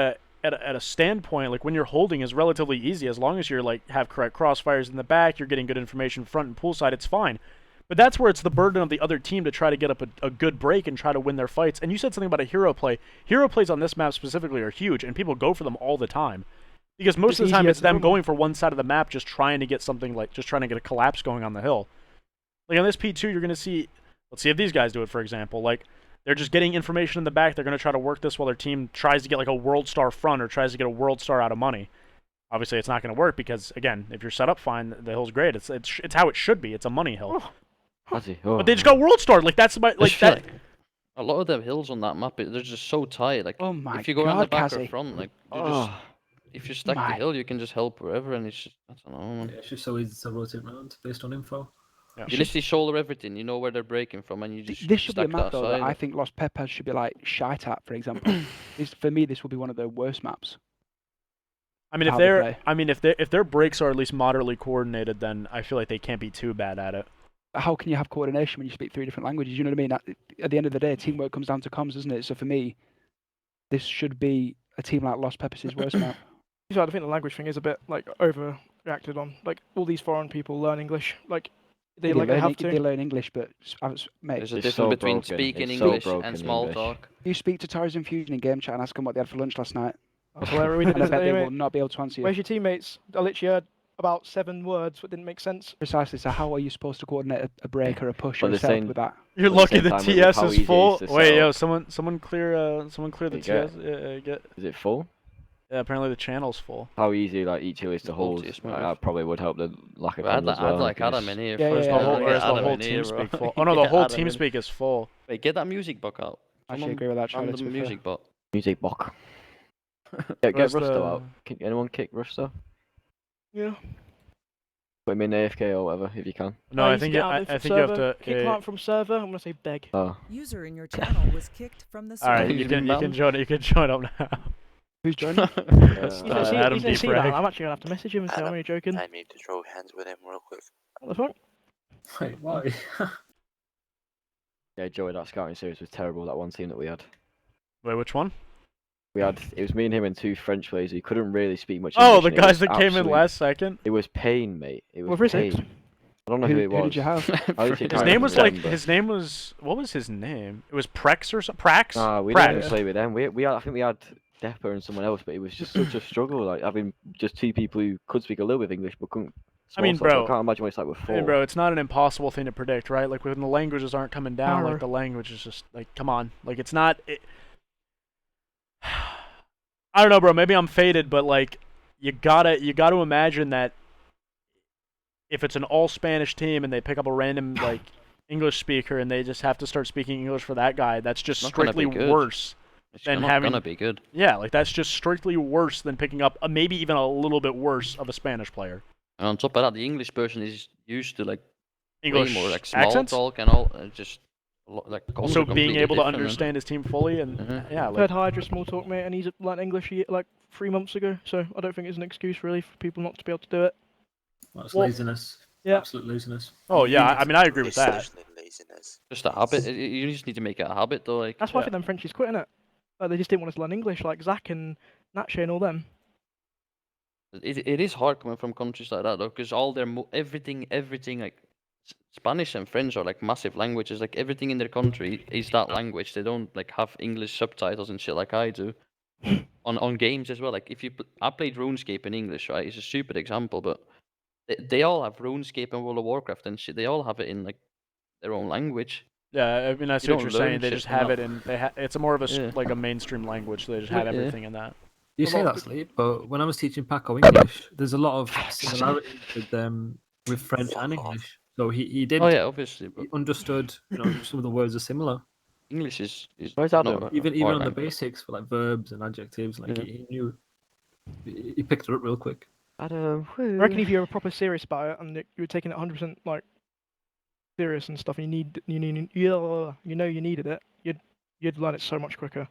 a standpoint, like when you're holding, is relatively easy as long as you're like have correct crossfires in the back, you're getting good information front and poolside, it's fine. But that's where it's the burden of the other team to try to get up a good break and try to win their fights. And you said something about a hero play. Hero plays on this map specifically are huge, and people go for them all the time. Because most It's of the time easier it's to them win. going for one side of the map, just trying to get something like, just trying to get a collapse going on the hill. Like on this P2, you're going to see, let's see if these guys do it, for example. Like, they're just getting information in the back. They're going to try to work this while their team tries to get like a world star front or tries to get a world star out of money. Obviously, it's not going to work because, again, if you're set up fine, the hill's great. It's how it should be. It's a money hill. Has he? Oh, But they just got world star. Like, that's my, I like just feel that. like a lot of the hills on that map, they're just so tight. Like, Oh my if you go around the God, back or Kazzy. front, like, Oh, if you stack the My- hill, you can just help wherever, and it's just, I don't know, man. Yeah, it's just so easy to rotate around based on info. Yeah. You literally shoulder everything, you know where they're breaking from, and you just This should be a stack map that though that aside. I think Los Pepas should be like shite at, for example. For me, this will be one of the worst maps. I mean, if how they they're, play. I mean, if their breaks are at least moderately coordinated, then I feel like they can't be too bad at it. How can you have coordination when you speak 3 different languages? You know what I mean? At the end of the day, teamwork comes down to comms, doesn't it? So for me, this should be a team like Los Pepas' worst map. So I think the language thing is a bit like overreacted on. Like all these foreign people learn English. Like they They have learn, to. they learn English, but mate, There's a It's difference so between broken. speaking It's so English broken and small English. talk. you speak to Torres and Fusion in game chat and ask them what they had for lunch last night. That's hilarious. We did And I this bet they anyway. will not be able to answer you. Where's your teammates? I literally heard about 7 words that didn't make sense. Precisely. So how are you supposed to coordinate a break or a push Well, or a they're setup saying- with that? You're At the lucky same the time, with TS how is easy it full. is to Wait, set yo, up. someone clear the You get- TS. Get. Is it full? Yeah, apparently the channel's full. How easy like each hill is to hold. Multi is Like, smooth. that probably would help the lack of I'd, funds as well. I'd like because- Adam in here. Yeah, Or is yeah, the yeah, whole, yeah, or is the Adam whole in here, bro. TeamSpeak full? Oh no, the Get whole Adam in. TeamSpeak is full. Wait, get that music book out. I actually Someone agree with that, Charlie. random To be fair. music bot. Music box. Get Where's Rusto the- out. Can anyone kick Rusto? Yeah. Put him in AFK or whatever if you can. No, you I need to think get you, out I, of the I think you have server, to. kick client from server. I'm gonna say beg. Oh, User in your channel was kicked from the All right, server. you He's can banned. join. You can join up now. Who's joining? yeah. He's gonna see, Adam he's gonna see that. Defrag. I'm actually gonna have to message him and say I'm Adam, only joking. I need to throw hands with him real quick. What the fuck? Wait, why? Yeah, Joey, that scouting series was terrible. That one team that we had. Wait, which one? We had it was me and him and 2 French players who couldn't really speak much. Oh, English, the and it guys was that came in absolute- last second. It was pain, mate. It was What for pain. 6? I don't know who it was. Who did you have? I literally His can't name was remember like them, his name was what was his name? It was Prex or something. Prax. Nah, we didn't even Prax. play with them. We had, I think we had Depper and someone else, but it was just such a struggle. Like having just 2 people who could speak a little bit of English but couldn't. I mean, small talk, so bro, I can't imagine what it's like with 4. I mean, bro, it's not an impossible thing to predict, right? Like when the languages aren't coming down, Arr. like the language is just like, come on, like it's not. I don't know, bro. Maybe I'm faded, but like, you gotta imagine that if it's an all Spanish team and they pick up a random like English speaker and they just have to start speaking English for that guy, that's just Not gonna be strictly good. worse. It's Then not having- gonna be good. Yeah, like that's just strictly worse than picking up maybe even a little bit worse of a Spanish player. And on top of that, the English person is used to like English way more like small accents. talk and all, just like culture So being completely able to different, understand his team fully and Mhm. yeah, I've like heard Hydra small talk, mate, and he's learned English like 3 months ago. So I don't think it's an excuse really for people not to be able to do it. That's Well- laziness. Yeah. Absolute laziness. oh yeah, I mean I agree with It's that. actually laziness. just a habit. You just need to make it a habit though. Like That's why I Yeah. think them Frenchies quit, innit? Like they just didn't want us to learn English, like Zach and Natshe and all them. it is hard coming from countries like that though, because all their everything like Spanish and French are like massive languages. Like everything in their country is that language. They don't like have English subtitles and shit like I do. on games as well. Like if I played RuneScape in English, right? It's a stupid example, but they all have RuneScape and World of Warcraft and shit. They all have it in like their own language. Yeah, I mean I see You what don't you're saying. learn They shit just from have that. it in it's more of a Yeah. like a mainstream language. So they just Yeah, have yeah. everything in that. You A say lot that, of Sleep, but when I was teaching Paco English, there's a lot of similarities with French and Fuck off. English. So he did. Oh yeah, obviously, but He understood. Some of the words are similar. English is Where's not Adam? a Even hard on the language. basics for like verbs and adjectives, like Yeah. he knew. He picked it up real quick. Adam. I reckon if you were proper serious about it and you were taking it 100% like serious and stuff, and you needed it, you'd learn it so much quicker.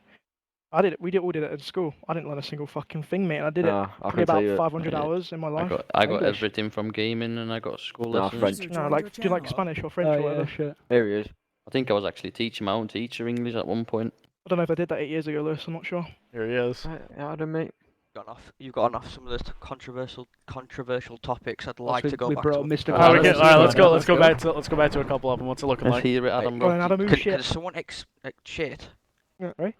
I did it. We all did it at school. I didn't learn a single fucking thing, mate. And I did it Nah, I probably can tell about you. 500 Yeah. hours in my I life. got English. everything from gaming and I got school Nah, lessons. French. User No, joined like your do you like channel. Spanish or French Oh or yeah, whatever. shit. Here he is. I think I was actually teaching my own teacher English at one point. I don't know if I did that 8 years ago, Lewis. I'm not sure. Here he is. Right, Adam, mate. You've got off some of those controversial topics. I'd like we- to go we back brought to. Mr. All right, Let's all right, let's go, go. let's Let's go back to a couple of them. What's it looking Let's like? hear it, Adam. Go on, Bro. Adam, who Can shit. someone shit? Yeah, right?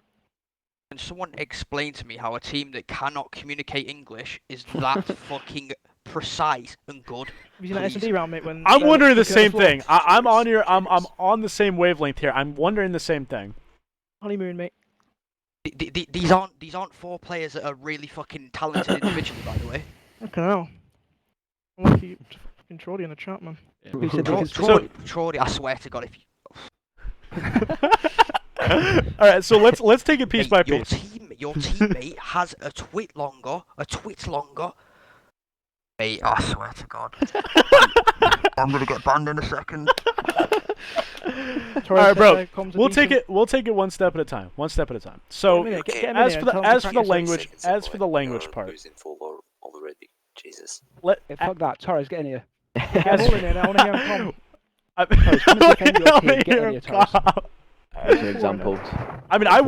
Can someone explain to me how a team that cannot communicate English is that fucking precise and good? Have you seen that Please. S&D round, mate? When I'm wondering the Curtis same Law- thing. I'm on your. I'm on the same wavelength here. I'm wondering the same thing. Honeymoon, mate. These aren't 4 players that are really fucking talented individually, by the way. Okay, now. I'm lucky to fucking Troddy in the chat, man. Who said they Tro- could So- Troy, I swear to God, if you All right, so let's take it piece by Mate, piece. your teammate has a twit longer. Mate, I swear to God. I'm gonna get banned in a second. All right, bro. We'll take it one step at a time. One step at a time. So Get him in as here for and the tell him to as for the practice language Seconds as away. for the language You're part, losing full already. Jesus. let Hey, fuck that. Torres, get in here. Get them all in here now. I want to hear him come. Torres, come and defend your team. Get in I here, Torres. As an example. I mean, I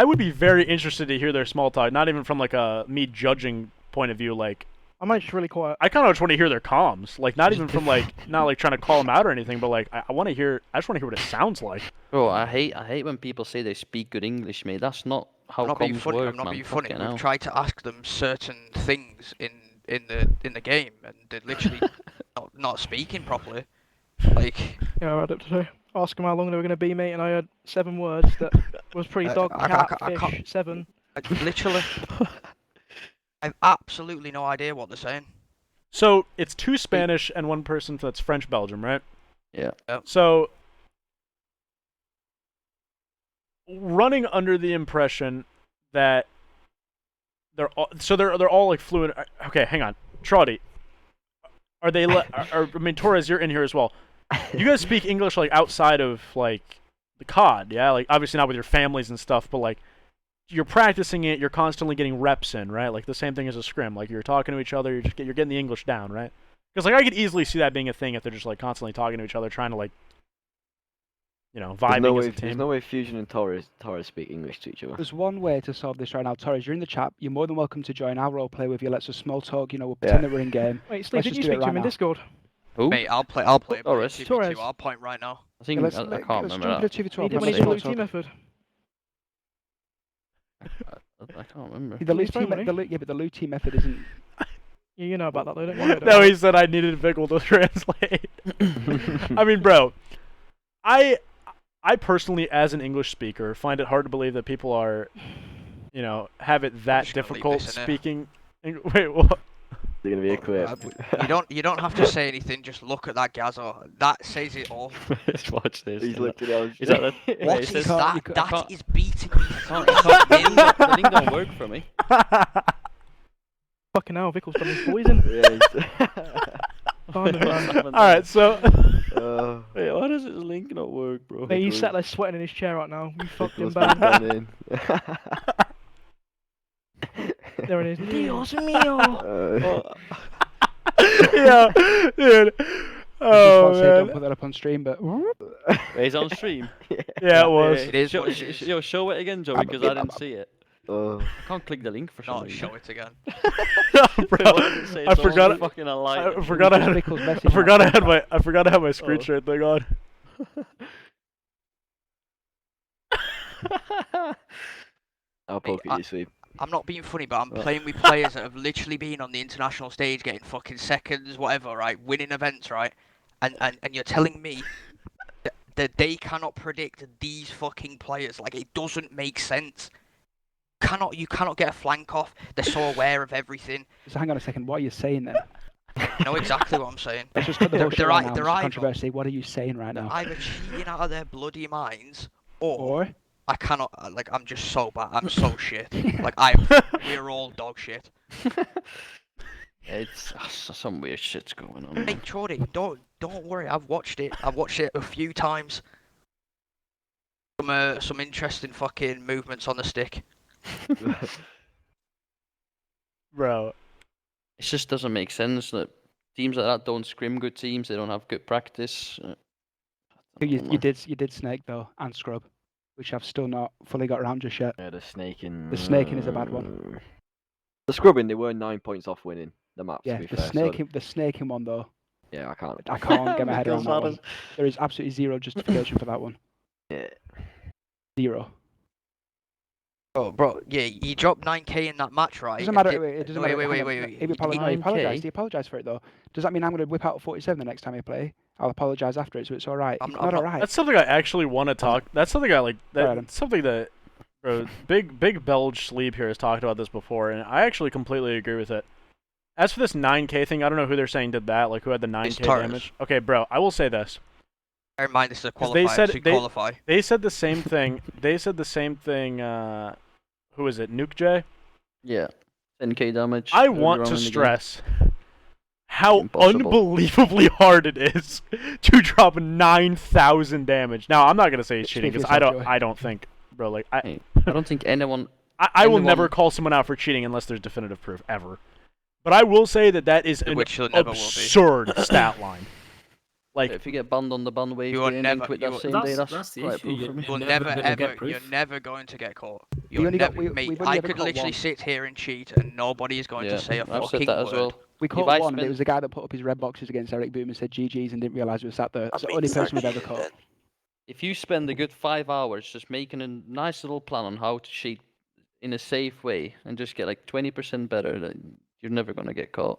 would be very interested to hear their small talk. Not even from like a me judging point of view. Like I might just really quiet. I kind of just want to hear their comms. Like not even from like not like trying to call them out or anything, but like I want to hear. I just want to hear what it sounds like. Bro, I hate when people say they speak good English, mate. That's not how I'm not being comms funny. work, I'm not man. being funny. Fucking We've hell. tried to ask them certain things in the game, and they're literally not speaking properly. Like, Yeah, I had it today. Ask them how long they were going to be, mate, and I had 7 words that was pretty dog, I cat, can't- fish, 7. literally, I've absolutely no idea what they're saying. So it's 2 Spanish and 1 person that's French Belgium, right? Yeah. So running under the impression that they're all like fluent. Okay, hang on, Trotty. Are they? I mean, Torres, you're in here as well. You guys speak English like outside of like the COD, yeah? Like obviously not with your families and stuff, but like you're practicing it. You're constantly getting reps in, right? Like the same thing as a scrim. Like you're talking to each other. You're getting the English down, right? Because like I could easily see that being a thing if they're just like constantly talking to each other, trying to like, you know, vibing as a team. There's no way Fusion and Torres speak English to each other. There's one way to solve this right now. Torres, you're in the chat. You're more than welcome to join our roleplay with you. Let's just small talk. You know, we'll pretend that we're in game. Wait, Steve, Let's did just you do it speak to right him in now. Discord? Who? Mate, I'll play a bit Torres. 2v2. Torres. I'll point right now. I think Let's, I can't let's remember jump that. into 2v12. He did when Let's he did small Blue Team talk. Method. I can't remember. The loot He's team, fine, yeah, but the loot team method isn't. Yeah, you know about that though, don't you? No, he said I needed Vickle to translate. I mean, bro, I personally, as an English speaker, find it hard to believe that people are, you know, have it that just gonna leave difficult this in there. speaking. Wait, what? There's gonna be a clip. You don't have to say anything. Just look at that Gazo. That says it all. Let's watch this. He's looking at Is that the? What Wait, is it says- that? you can't- That is beating me. the link don't work for me. Fucking hell, Vickle's done his poison. Yeah, Find him, man. All right, so Wait, why does this link not work, bro? Mate, he's sat there sweating in his chair right now. We fucked him Vickle's bad. been done in. There it is. Dios mío. yeah, dude. Oh Don't man. put that up on stream, but Wait, he's on stream. Yeah, it was. It is Show, what it is. yo, show it again, Joey, because I didn't see it. Oh. I can't click the link for some Not reason. show it again. Bro, Why does it say I it's all forgot. Fucking a lie. I forgot I had. Vickle's message I forgot I not- had my. I forgot I had my screen Oh. share thing on. I'll poke at you, sleep. I'm not being funny, but I'm playing with players that have literally been on the international stage, getting fucking seconds, whatever, right? Winning events, right? And you're telling me that they cannot predict these fucking players? Like, it doesn't make sense. You cannot get a flank off. They're so aware of everything. So hang on a second. What are you saying then? You know exactly what I'm saying. Let's just cut the They're- bullshit they're right ei- now. they're It's either- controversy. What are you saying right now? Either cheating out of their bloody minds, or Or I cannot. Like, I'm just so bad. I'm so shit. Like, we're all dog shit. It's some weird shit's going on. Hey, Jordy, don't worry. I've watched it. I've watched it a few times. Some interesting fucking movements on the stick. Bro. It just doesn't make sense that teams like that don't scrim good teams. They don't have good practice. you did snake though and scrub, which I've still not fully got around just yet. Yeah, the snaking. The snaking is a bad one. The scrubbing, they were 9 points off winning the map. Yeah, to be the fair, so- snaking one though. Yeah, I can't. I can't get my head around Because that one. There is absolutely zero justification for that one. Yeah. Zero. Oh, bro, yeah, you dropped 9k in that match, right? Doesn't And matter. It doesn't matter. Wait, hang on. wait. He Nine apologized. K? He apologized for it though. Does that mean I'm going to whip out 47 the next time I play? I'll apologize after it, so it's all right. I'm It's not- not all right. That's something I actually want to talk. That's something I like. Alright, That's something that, bro. Big Belge Sleep here has talked about this before, and I actually completely agree with it. As for this 9k thing, I don't know who they're saying did that. Like who had the 9k Torres. damage? Okay, bro. I will say this. Bear in mind, this is a 'Cause they qualifier, said so you they- qualify. They said the same thing. They said the same thing. Who is it? Nuke J. Yeah, 10k damage. I early want on to in the game. stress how Impossible. unbelievably hard it is to drop 9,000 damage. Now, I'm not gonna say it's Speak cheating for because yourself, Joey. I don't think, bro. Like I Hey, I don't think anyone. I will never anyone- call someone out for cheating unless there's definitive proof ever. But I will say that is an Which there never will be. absurd stat line. Like If you get banned on the ban wave, You are game and never- quit you that are- same day. That's That's the quite issue, proof you- for me. You're You're never never gonna get ever, you're proof. never going to get caught. We You're only got- never, we- mate, we've only I ever could caught literally one. sit here and cheat, and nobody is going Yeah, to say a I've fucking said that as word. well. We If caught I one, and it spend- was the guy that put up his red boxes against Eric Boom and said GG's and didn't realise we were sat there. I It's the mean, only start person we've ever cheating caught. then. If you spend a good 5 hours just making a nice little plan on how to cheat in a safe way and just get like 20% better, then you're never gonna get caught.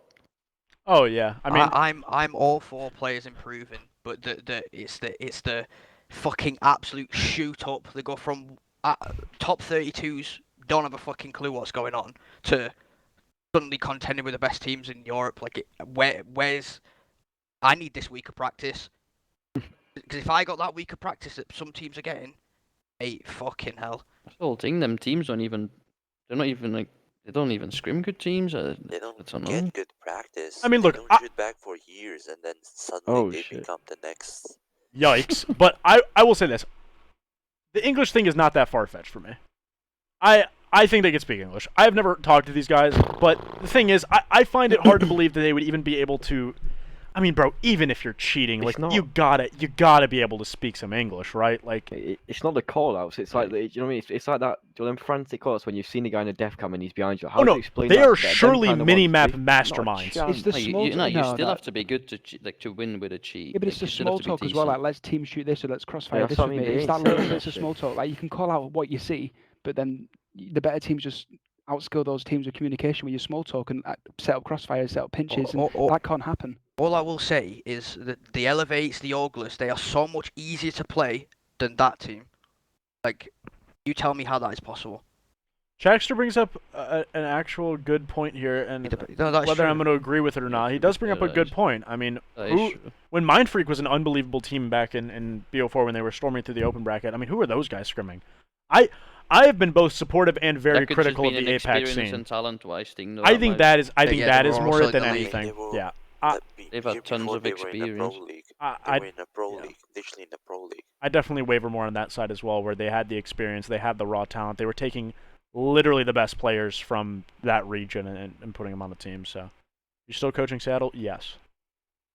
Oh yeah, I mean, I'm all for players improving, but it's the fucking absolute shoot up. They go from top 32s don't have a fucking clue what's going on to suddenly contending with the best teams in Europe. Like, where's I need this week of practice. Because if I got that week of practice that some teams are getting, hey, fucking hell. That's the whole thing. Them teams they're not even like, they don't even scrim good teams. They That's don't annoying. get good practice. I mean, They look, don't shoot back for years, and then suddenly Oh, they shit. become the next. yikes. But I will say this: the English thing is not that far fetched for me. I think they can speak English. I have never talked to these guys, but the thing is, I find it hard to believe that they would even be able to. I mean, bro, even if you're cheating, It's like not. you gotta be able to speak some English, right? Like, It's not the call outs. It's like you know what I mean. It's like that. Do you know them frantic call outs when you've seen a guy in a def cam and he's behind you? How oh do no, you explain they that are to them surely kind of mini-map ones? Not a masterminds. chance. It's the No, small you no, still that- have to be good to win with a cheat. Yeah, but it's Like, the you still small have to be talk as well. decent. Like, let's team shoot this or let's crossfire that's this what I with mean, me. they It's that ain't little saying bits that of shit. small talk. Like, you can call out what you see, but then the better teams just outskill those teams with communication with your small talk and set up crossfires, set up pinches, and that can't happen. All I will say is that the Elevates, the Oglers, they are so much easier to play than that team. Like, you tell me how that is possible. Jackster brings up an actual good point here, and No, that's whether true. I'm going to agree with it or not, he does bring up a good point. I mean, That is who, true. when Mind Freak was an unbelievable team back in BO4 when they were storming through the open bracket, I mean, who were those guys scrimming? I have been both supportive and very That could critical of just be the an Apex experience scene. and talent-wise thing. Though, I think that is Yeah, that they is were more also it than in the league. anything. They were- Yeah. They've had year tons before of they were in the pro experience. league. I They were in the pro yeah. league, literally in the pro league. I definitely waver more on that side as well, where they had the experience, they had the raw talent, they were taking literally the best players from that region and putting them on the team. So, you're still coaching Seattle? Yes.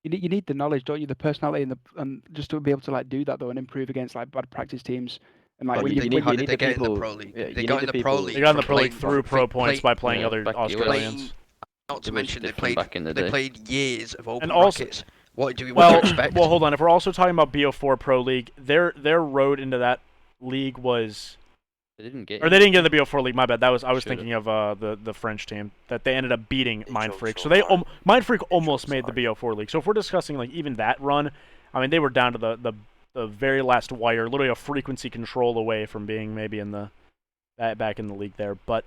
You need the knowledge, don't you? The personality and just to be able to like do that though and improve against like bad practice teams. And like But when you you, need- How you did need they the get in the people- pro league? yeah, They you got need in the the pro people- league. They got in the from pro league playing- through pro play- points by playing Yeah, other back- it was- Australians. Not to It was mention they different played back in the they day. played years of open And also- brackets. What do you Well, expect? well, hold on. If we're also talking about BO4 Pro League, their road into that league was, They didn't get. or they didn't get in the BO4 League. My bad. I was Should've. thinking of the French team that they ended up beating They Mind chose Freak. so So they hard. Mind Freak They almost chose made the hard. BO4 League. So if we're discussing like even that run, I mean they were down to the very last wire, literally a frequency control away from being maybe in the back in the league there. But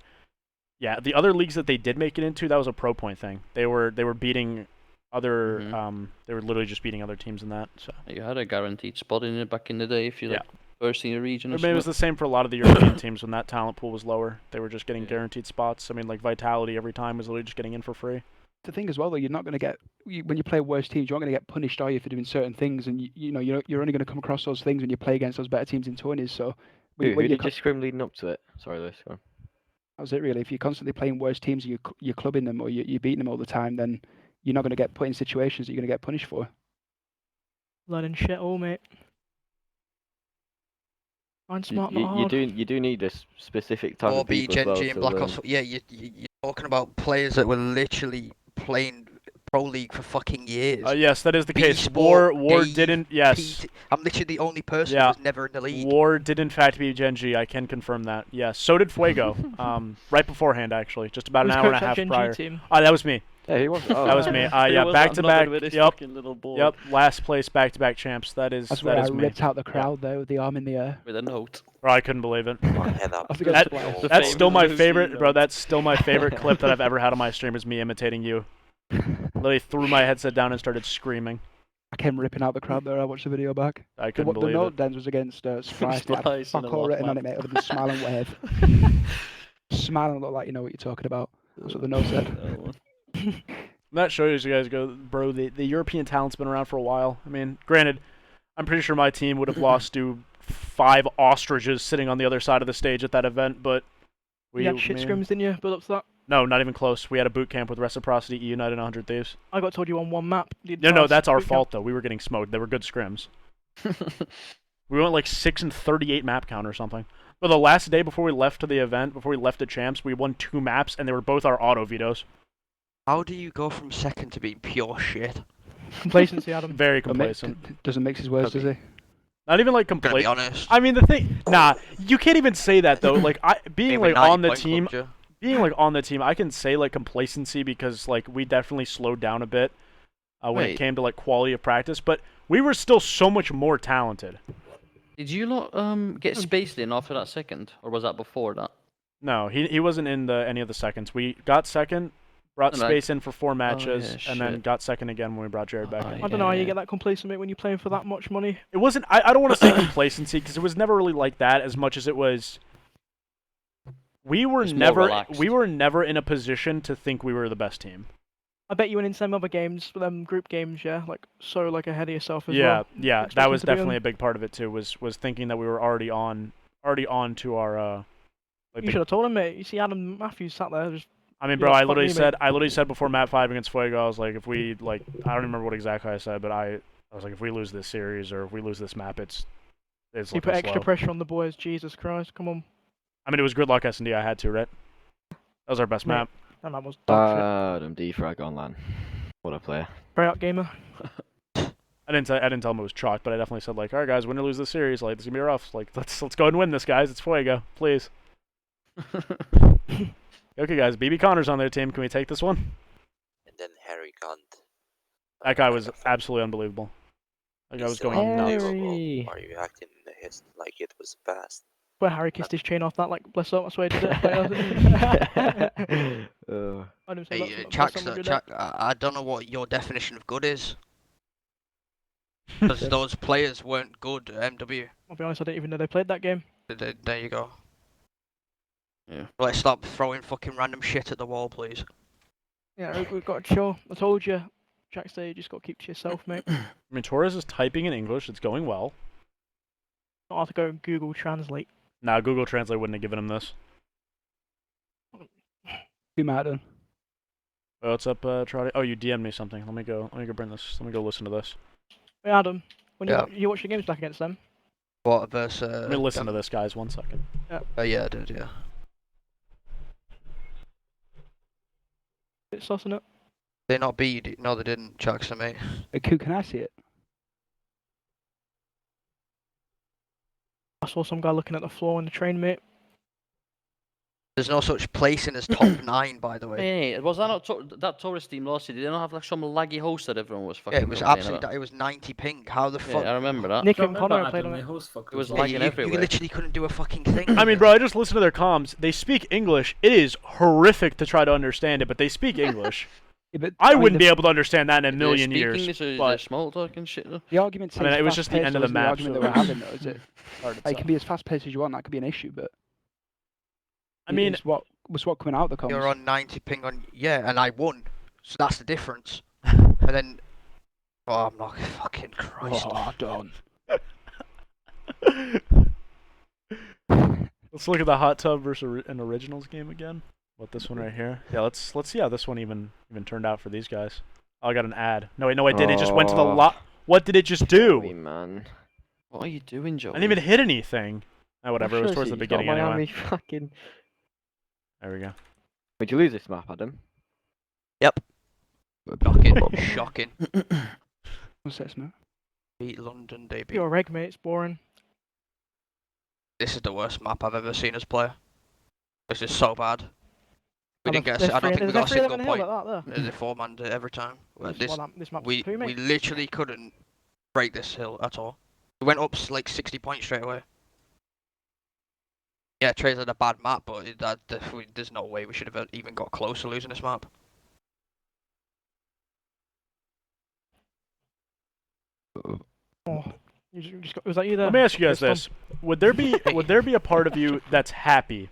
yeah, the other leagues that they did make it into, that was a pro point thing. They were beating other Mhm. they were literally just beating other teams in that. So You had a guaranteed spot in it back in the day if you like first in your region. Or maybe it was something. the same for a lot of the European teams when that talent pool was lower. They were just getting Yeah. guaranteed spots. I mean, like Vitality every time was literally just getting in for free. the thing as well though, you're not going to get when you play worse teams, you're not going to get punished, are you, for doing certain things? And you know you're only going to come across those things when you play against those better teams in tourneys. So Who when you did you scrim leading up to it? Sorry, Lewis. Go on. that was it really. If you're constantly playing worse teams, and you're clubbing them or you're beating them all the time, then you're not going to get put in situations that you're going to get punished for. Learning shit all, mate. Mind smart, not You hard. do need this specific type of Orbi, people as well Genji, to and Black learn. Ops. Yeah, you're talking about players that were literally playing pro league for fucking years. Yes, that is the case. B-Sport, War Dave, didn't. Yes, PT. I'm literally the only person Yeah. who was never in the league. War did in fact beat Genji. I can confirm that. Yes, so did Fuego. Right beforehand, actually, just about an Who's hour and a coach that half Gen G prior. team? That was me. Yeah, he was. Oh, That was me. Yeah, back to back. Yep. Last place, back to back champs. That is That's where I me. ripped out the crowd there with the arm in the air. with a note. Bro, I couldn't believe it. Head up. I think That- that's The That's famous still my Lucy favorite, bro. That's still my favorite clip that I've ever had on my stream is me imitating you. Literally threw my headset down and started screaming. I came ripping out the crowd there. I watched the video back. I The, couldn't the believe note it. dens was against Splice. It had Splice and fuck a all laugh written on it, map. mate, other than smile and wave. Smile and look like you know what you're talking about. That's what the note said. That shows you guys go, bro. The European talent's been around for a while. I mean, granted, I'm pretty sure my team would have lost to 5 ostriches sitting on the other side of the stage at that event, but You had shit scrims, didn't you? Build up to that. No, not even close. We had a boot camp with Reciprocity, E United, and 100 Thieves. I got told you on one map. the No, entire that's our boot camp. fault though. We were getting smoked. They were good scrims. We went like 6 and 38 map count or something. But the last day before we left to the event, before we left the champs, we won 2 maps, and they were both our auto vetoes. How do you go from second to being pure shit? Complacency, Adam. Very But mate, complacent. doesn't mix his words, does he? Not even like Gonna be complete. honest. I mean, the thing, nah, you can't even say that though. Like, being Maybe like 90 on the point team, clubs, yeah. being like on the team, I can say like complacency because like we definitely slowed down a bit when it Wait. came to like quality of practice, but we were still so much more talented. Did you lot get spaced in after that second, or was that before that? No, he wasn't in any of the seconds. We got second, brought No, like- Space in for 4 matches, yeah, and then shit. got second again when we brought Jared back in. I don't know how you Yeah. get that complacent, mate, when you're playing for that much money. It wasn't. I don't want to say complacency because it was never really like that as much as it was. We were It's more never relaxed. in a position to think we were the best team. I bet you went in some other games, group games, yeah, like so like ahead of yourself as Yeah, well. yeah, that expecting was to be on. definitely a big part of it too. Was thinking that we were already on to our. Like You the- should have told him, mate. You see Adam Matthews sat there just. I mean, you bro, lot I fuck literally me, said mate. before Map 5 against Fuego, I was like, if we like, I don't remember what exactly I said, but I was like, if we lose this series or if we lose this map, it's You looking put extra slow. pressure on the boys. Jesus Christ, come on. I mean, it was Gridlock S&D. I had to, right? That was our best Mate. map. That man was dog shit. Adam defrag online. What a player. Very out gamer. I didn't tell him it was chalk, but I definitely said like, all right, guys, win or lose this series, like this is gonna be rough. Like let's go ahead and win this, guys. It's Fuego, please. Okay, guys, BB Connor's on their team. Can we take this one? And then Harry Gunt. That guy was absolutely unbelievable. That guy was going nuts. Harry. Are you acting like it was past? Where Harry kissed his chain off that, like, bless up, I swear he did it. I didn't say Hey, that, bless Chak, up, good Chak, I don't know what your definition of good is. Because those players weren't good at MW. I'll be honest, I didn't even know they played that game. There you go. Yeah. Let's stop throwing fucking random shit at the wall, please. Yeah, we've got to chill. I told you, Jack said you just got to keep to yourself, mate. I mean, Torres is typing in English. It's going well. Not hard to go and Google Translate. Nah, Google Translate wouldn't have given him this. Who might have done? Oh, what's up, Trotty? Oh, you DM'd me something. Let me go bring this. Let me go listen to this. Hey, Adam, when Yeah. you watch your games back against them, What versus? Let me listen to this, guys. 1 second. Yeah, I did, yeah. it's sus, innit? They not beat you? No, they didn't. Jackson, mate. Who can I see it? I saw some guy looking at the floor in the train, mate. There's no such placing as top 9, by the way. Hey, was that not that Torres team last year? Did they not have like some laggy host that everyone was fucking? Yeah, it was complaining absolutely. about? It was 90 ping. How the Yeah, fuck? I remember that. Nick Don't and remember Connor played Adam, on they it. host fuckers It was as Yeah, well. lagging you everywhere. literally couldn't do a fucking thing. I mean, bro, I just listened to their comms. They speak English. It is horrific to try to understand it, but they speak English. Yeah, but, I mean, wouldn't the, be able to understand that in a Do they million speak years. English or is but- there small talk and shit? Though? The argument. I mean, it was just the end of the map, argument so that it we're was- having, though, is it? Hard It to can be as fast paced as you want. That could be an issue, but I mean, it's what coming out of the comms. You're on 90 ping on. Yeah, and I won. So that's the difference. And then. Oh, I'm not fucking Christ. Oh, don't. let's look at the hot tub versus an originals game again. What this one right here? Yeah, let's see how this one even turned out for these guys. Oh, I got an ad. No, wait, no, I did. It just went to the Oh. lot. What did it just Joey, do? man. What are you doing, Joe? I didn't even hit anything. Oh, whatever. It was Sure, towards the he's got beginning anyway. Miami fucking. There we go. Would you lose this map, Adam? Shocking. Shocking. What's this, man? Beat London, they beat. You're a reg, mate. It's boring. This is the worst map I've ever seen us play. This is so bad. We And didn't get. there's I don't three- think we there's got a three of single them in the hill point. like that, there. They 4-manned it every time. Well, This map's we poo, mate. literally couldn't break this hill at all. We went up like 60 points straight away. Yeah, Trey's had a bad map, but there's no way we should have even got close to losing this map. Oh, was that you there? Let me ask you guys Pissed on? this: Would there be a part of you that's happy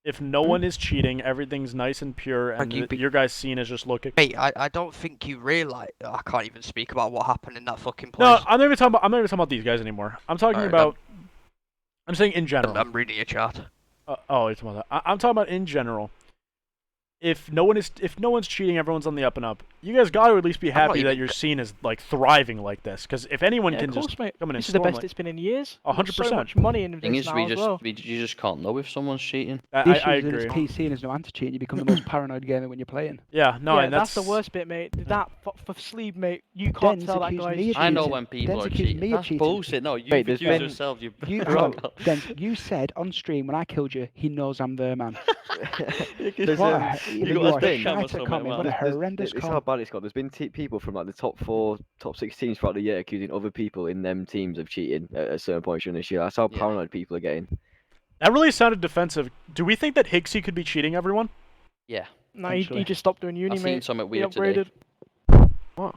if no one is cheating, everything's nice and pure, and Like, your guys' scene is just looking? Mate, I don't think you realise. I can't even speak about what happened in that fucking place. No, I'm not even talking about these guys anymore. I'm talking Alright, about. I'm saying in general. I'm reading your chat. Oh, you're talking about that. I'm talking about in general. if no one's cheating, everyone's on the up and up. You guys got to at least be I'm not happy that even your scene is like thriving like this. Because if anyone Yeah, can of course, just mate. come in and This is the storm best like, it's been in years. 100%. So much money in Thing this is, now as well. you just can't know if someone's cheating. The I issue is that agree. it's PC and there's no anti-cheat. You become the most paranoid gamer when you're playing. Yeah, no, yeah, and that's the worst bit, mate. That for Sleeve, mate, you can't Den's tell that accused guy's me of I know cheating. when people Den's are accused cheating. me of That's cheating. bullshit. No, you Wait, there's accuse been- yourself. You You, hang on, Den, you said on stream when I killed you, he knows I'm there, man. There's, What um, a, you you got are a big shite camera at somewhere, comment. What a man. horrendous It's how comment. bad it's got. There's been people from like the top 4, top 6 teams throughout the year accusing other people in them teams of cheating at a certain point during this year. That's how Yeah. paranoid people are getting. That really sounded defensive. Do we think that Higgsy could be cheating everyone? Yeah, No, he Potentially. just stopped doing uni, I've seen mate. something He weird today. upgraded. What?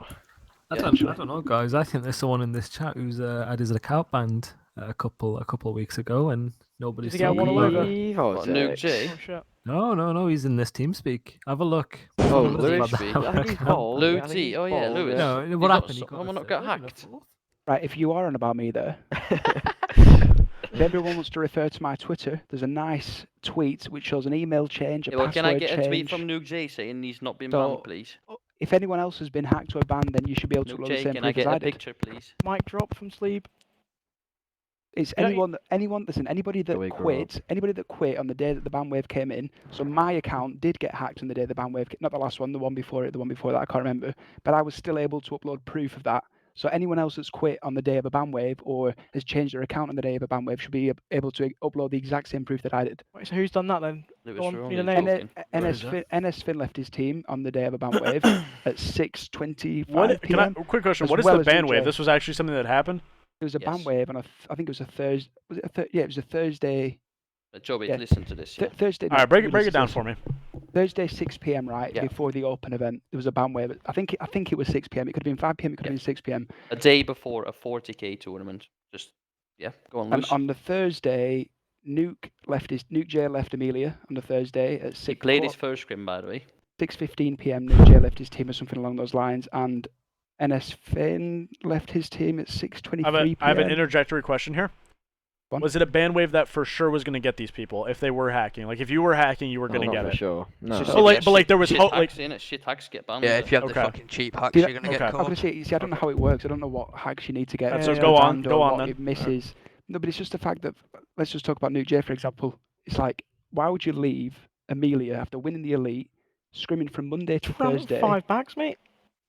I Yeah, don't know, guys. I think there's someone in this chat who's had his account banned a couple of weeks ago, and nobody's Did he get told one me away? whether- What, Nuke J? Oh shit. No, he's in this TeamSpeak. Have a look. Oh, Someone was Lewis. about to Speak. have I an think he's account bald. banned. I Lewis, think he's oh yeah, bald, Lewis. No, You what got happened? He got someone a not got third and a hacked. fourth. Right, if you are on about me there, if everyone wants to refer to my Twitter, there's a nice tweet which shows an email change, a Yeah, well, password can I get change. a tweet from Nuke J saying he's not been So, banned, please? If anyone else has been hacked or banned, then you should be able to Nuke upload J, the same can I proof as get I a did. picture, please? Mic drop from Sleep. It's Yeah, anyone. Listen, anybody that we grow quit, anybody that quit on the day that the ban wave came in. So my account did get hacked on the day the ban wave, not the last one, the one before it, the one before that I can't remember. But I was still able to upload proof of that. So anyone else that's quit on the day of a ban wave or has changed their account on the day of a ban wave should be able to upload the exact same proof that I did. Wait, so who's done that then? Lewis, Go on, we're need a only name. joking. NS Finn left his team on the day of a ban wave at 6:25 What? Can I? p.m. Quick question. as What is well the as ban Nuke wave? J. This was actually something that happened. It was a ban Yes. wave on I think it was a Thursday. Was it yeah, it was a Thursday. Joby, Yeah. listen to this. Yeah. Thursday. All right, break it down for me. Thursday 6 p.m. right Yeah. before the open event. There was a ban wave. I think it was 6 p.m. It could have been 5 p.m. It could have been 6 p.m. A day before a 40k tournament. Just, yeah, go on, And Lewis. on the Thursday, Nuke J left Amelia on the Thursday at He 6 played his first scrim, by the way. 6:15 p.m. Nuke J left his team or something along those lines, and NS Finn left his team at 6:23 p.m. I have an interjectory question here. Go on. Was it a ban wave that for sure was going to get these people if they were hacking? Like if you were hacking, you were going to Not get for it. sure. No. It's just But like- shit- but like there was shit hope- like- hacks in it. Shit hacks get banned. Yeah, with if you have Okay. the fucking cheap hacks, See, you're gonna okay. get I'm caught. gonna say, I don't know how it works. I don't know what hacks you need to get. So go on, banned go or on what then. it misses. No, but it's just the fact that let's just talk about Nuke J for example. It's like, why would you leave Amelia after winning the elite, scrimming from Monday to Thursday 5 bags, mate.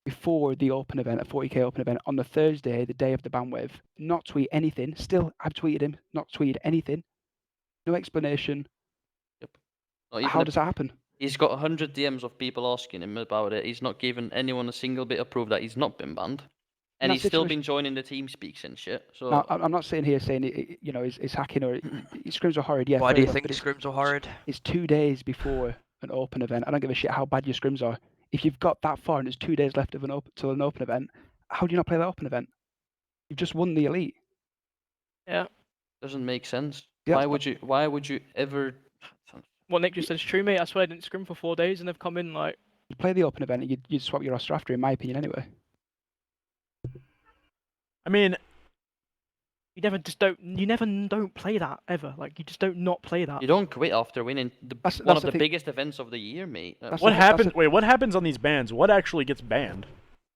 before the open event, a 40k open event on the Thursday, the day of the ban wave, not tweet anything. Still, I've tweeted him, not tweeted anything. No explanation. Not even How a- does that happen? He's got 100 DMs of people asking him about it. He's not given anyone a single bit of proof that he's not been banned. And that he's still situation- been joining the team speaks and shit. So Now, I'm not sitting here saying it's hacking or scrims are horrid. Yeah, Why fair do you enough, think but it's- scrims are horrid? It's 2 days before an open event. I don't give a shit how bad your scrims are. If you've got that far and there's 2 days left of an open event, how do you not play that open event? You've just won the elite. doesn't make sense. Yeah, Why it's would you ever? What Nick just said is true, mate. I swear I didn't scrim for 4 days and they've come in like. You play the open event, and you'd swap your roster after, in my opinion, anyway. I mean, You never don't play that ever. Like you just don't not play that. You don't quit after winning That's one of the the thing. biggest events of the year, mate. That's what the- happens? Wait, what happens on these bans? What actually gets banned?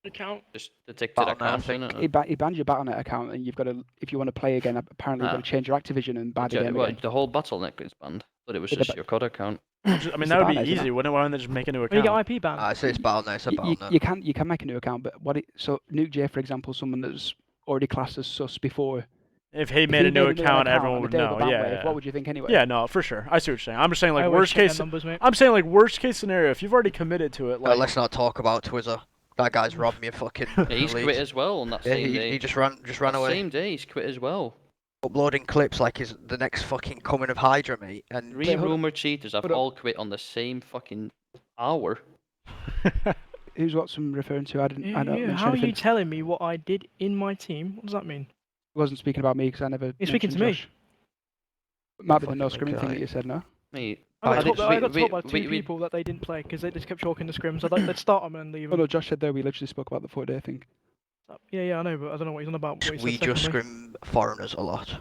Account. Just detected Battle.net, I accounts, think. innit? He banned your Battle.net account, and you've got to, if you want to play again, apparently you've got to change your Activision and buy the Yeah, game well, again. the whole Battle.net is banned. But it was Yeah, the just your COD account. I mean, It's that a would ban, be isn't easy. it? Why don't they just make a new When you account? get IP banned. I say it's Battle.net. It's a Battle.net. You can make a new account, but so Nuke J, for example, someone that's already classed as sus before. If he if made he a new made account, on everyone the would day of the know. ban Yeah, wave, yeah. What would you think anyway? Yeah, no, for sure. I see what you're saying. I'm just saying, I like always worst check their case. numbers, mate. I'm saying like worst case scenario. If you've already committed to it, like Let's not talk about Twitter. That guy's robbed me of fucking. Yeah, he's elite. quit as well on that Yeah, same day. he just ran That away. Same day, he's quit as well. Uploading clips like he's the next fucking coming of Hydra, mate. And Three hold on. rumored cheaters have Hold on. all quit on the same fucking hour. Who's Watson referring to? I don't mention How are you anything. telling me what I did in my team? What does that mean? He wasn't speaking about me because I never. He's speaking mentioned to me. Josh. It might be the no Fucking scrimming thing guy. that you said, no? Mate, I think got told by two we- people that they didn't play because they just kept talking the scrims. I'd like they'd start them and leave Oh them. no, Josh said there we literally spoke about the 4-day thing. Yeah, I know, but I don't know what he's on about. What he we said just secondly. scrim foreigners a lot.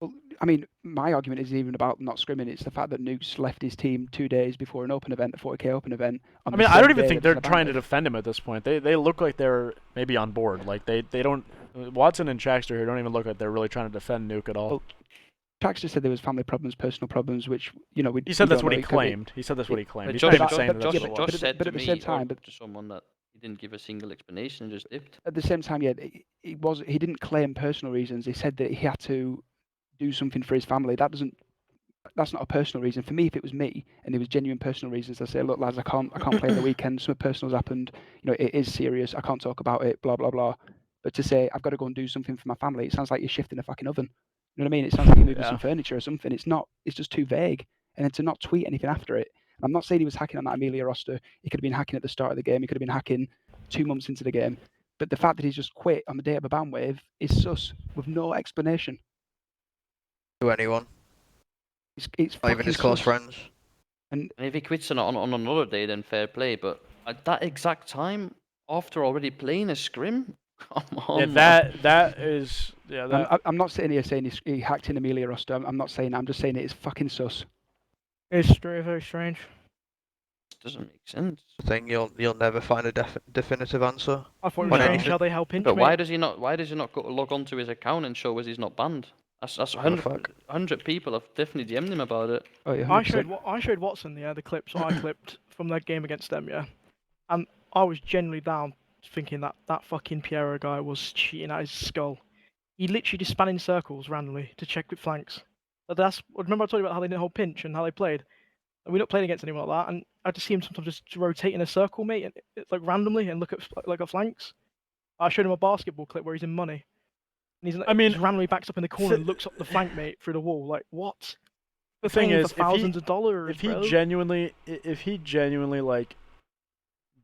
Well, I mean, my argument isn't even about not scrimming. It's the fact that Nuke's left his team 2 days before an open event, a 40k open event. I mean, I don't even think they're trying to defend him at this point. They look like they're maybe on board. Like they don't. Watson and Chaxter here don't even look like they're really trying to defend Nuke at all. Well, Chaxter said there was family problems, personal problems, which we. He said that's what he it could be- claimed. He said that's what he claimed. He's Josh, not even saying that Josh, that's what it was. Josh said but to at the me same or time, but- to someone that he didn't give a single explanation and just dipped. At the same time, yeah, he didn't claim personal reasons. He said that he had to do something for his family. That's not a personal reason. For me, if it was me and there was genuine personal reasons, I'd say, look, lads, I can't play on the weekend. Something personal's happened. It is serious. I can't talk about it. Blah blah blah. But to say I've got to go and do something for my family, it sounds like you're shifting a fucking oven. You know what I mean? It sounds like you're moving some furniture or something. It's not. It's just too vague. And then to not tweet anything after it. I'm not saying he was hacking on that Amelia roster. He could have been hacking at the start of the game. He could have been hacking 2 months into the game. But the fact that he's just quit on the day of a ban wave is sus with no explanation. To anyone. It's Not even his close sus. friends. And if he quits on another day, then fair play. But at that exact time, after already playing a scrim, come on. Yeah, man. that is yeah. That, I'm not sitting here saying he hacked in Amelia roster. I'm not saying that. I'm just saying it is fucking sus. It's very strange. Doesn't make sense. Thing you'll never find a definitive answer. I thought it Why was don't strange you- how they help Pinch. But mate. why does he not log onto his account and show us he's not banned? That's What the 100 people have definitely DM'd him about it. Oh yeah. I 100%. showed Watson the clips I clipped from that game against them, yeah, and I was genuinely down thinking that fucking Piero guy was cheating at his skull. He literally just span in circles randomly to check with flanks. But remember I told you about how they didn't hold Pinch and how they played. And we're not playing against anyone like that, and I just see him sometimes just rotate in a circle, mate, and like randomly and look at flanks. I showed him a basketball clip where he's in money. And he's I mean, just randomly backs up in the corner and looks up the flank, mate, through the wall. Like, what? the thing Paying is, for thousands of dollars, if he bro. genuinely like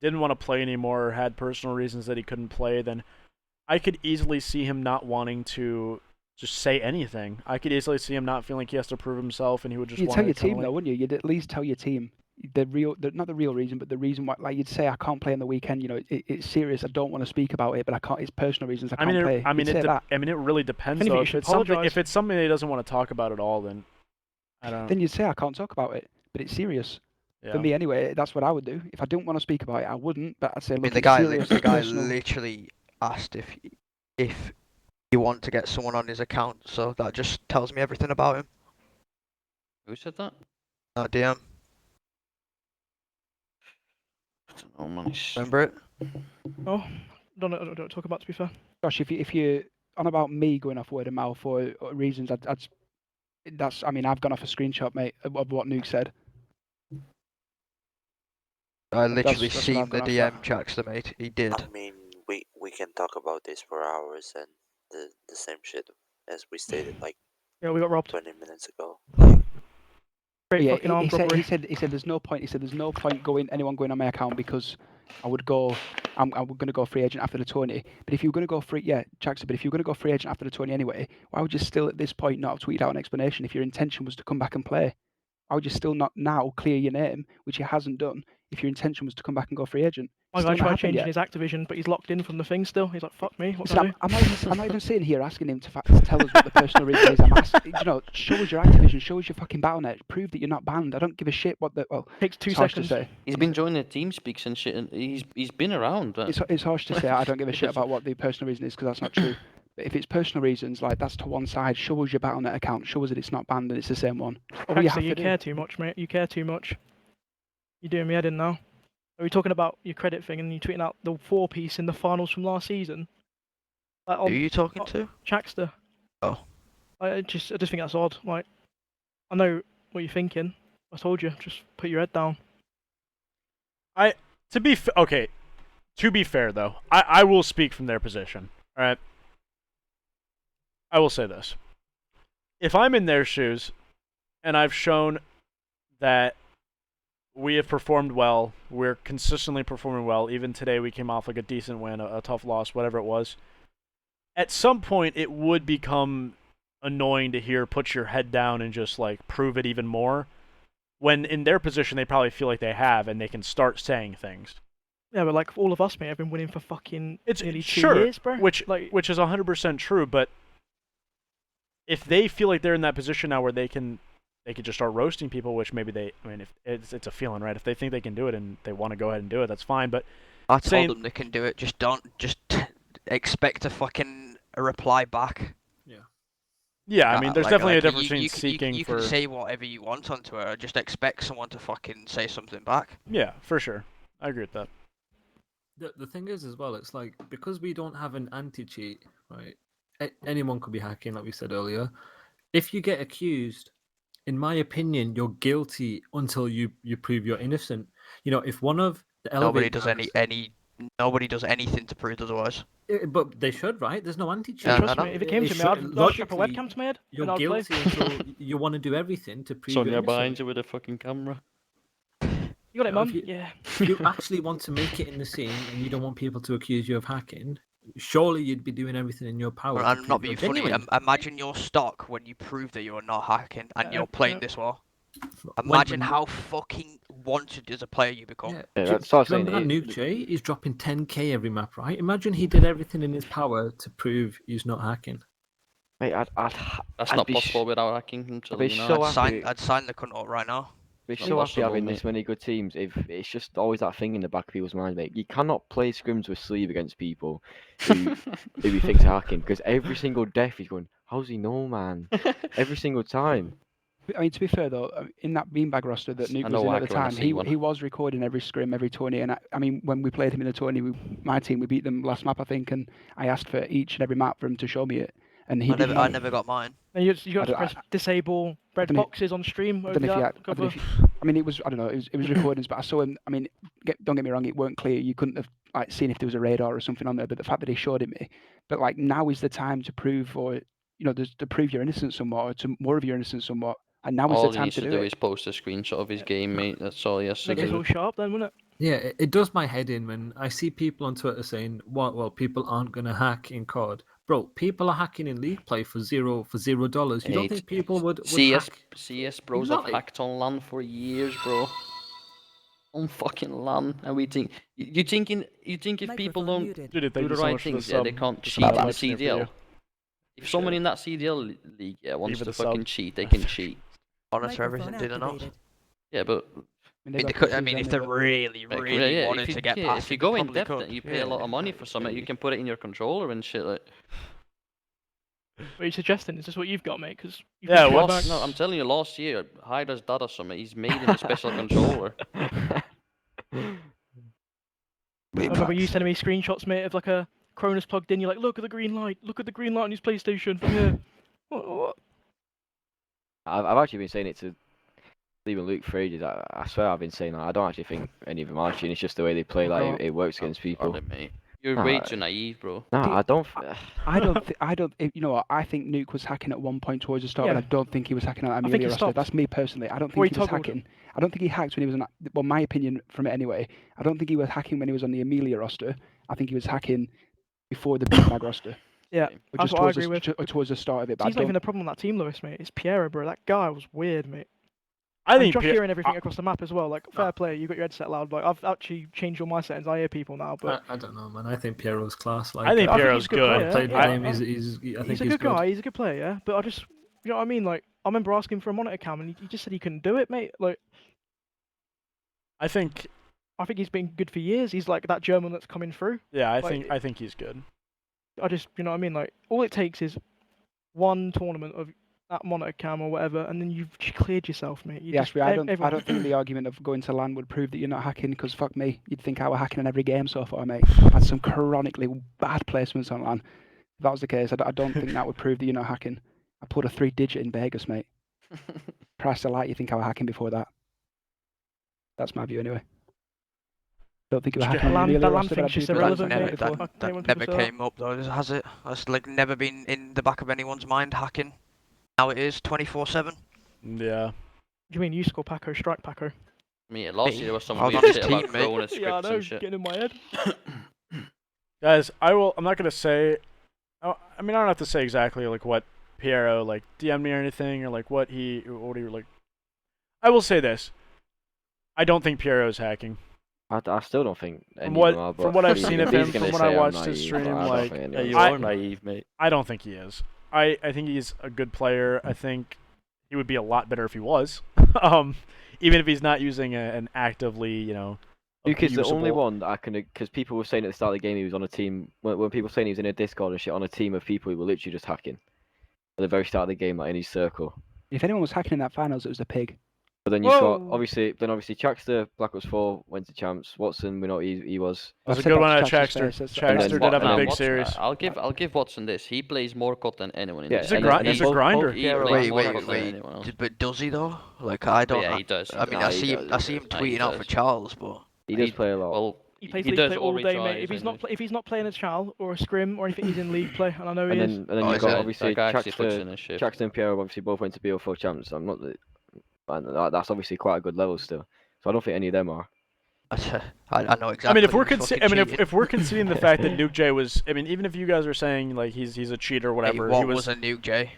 didn't want to play anymore or had personal reasons that he couldn't play, then I could easily see him not wanting to just say anything. I could easily see him not feeling like he has to prove himself, and he would just You'd want tell to your team kinda, though, wouldn't you? You'd at least tell your team not the real reason, but the reason why. Like you'd say, I can't play on the weekend. It's serious. I don't want to speak about it, but I can't. It's personal reasons. I can't play. You'd say that. I mean, it really depends Anything, though. you If should it's something, apologise. if it's something that he doesn't want to talk about at all, then I don't. Then you'd say I can't talk about it, but it's serious. Yeah. For me anyway, that's what I would do. If I didn't want to speak about it, I wouldn't. But I'd say, I look, mean, the it's guy serious, the it's guy personal. literally asked if you want to get someone on his account, so that just tells me everything about him. Who said that? That DM. I don't know, man. Oh, Remember it? No, don't talk about. To be fair, Josh, if you're on about me going off word of mouth or reasons, I mean, I've gone off a screenshot, mate, of what Nuke said. I literally that's what seen I've the gone DM off Jackster, mate. He did. I mean, we can talk about this for hours and the same shit as we stated like yeah, we got robbed. 20 minutes ago. Like, Great Yeah, fucking armed he robbery. said there's no point. He said there's no point anyone going on my account because I'm going to go free agent after the tourney. But if you're going to go free, yeah, Jackson. But if you're going to go free agent after the tourney anyway, why would you still at this point not have tweeted out an explanation if your intention was to come back and play? Why would you still not now clear your name, which he hasn't done, if your intention was to come back and go free agent? My Still guy not tried happened changing yet. his Activision, but he's locked in from the thing still. He's like, fuck me, what So can I do? I'm not even sitting here asking him to tell us what the personal reason is. I'm asking, show us your Activision, show us your fucking Battle.net, prove that you're not banned. I don't give a shit what the Takes 2 it's harsh to seconds. say. He's been joining the team speaks and shit, and he's been around. It's harsh to say. I don't give a shit about what the personal reason is because that's not true. But if it's personal reasons, like that's to one side. Show us your Battle.net account. Show us that it's not banned and it's the same one. All you have Actually, to you do. care too much, mate. You care too much. You're doing me head in now. Are we talking about your credit thing and you tweeting out the 4-piece in the finals from last season? Like Who are you talking to? Chaxter. Oh. I just think that's odd. Like, I know what you're thinking. I told you, just put your head down. To be fair though, I will speak from their position. All right. I will say this: if I'm in their shoes, and I've shown that we have performed well, we're consistently performing well. Even today, we came off like a decent win, a tough loss, whatever it was. At some point, it would become annoying to hear "put your head down" and just like prove it even more. When in their position, they probably feel like they have, and they can start saying things. Yeah, but like all of us, mate, have been winning for fucking It's nearly 2 sure, years, bro. which like, is 100% true, but if they feel like they're in that position now where they could just start roasting people, which maybe if it's a feeling, right? If they think they can do it and they want to go ahead and do it, that's fine. But I saying- told them they can do it. Just don't expect a fucking reply back. yeah, I mean, there's definitely a difference between you seeking you for. can say whatever you want on Twitter. Just expect someone to fucking say something back. Yeah, for sure. I agree with that. The thing is as well, it's like because we don't have an anti-cheat, right? Anyone could be hacking, like we said earlier. If you get accused, in my opinion, you're guilty until you prove you're innocent. You know, if one of the Nobody Elevate does guys- nobody does anything to prove otherwise. but they should, right? There's no anti-cheat. Yeah, Trust I me, know. if it came It to me, should- I'd strap a logically, webcam to my head and You're I'd play. guilty until you want to do everything to prove Sonia you're behind innocent. you with a fucking camera. You got it, Now, mum? if you- Yeah. If you actually want to make it in the scene and you don't want people to accuse you of hacking, surely you'd be doing everything in your power. to And prove not you're being funny. genuine. Imagine your stock when you prove that you're not hacking and Yeah, you're playing yeah. this well. When- Imagine when- how fucking wanted as a player you become. Yeah, Yeah, do- that's what I was do you remember saying, that Nuke J? He's dropping 10k every map, right? Imagine he did everything in his power to prove he's not hacking. Mate, That's I'd not be possible without hacking. I'm telling be you now. so I'd happy. sign the cunt up right now. It's Not so happy possible, having mate. this many good teams. If it's just always that thing in the back of people's minds, mate. You cannot play scrims with sleeve against people who he thinks are hacking because every single death he's going, how's he know, man? Every single time. I mean, to be fair though, in that beanbag roster that Nuke I was know in at Wacker the when I time, see one. he was recording every scrim, every tourney, and I mean, when we played him in the tourney, my team, we beat them last map, I think, and I asked for each and every map for him to show me it, and he didn't. I never got mine. And you got to don't- press disable red don't know- boxes on stream I over don't know if that I cover. don't know I mean, it was, I don't know, it was recordings, but I saw him. I mean, don't get me wrong, it weren't clear. You couldn't have like seen if there was a radar or something on there, but the fact that he showed it me, but like now is the time to prove, or to prove your innocence somewhat, or to more of your innocence somewhat, and now is All the he time needs to to do do it. is post a screenshot of his game, mate. That's all he has to Make us do. all sharp then, wouldn't it? Yeah, it does my head in when I see people on Twitter saying, well, people aren't going to hack in COD. Bro, people are hacking in League Play for $0. You don't Mate, think people would CS hack? CS bros have Exactly. hacked on LAN for years, bro. On fucking LAN, and we think you think if people Microphone don't muted. Dude, do thank the you so right much for the things, yeah, they sub. can't The cheat sub in the listening for you. CDL. If someone Sure. in that CDL league wants Leave it to a sub. fucking cheat, they can cheat. Honest for Microphone everything, did I not? activated. Yeah, but I They got could, I confused mean, then, if they but- really, yeah, really yeah, wanted to get past if you it, go they in probably depth could. and you pay a lot of money for something, you can put it in your controller and shit. Like, What are you suggesting? Is this what you've got, mate? Because Yeah, what's- no, I'm telling you, last year, Hydra's dad or something, he's made in a special controller. I remember you sending me screenshots, mate, of like a Cronus plugged in. You're like, look at the green light on his PlayStation from here. What? I've actually been saying it to Steve and Luke for ages. I swear I've been saying that. I don't actually think any of them are cheating. It's just the way they play. Like it works against people. Honestly, mate. You're Nah, way too naive, bro. No, I don't. I don't. You know what? I think Nuke was hacking at one point towards the start, and I Yeah. don't think he was hacking on think Amelia he roster. stopped. That's me personally. I don't Or think he was toggled. hacking. I don't think he hacked when he was on. Well, my opinion from it anyway. I don't think he was hacking when he was on the Amelia roster. I think he was hacking before the Big Mag roster. Yeah, Or that's just what I towards agree with. or towards the start of it. But I He's not don't. even the problem on that team, Lewis, mate. It's Piero, bro. That guy was weird, mate. I And think Josh Pier- hearing everything across the map as well. Like, fair play, you got your headset loud. Like, I've actually changed all my settings. I hear people now, but I don't know, man. I think Piero's class. Like, I think I think Piero's he's a good good. player. played the Yeah, game. I- I think he's a good guy. He's a good player, yeah. But I just, you know what I mean? Like, I remember asking for a monitor cam, and he just said he couldn't do it, mate. Like, I think, I think he's been good for years. He's like that German that's coming through. yeah, I Like, think he's good. I just, you know what I mean? Like, all it takes is one tournament of that monitor cam or whatever, and then you've cleared yourself, mate. You Yes, just, I don't. I everyone- don't think the argument of going to LAN would prove that you're not hacking. Because fuck me, you'd think I were hacking in every game so far, mate. I've had some chronically bad placements on LAN. If that was the case, I don't think that would prove that you're not hacking. I put a 3-digit in Vegas, mate. Price a light, you think I were hacking before that? That's my view anyway. Don't think you were Just hacking. get- on That the Amelia land roster, but I thing's do just think irrelevant, that's mate. happened Before. before. I hate when That never people say that. came up though, has it? That's like never been in the back of anyone's mind, hacking. Now it is 24/7. Yeah. You mean you score Paco, strike Paco? Mate, last Mate, year there was some I was weird on his shit about team, mate. Corona Yeah, I scripts know. and shit. Getting in my head. Guys, I'm not gonna say. I mean, I don't have to say exactly like what Piero like DM'd me or anything, or like what he like. I will say this. I don't think Piero is hacking. I still don't think any what- of them are, from but what I've if seen he's of him, gonna from when I say I'm watched his naive, stream, I don't like, think Yeah, anyone you is. I- are naive, mate. I don't think he is. I think he's a good player. I think he would be a lot better if he was. Even if he's not using an actively, you know. Nuke is the only abusable- one that I can, because people were saying at the start of the game he was on a team. When people were saying he was in a Discord and shit, on a team of people who were literally just hacking at the very start of the game, like in his circle. If anyone was hacking in that finals, it was the pig. But then you've got Whoa. obviously Chaxter, Black Ops 4 went to champs. Watson, we know he was. That was I've a said good that one to at Chax's Chaxter. face, that's- Chaxter then did have a Nah, big Watson, series. I'll give Watson this. He plays more COD than anyone in Yeah, this. He's a and grind- then he's a both grinder. He Piero plays and more Wait, COD than wait. anyone else. But does he though? Like I don't. Yeah, he does. I mean, Nah, I he see him. does, I he see him does. Nah, he tweeting out for does. Charles, but He does play a lot. Well, He plays he league does play all always day, try, mate. If he's isn't not he? if he's not playing a Chal or a Scrim or anything, he's in league play, and I know he And is. then Oh, you've is got it? obviously That guy actually puts in Chaxter, his shift. Chaxter and Piero obviously both went to BO4 champs. So I'm not, and that's obviously quite a good level still. So I don't think any of them are. I know exactly. I mean, if we're who's fucking cheating. if we're considering the fact that Nuke J was, I mean, even if you guys are saying like he's a cheater or Hey, whatever, what he was a Nuke J?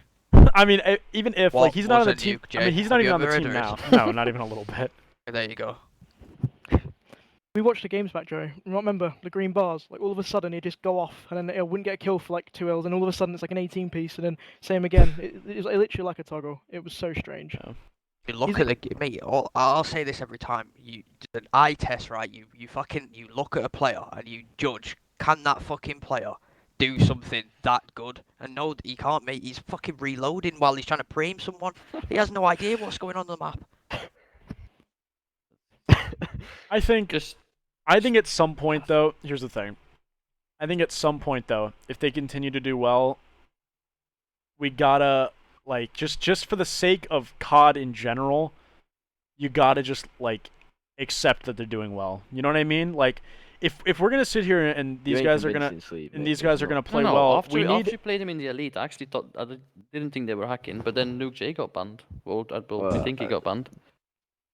I mean, even if What like he's not was on a the team, Nuke I mean, J? he's Have not you even on the ever team heard now. of it? No, not even a little bit. There you go. We watched the games back, Joe. Remember the green bars? Like all of a sudden he'd just go off, and then it wouldn't get a kill for like 2 Ls, and all of a sudden it's like an 18 piece, and then same again. It was literally like a toggle. It was so strange. You look He's at the mate. I'll say this every time. You an eye test, right? You look at a player and you judge. Can that fucking player do something that good? And no, he can't, mate. He's fucking reloading while he's trying to frame someone. He has no idea what's going on the map. I think Just at some point though, here's the thing. I think at some point though, if they continue to do well, we gotta like just for the sake of COD in general, you gotta just like accept that they're doing well. You know what I mean? Like if we're gonna sit here and You these ain't guys are gonna convincing Sleep, and mate, these it's guys are not. gonna play no, well, after, we after need you played him in the elite, I actually thought didn't think they were hacking, but then Nuke J got banned. Well, we think he got banned,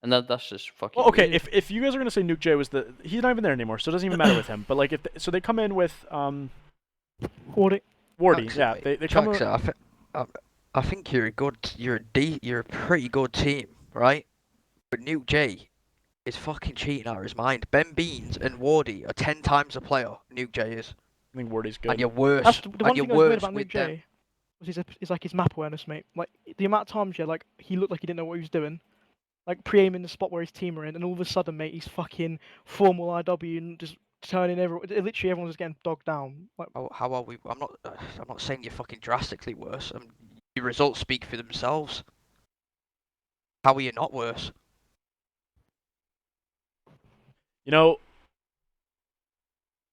and that's just fucking. Well, okay, weird. if you guys are gonna say Nuke J was he's not even there anymore, so it doesn't even matter with him. But like so they come in with Wardy. Wardy, Jackson, yeah, mate. they come in. Jackson, I think you're a pretty good team, right? But Nuke J is fucking cheating out of his mind. Ben Beans and Wardy are 10 times the player Nuke J is, I think Wardy's good. and you're worse. That's the And one you're thing I was weird worse about with Nuke them. J. Was he's like his map awareness, mate. Like the amount of times, yeah, like he looked like he didn't know what he was doing. Like pre-aiming the spot where his team are in, and all of a sudden, mate, he's fucking formal IW and just turning everyone. Literally, everyone's just getting dogged down. Like, How are we? I'm not saying you're fucking drastically worse. Your results speak for themselves. How are you not worse? You know,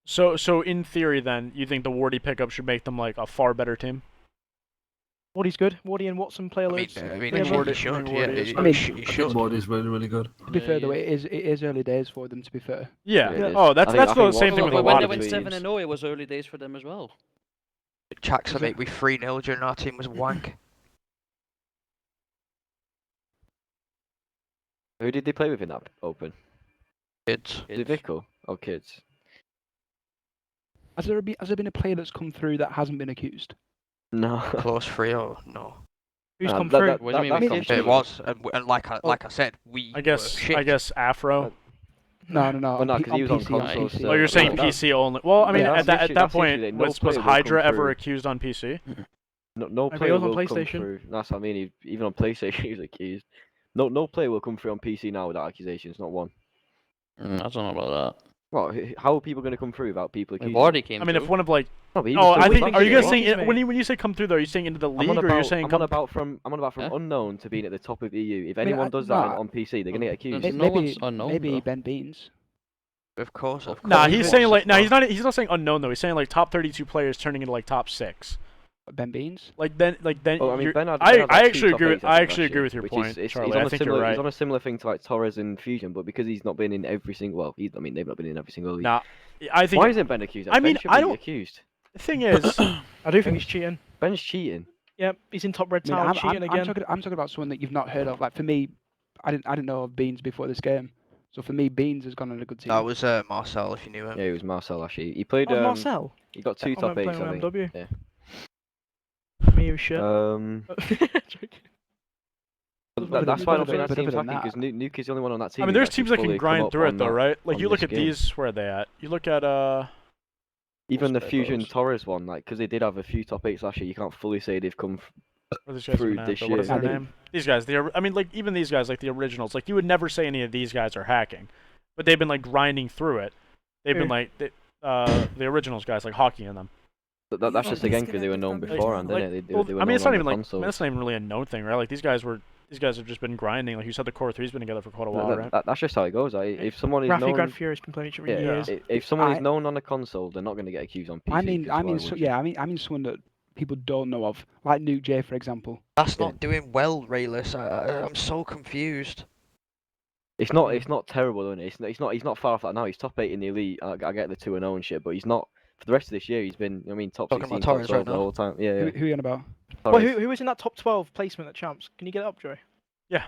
so in theory, then you think the Wardy pickup should make them like a far better team? Wardy's good. Wardy and Watson play I loads. mean, Yeah, he Wardy- should. Wardy Yeah, is he good. should. He I think should. Ward is really, really good. To be Yeah, fair, though, yeah. it is early days for them. To be fair, Yeah. Yeah, it is. Oh, that's I think the same thing Watson- with a when lot they of went teams. 7-0, it was early days for them as well. Jackson, mate, we 3-0 during our team was wank. Who did they play with in that open? Kids. Is it Vico? Oh, kids. has there been a player that's come through that hasn't been accused? No. Close 3-0. No. Who's Nah, come that- through? that- What do you mean that- we that's come the It through? issue. was, and like I said, we. I guess were shit. Afro. No. Well, no, on 'cause he was on PC, console PC. still. Oh, you're saying that- PC only. Well, I mean, Yeah, at that's that the issue- at that that's the issue, point, that no was player will come Hydra ever through. accused on PC? No Maybe player it was on will come PlayStation. through. That's what I mean. Even on PlayStation, he's accused. No player will come through on PC now without accusations. Not one. I don't know about that. Well, how are people going to come through without people Like, accusing? them? Wardy came I mean, through. if one of like, No, but he oh, was I still think, with are you us, guys mate. saying when you say come through though? Are you saying into the I'm league, on or you're saying I'm come? on about from Huh? unknown to being at the top of EU. If I mean, anyone does that nah. on PC, they're going to get accused. There's Maybe no one's unknown, maybe though. Ben Beans. Of course. Nah, Of he's course, saying like, of nah, course. he's not saying unknown though. He's saying like top 32 players turning into like top 6. Ben Beans. Like then. Oh, I mean, you're- Ben had I like actually two top agree. eights, I think, actually last agree year, with your which point, is- Charlie. He's on I a think similar, you're right. He's on a similar thing to like Torres and Fusion, but because he's not been in every single. Well, I mean, they've not been in every single league. Nah, I think. Why isn't Ben accused? I mean, Ben should I be don't- accused. The thing is, I do think he's cheating. Ben's cheating. Yep, he's in top red I mean, tower I'm cheating again. talking about someone that you've not heard of. Like for me, I didn't know of Beans before this game. So for me, Beans has gone on a good team. That was Marcel, if you knew him. Yeah, he was Marcel actually. He played. Oh, Marcel. He got 2 I'm top playing 8s, I with think. MW. Yeah. Me who shit. Joking. But that's why I don't think that Better team's than hacking that. because Nuke is the only one on that team. I mean, who's there's actually teams that can fully come grind up through it on though, that- right? Like on you look this at game. these, where are they at? You look at Even the Spare Fusion those. Torres one, like, because they did have a few top 8s last year, you can't fully say they've come What are these guys through even at? this But what is year. their name? These guys. I mean, like even these guys, like the originals. Like you would never say any of these guys are hacking, but they've been like grinding through it. They've been Who? like the originals guys, like hockey in them. That's just again because they were known Disconnected from beforehand, Like, didn't it? They well, were I mean, known it's not on even the like consoles. that's not even really a known thing, right? Like these guys have just been grinding. Like you said, the core three's been together for quite a while, right? That's just how it goes. If someone is Rafi known, Grad Furious been playing each other yeah, years. if someone is I- known on a console, they're not going to get accused on PC. I mean, 'cause why would you? yeah, I mean someone that people don't know of, like Nuke J, for example. That's Yeah. not doing well, Rayless. I'm so confused. It's not terrible, isn't it? He's not far off that now. He's top 8 in the elite. I get the 2-0 and shit, but he's not for the rest of this year. He's been, I mean, top Talking 16, about top Torres 12 right the now. whole time. Yeah, Who are you on about? Well, Torres. who was in that top 12 placement at Champs? Can you get it up, Joey? Yeah.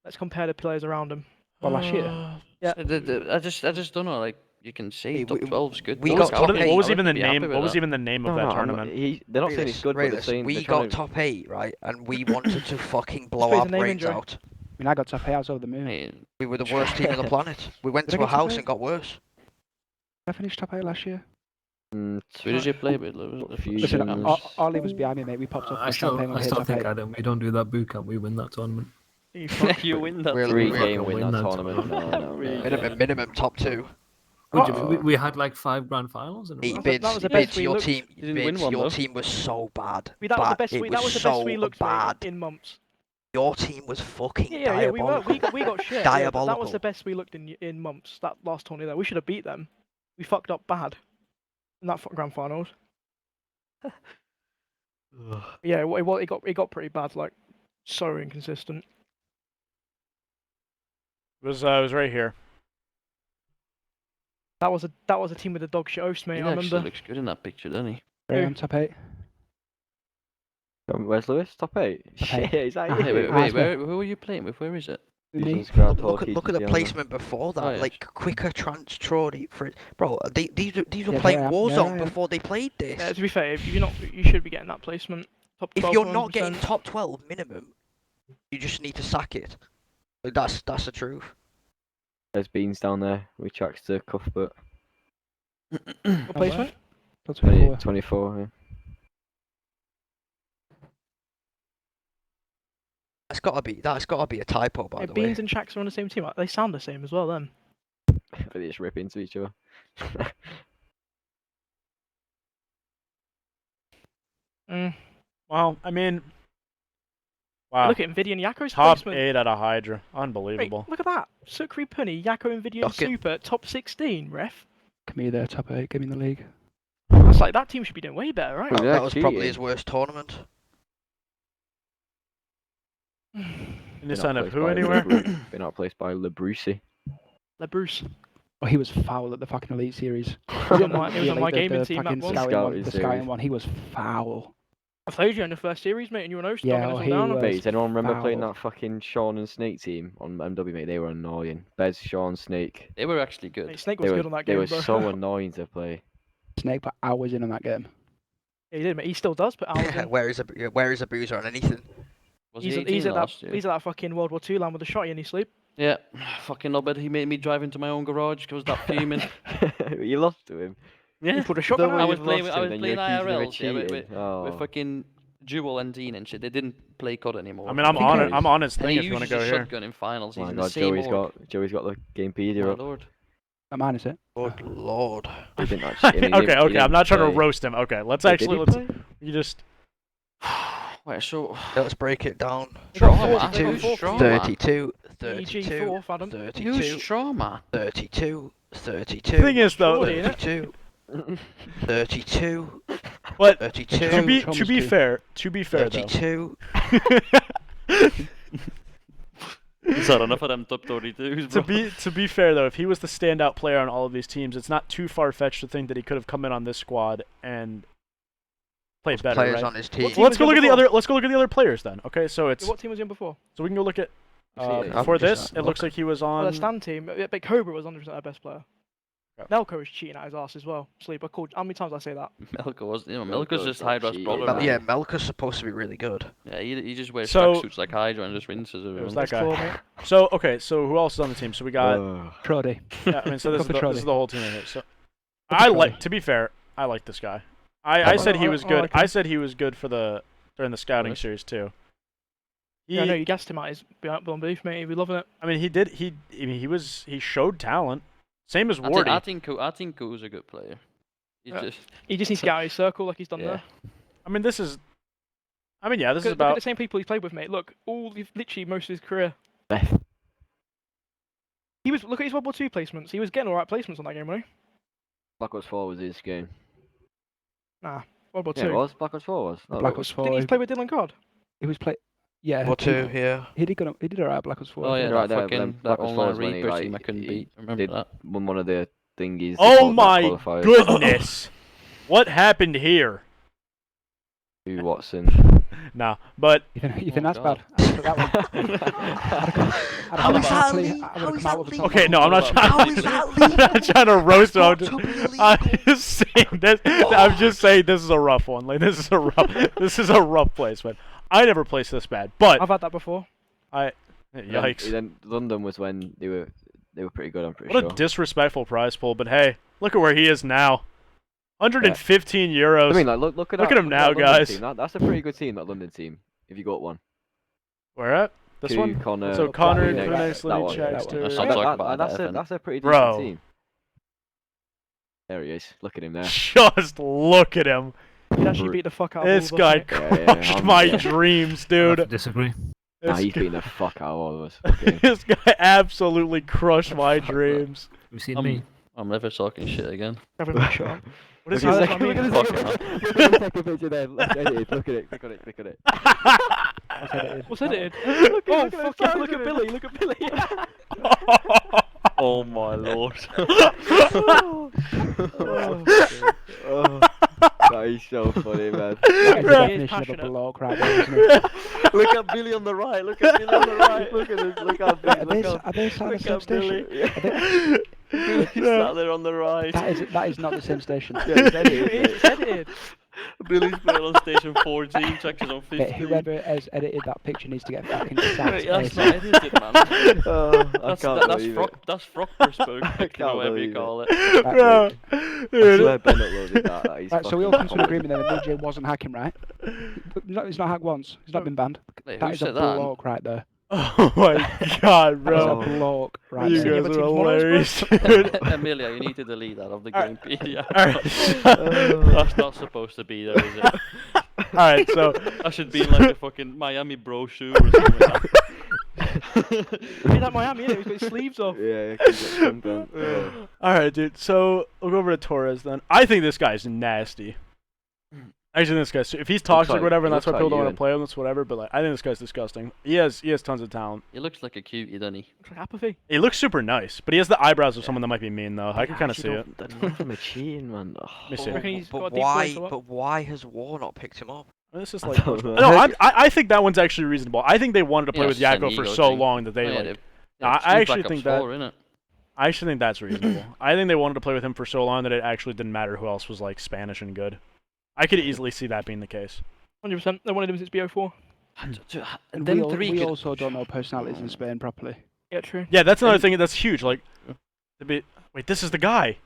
Let's compare the players around him. Well, last year. Yeah. I just don't know. Like you can say Hey, top we- 12's good. we but got like, top I'll eight. be- What was I even would the be happy name? with What was that. even the name of No, that no, I'm not- tournament? they're not saying he's good, but they're Rayless, saying we they're got trying to- top 8, right? And we wanted to fucking blow Please, our the name brains injury. out. I mean, I got top 8, I was over the moon. Hey, We were the worst team on the planet. We went Did I to a get top house eight? and got worse. Did I finish top 8 last year? who did you play with? Fusion. Listen, Ollie was behind me, mate. We popped up I with still, champagne when I we hit still top think 8. Adam, we don't do that boot camp. We win that tournament. You fuck. You win that. Really, Three really game fucking win win that that tournament. No, tournament. no, Really no. Minimum top 2. We had like 5 grand finals in a 8 row. bids. that was the best Bids, we your looked. team. You didn't win Bids, one, your though. team was so bad. That was the Bad. best. It That was the so best we looked bad. in months. Your team was fucking Yeah, we were. diabolical. We got shit. Yeah, but that was Diabolical. the best we looked in months. That last tournament there, we should have beat them. We fucked up bad in that grand finals. Yeah, it got pretty bad. Like so inconsistent. It was right here. That was a team with a dog shit host, mate. He I actually remember. looks good in that picture, doesn't he? Yeah, I'm top 8. Where's Lewis? Top 8? Top eight. Shit, is that Ah, you? Wait, Ask me. who are you playing with? Where is it? Me? Fusion's Grand Look Tour, at the KTT, placement before that, Oh, yeah. like quicker trans Trolley for bro. These were Yeah, playing there I am, Warzone there I am. before they played this. Yeah, to be fair, if you're not, you should be getting that placement. Top 12. If you're not getting 100%. top 12 minimum, you just need to sack it. Like, that's the truth. There's Beans down there. We tracks to Cuthbert. What placement? Top 20, 24. 24, yeah. That's gotta be a typo, by Yeah, the Beans way. and Shax are on the same team. They sound the same as well. Then. But they just rip into each other. Well, I mean, wow. Look at Nvidia and Yako's Top placement. 8 out of Hydra. Wait, Unbelievable. look at that. Sukri Punny, Yako Nvidia and Shocking. Super, top 16, ref. Come here there, top 8. Give me the league. That's like that team should be doing way better, right? Yeah, That was probably cheating. his worst tournament. Can you Been sign up outplaced who by anywhere? Been outplaced by LeBrucy. Le Bruce. Oh, he was foul at the fucking Elite Series. He was on my The gaming the team, that fucking one. scouting Scouting the series. scouting one. He was foul. I played you in the first series, mate, and you were an host. Yeah, dogging well, us he all down. was- Mate, does anyone remember playing foul. that fucking Sean and Snake team on MW, mate? They were annoying. Bez, Sean, Snake. They were actually good. Mate, Snake They was were, good on that they game, were bro. so annoying to play. Snake put hours in on that game. Yeah, he did, mate. He still does put hours in. where is a boozer on anything? Was He's he at 18 that. last year? He's at that fucking World War II land with a shotty in his sleep. Yeah, fucking knobhead. He made me drive into my own garage because that fuming. You lost to him. He Yeah. put a shotgun Though out. I was you've playing. lost I him, was then playing you're accusing him of IRL. Yeah, with cheating. Oh. fucking Jewel and Dean and shit. They didn't play COD anymore. I mean, I'm think on he it. I'm on his and thing he if you want to uses go a here. shotgun in finals. He's My in the God, same Joey's org. got the Gamepedia My up. lord. Not mine, is it? Good lord. He didn't actually. I mean, he Okay, didn't- he okay. I'm didn't not trying to play. roast him. Okay, let's Wait, actually did he let's. play? You just. Wait, so Let's break it down. They got Trauma. fourth, they got Who's fourth. Trauma? 32, EG 32, fourth, Adam. who's 32, trauma? 32, 32, Thing is, though, Shorty, innit? 32, 32, but 32, to be Chomsky. fair, though. 32. Is that enough of them top 32s, bro? To be fair though, if he was the standout player on all of these teams, it's not too far fetched to think that he could have come in on this squad and played better, Players right? on his team. team Well, let's was go he look at the before? other. Let's go look at the other players then. Okay, so it's What team was he in before? so we can go look at See, before just this. not It looks like he was Oh, on. the stand team. But Cobra was 100% our best player. Yeah. Melko was cheating at his ass as well. Sleep. I called. How many times did I say that? Melko was, Melko's Melko's just got Hydra's cheated. brother. Mel- man. Yeah, Melka's supposed to be really good. Yeah, he just wears So- tracksuits like Hydra and just rinses It was everyone. that guy. Cool, mate. So okay, so who else is on the team? So we got. Ugh. Trody. Yeah, I mean, so this Go is for the, Trolly. this is the whole team right here. So To be fair, I like this guy. I said he was I good. like I him. said he was good for during the scouting Nice. series too. Yeah, I know you gassed him out his beyond belief, mate. He'd be loving it. I mean, he showed talent. Same as I Wardy. think Ku's a good player. He Yeah. just He just needs to get out of his circle like he's done Yeah. there. I mean, this is Look at about. the same people he's played with, mate. Look, literally most of his career. Beth. Look at his World War II placements. He was getting alright placements on that game, wasn't Black Ops 4 was his game. he? Nah, World War Yeah, II. it was. Black Ops 4 was. No, Black it was- Ops 4. Didn't he play with Dylan Card? He was play. Yeah. What two? Yeah. He did alright. Black Ops 4. Oh yeah, Right that there, fucking then that Black Ops 4 online is when he, Reaper like, team I couldn't he beat. Remember did that? won one of the thingies. Oh before the my qualifiers. goodness! What happened here? To Watson. Nah, but You think Oh, that's God. bad? After that one. How is that Lee? legal? I How would've is come out that with a legal? okay, no, I'm not trying. How is that I'm not trying to roast him. I'm Got to be illegal. just saying this. I'm just saying this is a rough one. Like this is a rough placement. I never placed this bad, but I've had that before. yikes! Then London was when they were pretty good. I'm pretty What sure. a disrespectful prize pool. But hey, look at where he is now. 115 euros. I mean, like look at Look that, at him now, that London guys. Team. That's a pretty good team. That London team. If you got one. Where at? This Q, one? Connor, So Connor, Phoenix, Phoenix, that Lenny, one. Chexter. Let's Yeah, not talk about that's that, a Evan. that's a pretty Bro. decent team. There he is. Look at him there. Just look at him. He'd actually beat the fuck out of This all of us, guy mate. Yeah, crushed I'm- my yeah. dreams, I have to dude. disagree. Nah, This he's guy- beating the fuck out of all of us. Okay. This guy absolutely crushed my dreams. You've seen me. I'm never talking shit again. Having a shot. What is Look he at saying? this- Look Fuck at it. the second picture there. Look at it. Click on it. Click on it. What's edited? Look Oh, at fuck the yeah, size look of at it. Billy, look at Billy. Oh my lord. Oh, that is so funny, man. That is the Right. definition of a Passionate. bloke right there, isn't it? Look at Billy on the right. Look at Billy on the right. Look at this. Look at Are Billy. they, Look are they sat on the look same at station? Billy. Are they, Billy's sat there on the right. that is not the same station. Yeah, it's edited, It's edited. Billy's playing on station 14, Chexter's on 15. Mate, whoever has edited that picture needs to get fucking sacked. Wait, that's ASAP. not edited, man. Oh, I That's can't that's believe Frock it. that's Frockersburg, can't whatever believe you it. call it. Bro, I dude. swear Ben uploaded that. That is Right, so we all fucking come to an funny. agreement then that DJ wasn't hacking, right? He's not hacked once. He's not been banned. Wait, That who is a said that? bloke right there. Oh my god, That is bro. a bloke right You there. guys team's are one of hilarious, us, dude. Amelia, you need to delete that of the Alright. Gamepedia. Alright. That's not supposed to be there, is it? Alright, so That should be in like a fucking Miami brochure or something like that. He's at Miami, innit? He's got his sleeves off. Yeah, keep it trimmed down. Oh. alright, dude. So we'll go over to Torres then. I think this guy's nasty. Actually, this guy's if he's toxic like- or whatever, and he that's why looks people like don't want Ewan. to play him. That's whatever. But like, I think this guy's disgusting. He has tons of talent. He looks like a cutie, doesn't he? Looks like apathy. He looks super nice, but he has the eyebrows of someone that might be mean though. I can kind of see it. The none from a cheating, man. Oh. Let me see. reckon he's got a But deep why? voice or what? But why has War not picked him up? This is I like don't know. no, I think that one's actually reasonable. I think they wanted to play Yeah, with it's an Yakko for ego so thing. long that they Oh, yeah, like. they- No, it's I Black actually Ops think that- 4, innit? I actually think that's reasonable. I think they wanted to play with him for so long that it actually didn't matter who else was like Spanish and good. I could easily see that being the case. 100%. They wanted him since BO4. And And them we, three we could- also don't know personalities in Spain properly. Yeah, true. Yeah, that's another And- thing that's huge. Like, wait, this is the guy.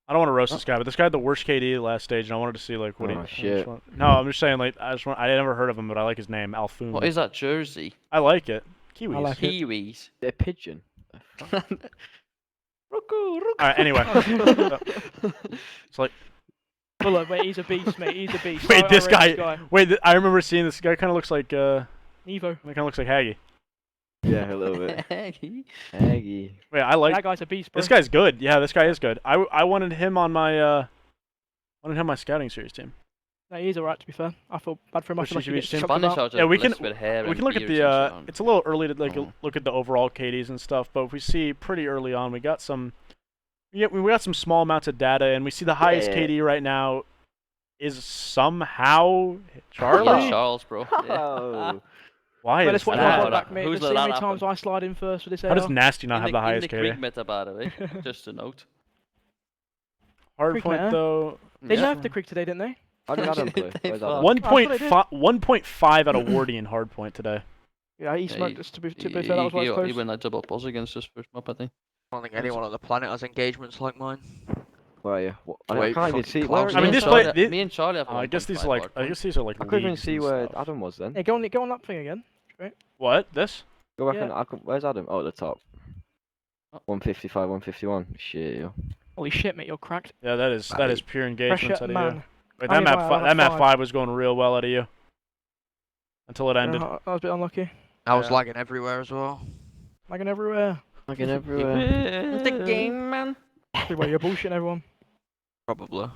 I don't want to roast this guy, but this guy had the worst KD last stage, and I wanted to see like what Oh, he. shit. No, I'm just saying like I never heard of him, but I like his name, Alfoon. What is that jersey? I like it. Kiwis. I like it. Kiwis. They're pigeon. Roku, All right. Anyway, it's like Well, wait, he's a beast, mate. He's a beast. Wait, I this rate guy- wait. I remember seeing this guy. Kind of looks like Evo. kind of looks like Haggy. Yeah, a little bit. Hey. Aggie. Wait, I like That guy's a beast, bro. this guy's good. Yeah, this guy is good. I wanted him on my scouting series team. No, he's alright, to be fair. I feel bad for him. I Which feel like he he should gets be chucked Spanish about. are just Yeah, we can- blessed with hair We and can look at beards the. and shit on. It's a little early to like Oh. look at the overall KDs and stuff, but if we see pretty early on, we got some. Yeah, we got some small amounts of data, and we see the highest Yeah. KD right now is somehow Yeah, Charlie. Charles, bro. Yeah. Oh. Why But is let's watch that? my that? back, mate. Who's Let's see let how many that times happen? I slide in first with this How does AR. Nasty not in have the, the highest in the KD? Krieg meta, by the way. Just a note. Hard Krieg point meta? though. They Yeah. nerfed the Krieg today, didn't they? How did Adam play? They Where's fuck. Adam? 1.5 out of Wardy in hard point today. Yeah, he Yeah, smoked us, to be fair. That was why it's He close. went that double puzz against us first map, I think. I don't think anyone on the planet has engagements like mine. Where are you? What? I Wait, can't even fucking see. Klaus. Where I mean, are you? this play- thi- me and Charlie have. I guess these 1.5 are like. hard I points. guess these are like. I couldn't even leagues see and where stuff. Adam was then. Hey, go on that thing again. What? This? Go back Yeah. and where's Adam? Oh, at the top. Oh. 155, 151. Shit. Yo. Holy shit, mate, you're cracked. Yeah, that is pure engagement Pressure out of you. man. Wait, I that mean, map I fi- have that map 5. 5 was going real well out of you. Until it ended. I was a bit unlucky. I was Yeah. lagging everywhere as well. Lagging everywhere. Fucking everywhere. The game, man. Everywhere, you're bullshitting everyone. Probably.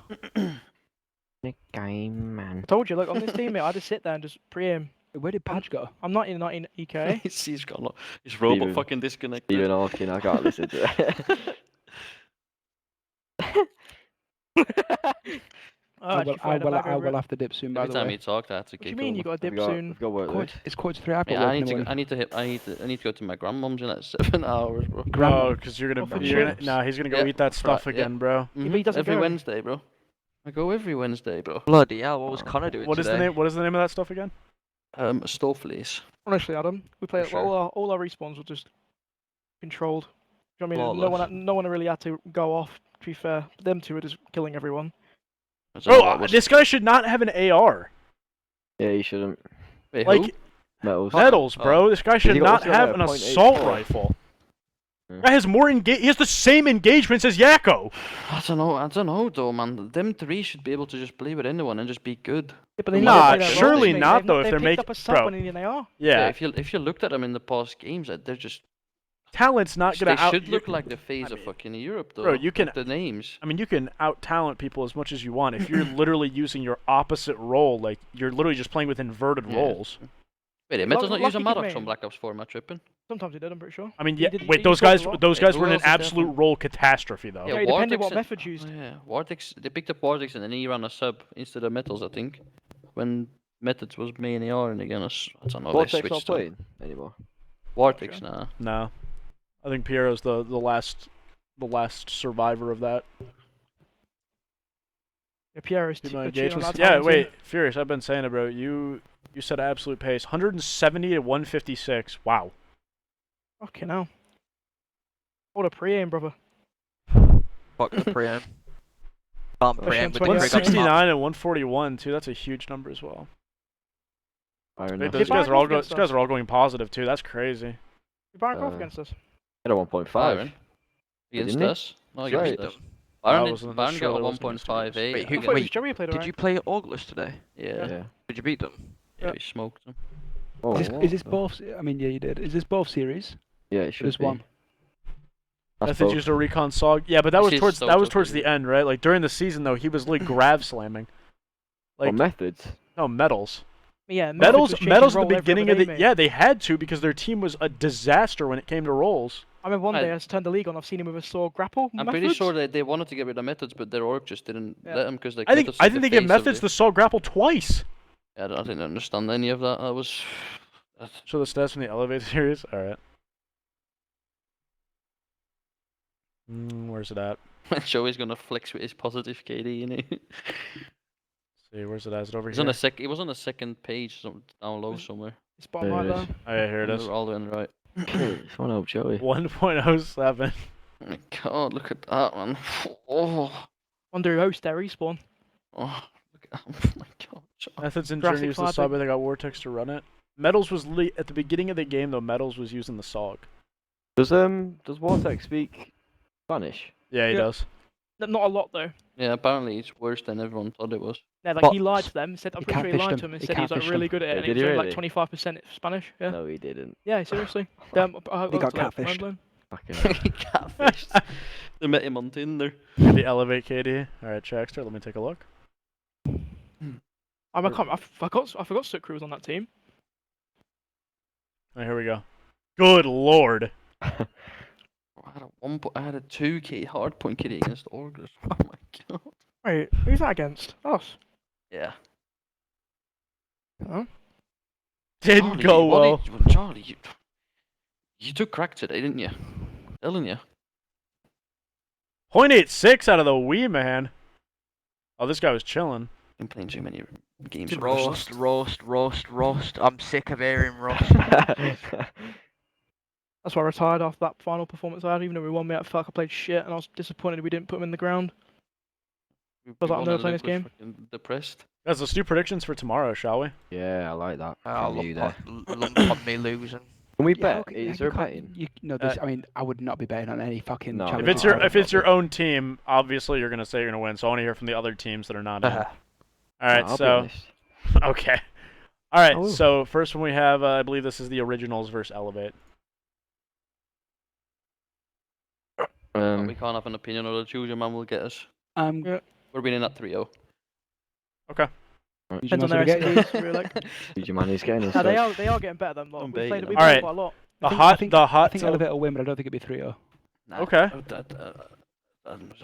The game, man. I told you, look, on this team, mate, I just sit there and just pre-aim. Where did Padge go? I'm not in EK. He's gone. His robot Steven- fucking disconnected. Stephen Hawking, I can't listen to it. Oh, I will have to dip soon. By Every the time way, you talked, I had to What do kick you mean you over. got a dip soon? We've got work, Quarter- Luke. it's 2:45. I've got Yeah, work I in the morning. need to go to my grandmom's in like 7 hours, bro. Oh, because you're Oh, gonna. for You're gonna chips. nah, he's gonna go Yeah, eat that stuff right, yeah. again, bro. but he doesn't Every go. Wednesday, bro. I go every Wednesday, bro. Bloody hell, what was Connor doing What is today? the name? What is the name of that stuff again? Stowfleece. Honestly, Adam, we play For all our respawns were just controlled. You know what I mean? Flawless. No one really had to go off. To be fair, them two were just killing everyone. I don't know Bro, what was- this guy should not have an AR. Yeah, you shouldn't. Wait, Like who? Metals. medals, bro. This guy should he got- not what's he got have at, an assault 0.84? rifle. Yeah. Guy has more He has the same engagements as Yakko. I don't know though, man. Them three should be able to just play with anyone and just be good. Yeah, but they Nah, need to play their surely roles, mate. not, They've though, if they've they're picked making- up a sub bro. when in the AR. Yeah, If you looked at them in the past games, they're just talent's not they gonna out. should look you- like the face I of mean, fucking Europe though. bro, you can- the names. I mean, you can out talent people as much as you want. If you're literally using your opposite role, like you're literally just playing with inverted Yeah. roles. Wait, Metal's not using Lucky Maddox Kid on Black Ops 4, am I tripping? Sometimes he did, I'm pretty sure. I mean, He yeah. did- Wait, he those scored a guys. lot. Those Yeah, guys who were in an else is there absolute from- role catastrophe, though. Yeah, it depended Wartix what and- methods used. Oh, yeah, Wartix. They picked up Wartix and then he ran a sub instead of Metals, I think. When Methods was main AR and again, I don't know. Vortex They not switched them. playing anymore. Wartix, Sure. nah. No, I think Piero's the last survivor of that. Yeah, Pierre is Keep my cheating on engagements. that Yeah, talent too. wait, Furious. I've been saying it, bro. You said absolute pace. 170 to 156. Wow. Fucking hell. What a pre-aim, brother. Fuck the preamp. Can't Especially preamp on with the 20 Krieg on the map. 169 and 141 too. That's a huge number as well. Iron Wait, Knight. those guys are all Byron these guys are all going positive too. That's crazy. Did Byron go off Uh, against us? Had a 1.5. Byron. Against Didn't he? us? No, Right. against Beat us. them. Byron, I wasn't Byron sure got a there wasn't against us. 1.58. Wait, I who- thought it was wait, Joey played Did alright. you play August today? Yeah, Yeah. Did you beat them? yeah, we smoked them. Oh, Is what? this both? I mean, yeah, you did. Is this both series? Yeah, it should Just be. one. That's Methods both. used a recon SOG. Yeah, but that This was is towards so the good. end, right? Like during the season though, he was like grav slamming. Or Like methods. no medals. Yeah, Medals was changing medals at role the every beginning other of the day, mate. yeah, they had to because their team was a disaster when it came to rolls. I remember one I- day I turned the league on. I've seen him with a sword grapple. I'm pretty sure they wanted to get rid of Methods, but their org just didn't Yeah. let them because like, I think Methods is the they gave face of methods the- the SOG grapple twice. Yeah, I didn't understand any of that. That was. Show the stats from the Elevate series. All right. Where's it at? Joey's gonna flex with his positive KD, innit? See, where's it at? Is it over He's here? on a sec. It was on the second page, down low somewhere. It's bottom right There there. it is. Oh yeah, here it is. All the way on the right. Just want to help Joey. 1.07. Oh my god, look at that, man. Oh, Wonder who hosts their respawn. oh, look at oh my god. Methods and Jurassic Journey used the Park, sub, but they got Vortex to run it. Metals was at the beginning of the game though. Metals was using the SOG. Does Vortex speak Spanish? Yeah, he Yeah. does. Not a lot though. Yeah, apparently it's worse than everyone thought it was. Yeah, like But he lied to them. Said I'm he pretty sure he catfished lied to them. him and He said he was like catfished really them. good at it. Yeah, And did he he was only really? like 25% Spanish. Yeah. No, he didn't. Yeah, seriously. I He got catfished. Fucking hell. He catfished. They met him on Tinder. The Elevate KD. All right, Trackster. Let me take a look. I forgot Soot Crew was on that team. All right, here we go. Good lord. I had a 2k hardpoint kitty against Orgers. Oh my god. Wait, who's that against? Us. Yeah. Huh? Didn't Charlie, go what well. Charlie, you took crack today, didn't you? Telling you. 0.86 out of the Wii, man. Oh, this guy was chilling. Been playing too many games. of Roast, Rust. roast. I'm sick of hearing roast. That's why I retired after that final performance I had. Even though we won, I felt like I played shit, and I was disappointed we didn't put him in the ground. Was that won another and playing Luke this game? was fucking depressed. Guys, let's do predictions for tomorrow, shall we? Yeah, I like that. Oh, From you lump there. on, lump on me losing. Can we Yeah, bet? okay, yeah, Is you there a can't- betting? No, I mean, I would not be betting on any fucking No. If challenge. If it's your I if would it's not your be. own team, obviously you're gonna say you're gonna win. So I want to hear from the other teams that are not in. Uh-huh. All right, I'll be so honest. okay. All right, Oh. so first one we have, I believe this is the Originals versus Elevate. We can't have an opinion, or the choose your man will get us. Yeah. We're winning at 3-0. Depends on their SDs. We're like, Who's your man? He's getting us. no, they are getting better than lot. Don't We bait played them. we Alright. played quite a lot. The I think- hot, I think- the I hot. think tub- Elevate will win, but I don't think it'll be 3-0. Nah, Okay.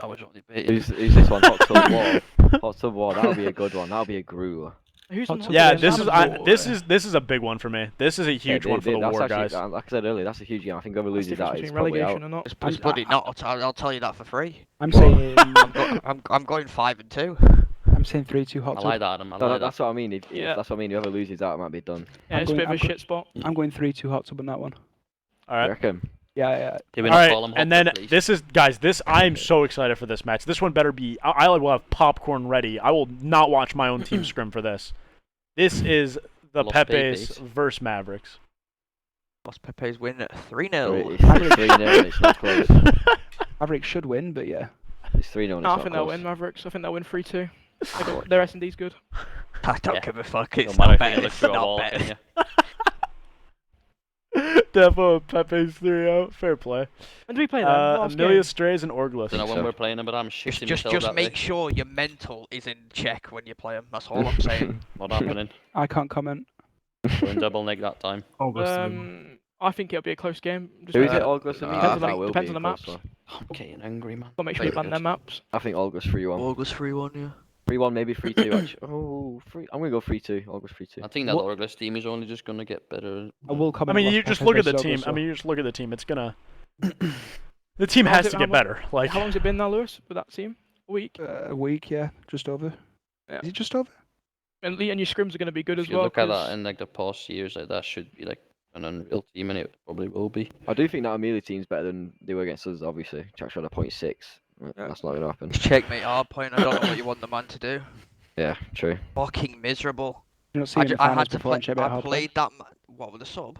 I was only baiting. Who's this one? Hot Tub War. Hot Tub War. That'll be a good one. That'll be a grueler. Who's Hot on tub top Yeah, of this them? is this is a big one for me. This is a huge one for the that's War, actually, guys. Like I said earlier, that's a huge game. I think whoever That's loses the that difference is between probably out. relegation or not. It's bloody not. I'll tell you that for free. I'm saying I'm going 5-2. I'm saying 3-2 I Hot like Tub. that, Adam. I No, like that's that. what I mean. If Yeah. that's what I mean. Whoever loses that might be done. Yeah, it's a bit of a shit spot. I'm going 3-2 Hot Tub on that one. All I right. reckon. Yeah. Can we All not right, call him and Hopper, then please? this is, guys, this, I am so excited for this match. This one better be, I will have popcorn ready. I will not watch my own team scrim for this. This is the Los Pepes Pepes. versus Mavericks. Los Pepes win at It's 3-0. 3-0. It's not close. Maverick should win, but yeah. It's 3-0. No, I think they'll win Mavericks. I think they'll win 3-2. Their S&D's good. I don't Yeah. give a fuck. It's No not matter if better. you It's look through a not wall, can better. you? Defo Pepe's 3-0. Fair play. When do we play that? Last Amelia game? Strays and Orglis. Don't know when So- we're playing him, but I'm shitting Just myself that make day. sure your mental is in check when you play them. That's all I'm saying. Not happening. I can't comment. We're in double neg that time. I think it'll be a close game. Just Who is it? uh, August and depends on that the- will depends be on the a close maps. one. I'm getting angry, man. Gotta make sure you Very ban good. their maps. I think August 3-1. August 3-1, yeah. 3-1, maybe 3-2. Actually. Oh, I'm gonna go 3-2. August 3-2. I think that What- Orgles team is only just gonna get better. I will I comment. mean, on you Los just Pepes look at the versus team. August, I so- mean, you just look at the team. It's gonna. The team How's has it- to how get mu- better. Like, How long's it been now, Lewis, with that team? A week. A week, yeah, just over. Yeah. Is it just over? And your scrims are going to be good If as you well. look at 'cause that in like the past years, like that should be like an unreal team, and it probably will be. I do think that Amelia team's better than they were against us. Obviously, Jack shot a 0.6. That's not gonna happen. It's checkmate hard point. I don't know what you want the man to do. Yeah, true. Fucking miserable. You don't see I, him in I finals had to before play. and Checkmate I hard played that. What with the sub?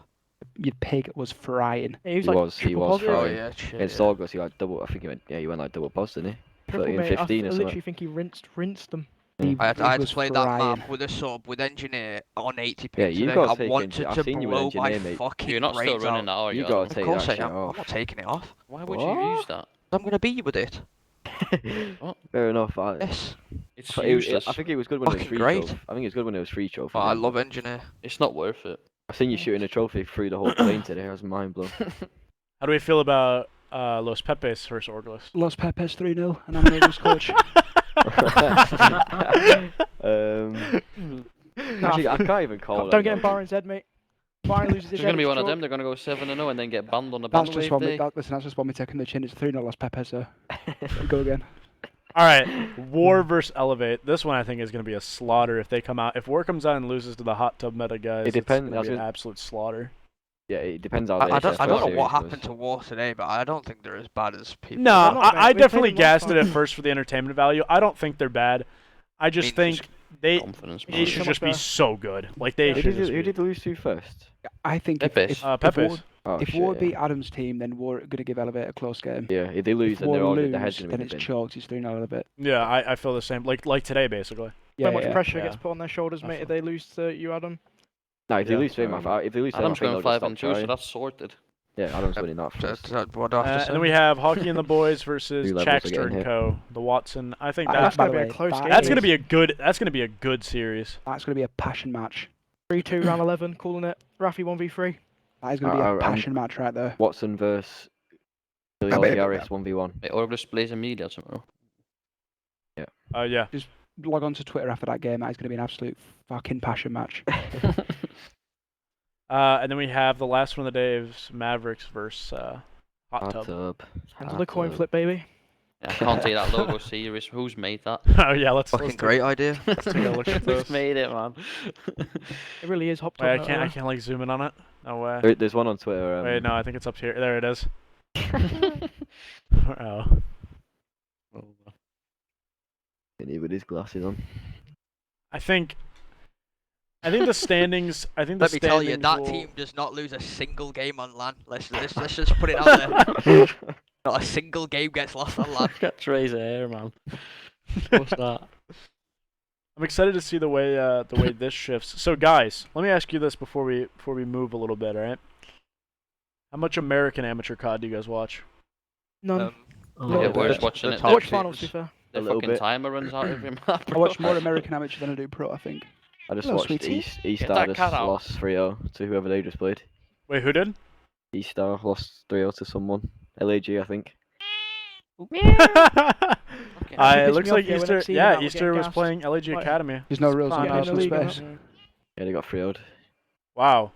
Your pig was frying. Yeah, he was He like was triple frying. positive. yeah, shit. Against yeah. August, he got double. I think he went. Yeah, he went like double pos, didn't he? Triple, 30 and mate. 15 I or literally something. think he rinsed them. He I had was to play that frying. map with a sub with engineer on 80 Yeah, pings you today. gotta I take wanted I've to seen you with blow my engineer, mate. fucking You're not still brains running that, out. are You you? gotta Adam? Of take course that I shit am. I'm off. not taking it off. Why would you What? use that? I'm gonna beat you with it. Fair enough. Yes. It's But useless. I think it was good when it was Fucking free great. trophy. I think it was good when it was free trophy. But I love engineer. It's not worth it. I've seen you shooting a trophy through the whole plane today. I was mind blown. How do we feel about Los Pepes versus Orglis? Los Pepes 3-0, and I'm Rovers coach. Actually, I can't even call Don't it. get in Byron's head, mate. Byron loses his It's head. gonna be it's one of chalk. them. They're gonna go 7-0 and then get banned on the That's ban just wave one. day. Listen, that's just one me taking the chin. It's 3-0 Los Pepes, so go again. All right, War versus Elevate. This one I think is going to be a slaughter if they come out. If War comes out and loses to the hot tub meta guys, It depends- It's I going was to be an gonna- absolute slaughter. Yeah, it depends how I they don't first know series what goes. happened to War today, but I don't think they're as bad as people. No, They're not bad. I We played definitely them last gassed it at time. first for the entertainment value. I don't think they're bad. I just mean, think they Confidence, they man. should so just much be better. so good. Like they Yeah. should just Who be. did they lose to first? I think Pepes. if Pepes. War, Oh, if shit, War yeah. beat Adam's team, then War going to give Elevate a close game. Yeah, if they lose, If then War they're all lose, their heads gonna then be it's in the bin. chalked. It's 3-0 Elevate. Yeah, I feel the same. Like today basically. Yeah, So much yeah. pressure Yeah. gets put on their shoulders, I mate, feel- if they lose to you, Adam. No, if they Yeah. lose to him, if they lose to him, I Adam's think going they'll just 5-2, stop so trying. that's sorted. Yeah, Adam's winning that first. What do I have to And say? then we have Hockey and the Boys versus New levels are Chaxter getting and hit. Co. The Watson. I think By that's gonna the be a way, close game. that's gonna is- be a good. That's gonna be a good series. That's going to be a passion match. 3-2, round 11, calling it. Rafi 1v3. That is going to be a I'm- passion match right there. Watson versus Billy I bet- Harris 1v1. Wait, Orgles plays Amelia tomorrow. Yeah. Log on to Twitter after that game. That is going to be an absolute fucking passion match. And then we have the last one of the day is Mavericks versus Hot Hot Tub. tub. Hands on Hot the coin tub. flip, baby. Yeah, I can't take that logo serious. Who's made that? Oh yeah, let's Fucking take- great idea. Let's take a look at Who's this. made it, man? It really is hop top. Wait, I can't like zoom in on it. No way. There's one on Twitter. Wait, no, I think it's up here. There it is. Oh. And he with his glasses on. I think the standings. I think the Let me tell you, standings that will- team does not lose a single game on LAN. Let's just put it out there. Not a single game gets lost on LAN. Got Trey's hair, man. What's that? I'm excited to see the way this shifts. So guys, let me ask you this before we move a little bit, all right? How much American amateur COD do you guys watch? None. Yeah, we're just watching it. I watch finals, to be fair. The A little fucking bit. timer runs out every map. I watch more American amateur than I do pro, I think. I just Hello, watched sweetie. East Get Star that just cat out. lost 3-0 to whoever they just played. Wait, who did? East Star lost 3-0 to someone. LAG, I think. It pissed looks me like off, yeah, when Easter. I see Yeah, that, we're Easter getting was gassed. playing LAG Right. Academy. There's no rules on Fine. in the Arsenal league and space. Yeah, they got 3-0'd. Wow.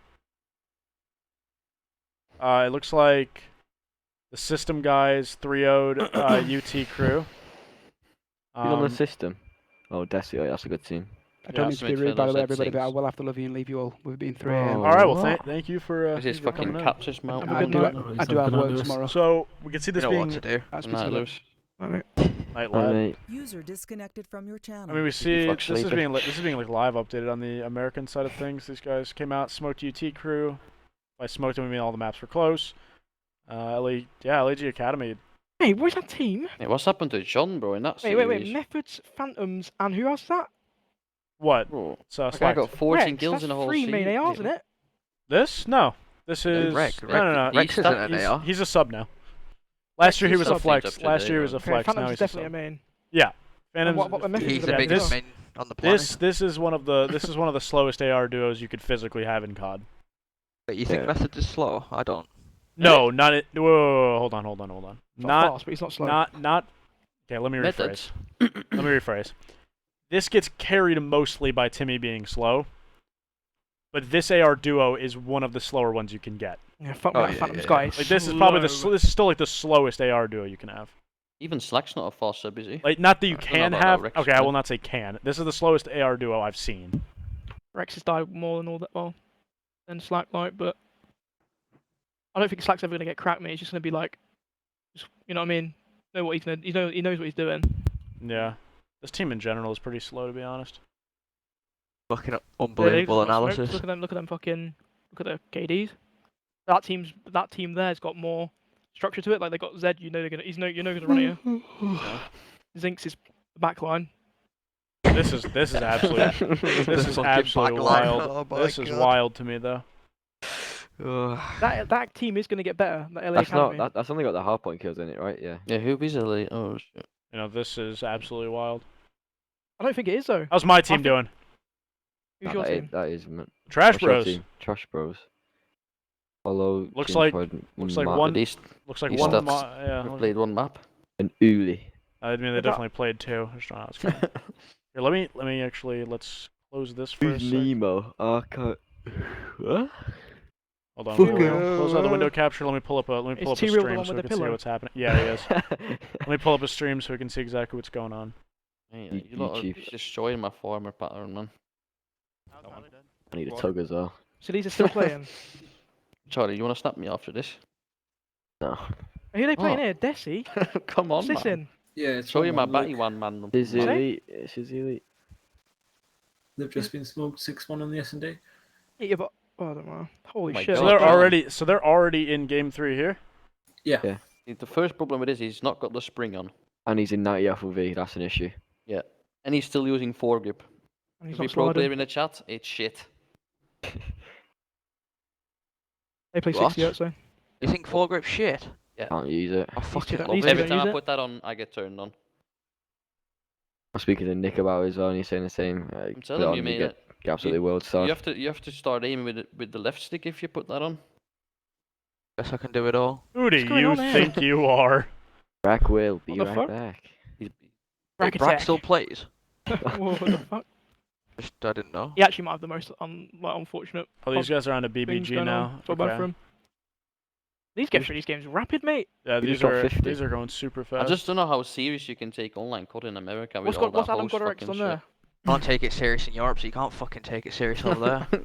It looks like the system guys 3-0'd UT crew. Who's on the system? Oh, Desi, that's a good team. I don't Yeah, mean to be Smith rude, by the Fellows way, at everybody, but I six. will have to love you and leave you all. We've been 3 Oh. a.m. All right, well, What? thank you for This is for fucking coming in. captures mount. I do have work tomorrow. So we can see You this know being what to do. That's Nah, between Lewis. night Alright, lab. mate. User disconnected from your channel. I mean, we see fuck this is sleeping. being this is being like live updated on the American side of things. These guys came out, smoked UT crew. By smoked them, we mean all the maps were close. LAG Academy. Hey, where's that team? Hey, what's happened to John, bro, in that Wait, series? Methods, Phantoms, and who else is that? What? Bro, So that guy Slack. got 14 Rex, kills that's in a whole 3 season. main ARs, isn't it? This? No. This is Rex- no. Rex He's isn't an AR. He's a sub now. Last year he Rex was is a sub flex. seems up Last to year he date, was a though. Okay, flex. Phantoms Now is he's a definitely a sub. main. Yeah. And Phantoms. what Methods He's is the a biggest best. main on the planet. This is one of the slowest AR duos you could physically have in COD. But you think Yeah. Method is slow? I don't. No, not it. Whoa, hold on. Not fast, but he's not slow. Not. Okay, let me rephrase. Methods. Let me rephrase. This gets carried mostly by Timmy being slow, but this AR duo is one of the slower ones you can get. Yeah, fuck Oh, me, that yeah, Phantoms yeah, guy. yeah. is Like this is probably slow. this is still like the slowest AR duo you can have. Even Slack's not a fast sub, is he? Like not that you I don't know can about that, have. Rex, Okay, I but- will not say can. This is the slowest AR duo I've seen. Rex has died more than all that. Well, than Slack might, but I don't think Slack's ever gonna get cracked. Me, he's just gonna be like, just, you know what I mean? Know what he's gonna. He knows what he's doing. Yeah. This team in general is pretty slow, to be honest. Fucking Yeah, unbelievable they've got smokes. analysis. Look at them. Look at them. Fucking. Look at the KDs. That team there's got more structure to it. Like they got Zed. You know they're gonna. You know gonna run it. Yeah. Zinx is the back line. This is absolutely this is Fucking absolutely backline. wild. Oh my This is God. wild to me though. Ugh. That team is gonna get better. The LA That's Academy. that's only got the hard point kills in it, right? Yeah. Yeah, who is elite? Oh, shit. You know, this is absolutely wild. I don't think it is though. How's my team think- doing? Who's Nah, your that is- team? that is Trash what's your Bros. team? Trash Bros. Follow. Looks James like- Ford, looks like Matt, one- But he's Looks like He's one. stats. Yeah. we've played one map. and Uli. I mean, they But that- definitely played two. I just don't know how it's going. Here, let me actually let's close this for a Who's sec. Nemo? What? Hold on. Fuck We'll yeah. close out the window capture. Let me pull up a Is stream T-Real the one so we with the can see pillow? what's happening. Yeah, he is. Let me pull up a stream so we can see exactly what's going on. Hey, You- you lot are you Chiefs. destroying my farmer pattern, man. I need a tug as well. So these are still playing. Charlie, you want to snap me after this? No. Who are they playing Oh. here? Desi? Come on, What's this man. in? Yeah, it's Show you my 1-1, batty look. one, man. This is Sorry? elite. This is elite. They've just been smoked 6-1 on the S&D. Yeah, but oh, I don't know. Holy my shit! So God. they're God. already in game 3 here. Yeah. Yeah. The first problem with this is he's not got the spring on. And he's in 90 FOV. That's an issue. And he's still using foregrip. And he's Every not pro player sliding. in the chat, it's shit. They play What? 60 out, so. You think foregrip shit? Can't use it. I fucking don't- love these it. two Every don't time use I it? put that on, I get turned on. I'm speaking to Nick about it as well, and he's saying the same. I'm put it telling on, you, mate. get absolutely world You star. have to start aiming with the left stick if you put that on. Guess I can do it all. Who do What's going you on here? think you are? Brack will be What the right fuck? back. He's- Wait, Rack Brack attack. still plays? What the fuck? Just, I didn't know. He actually might have the most unfortunate. Oh, these guys are on a things BBG going now. on. Feel bad for him. These get through these games rapid, mate. Yeah, He these just got are 50. these are going super fast. I just don't know how serious you can take online COD in America with What's all Adam that host Goddard fucking on shit. there? Can't take it serious in Europe, so you can't fucking take it serious over there.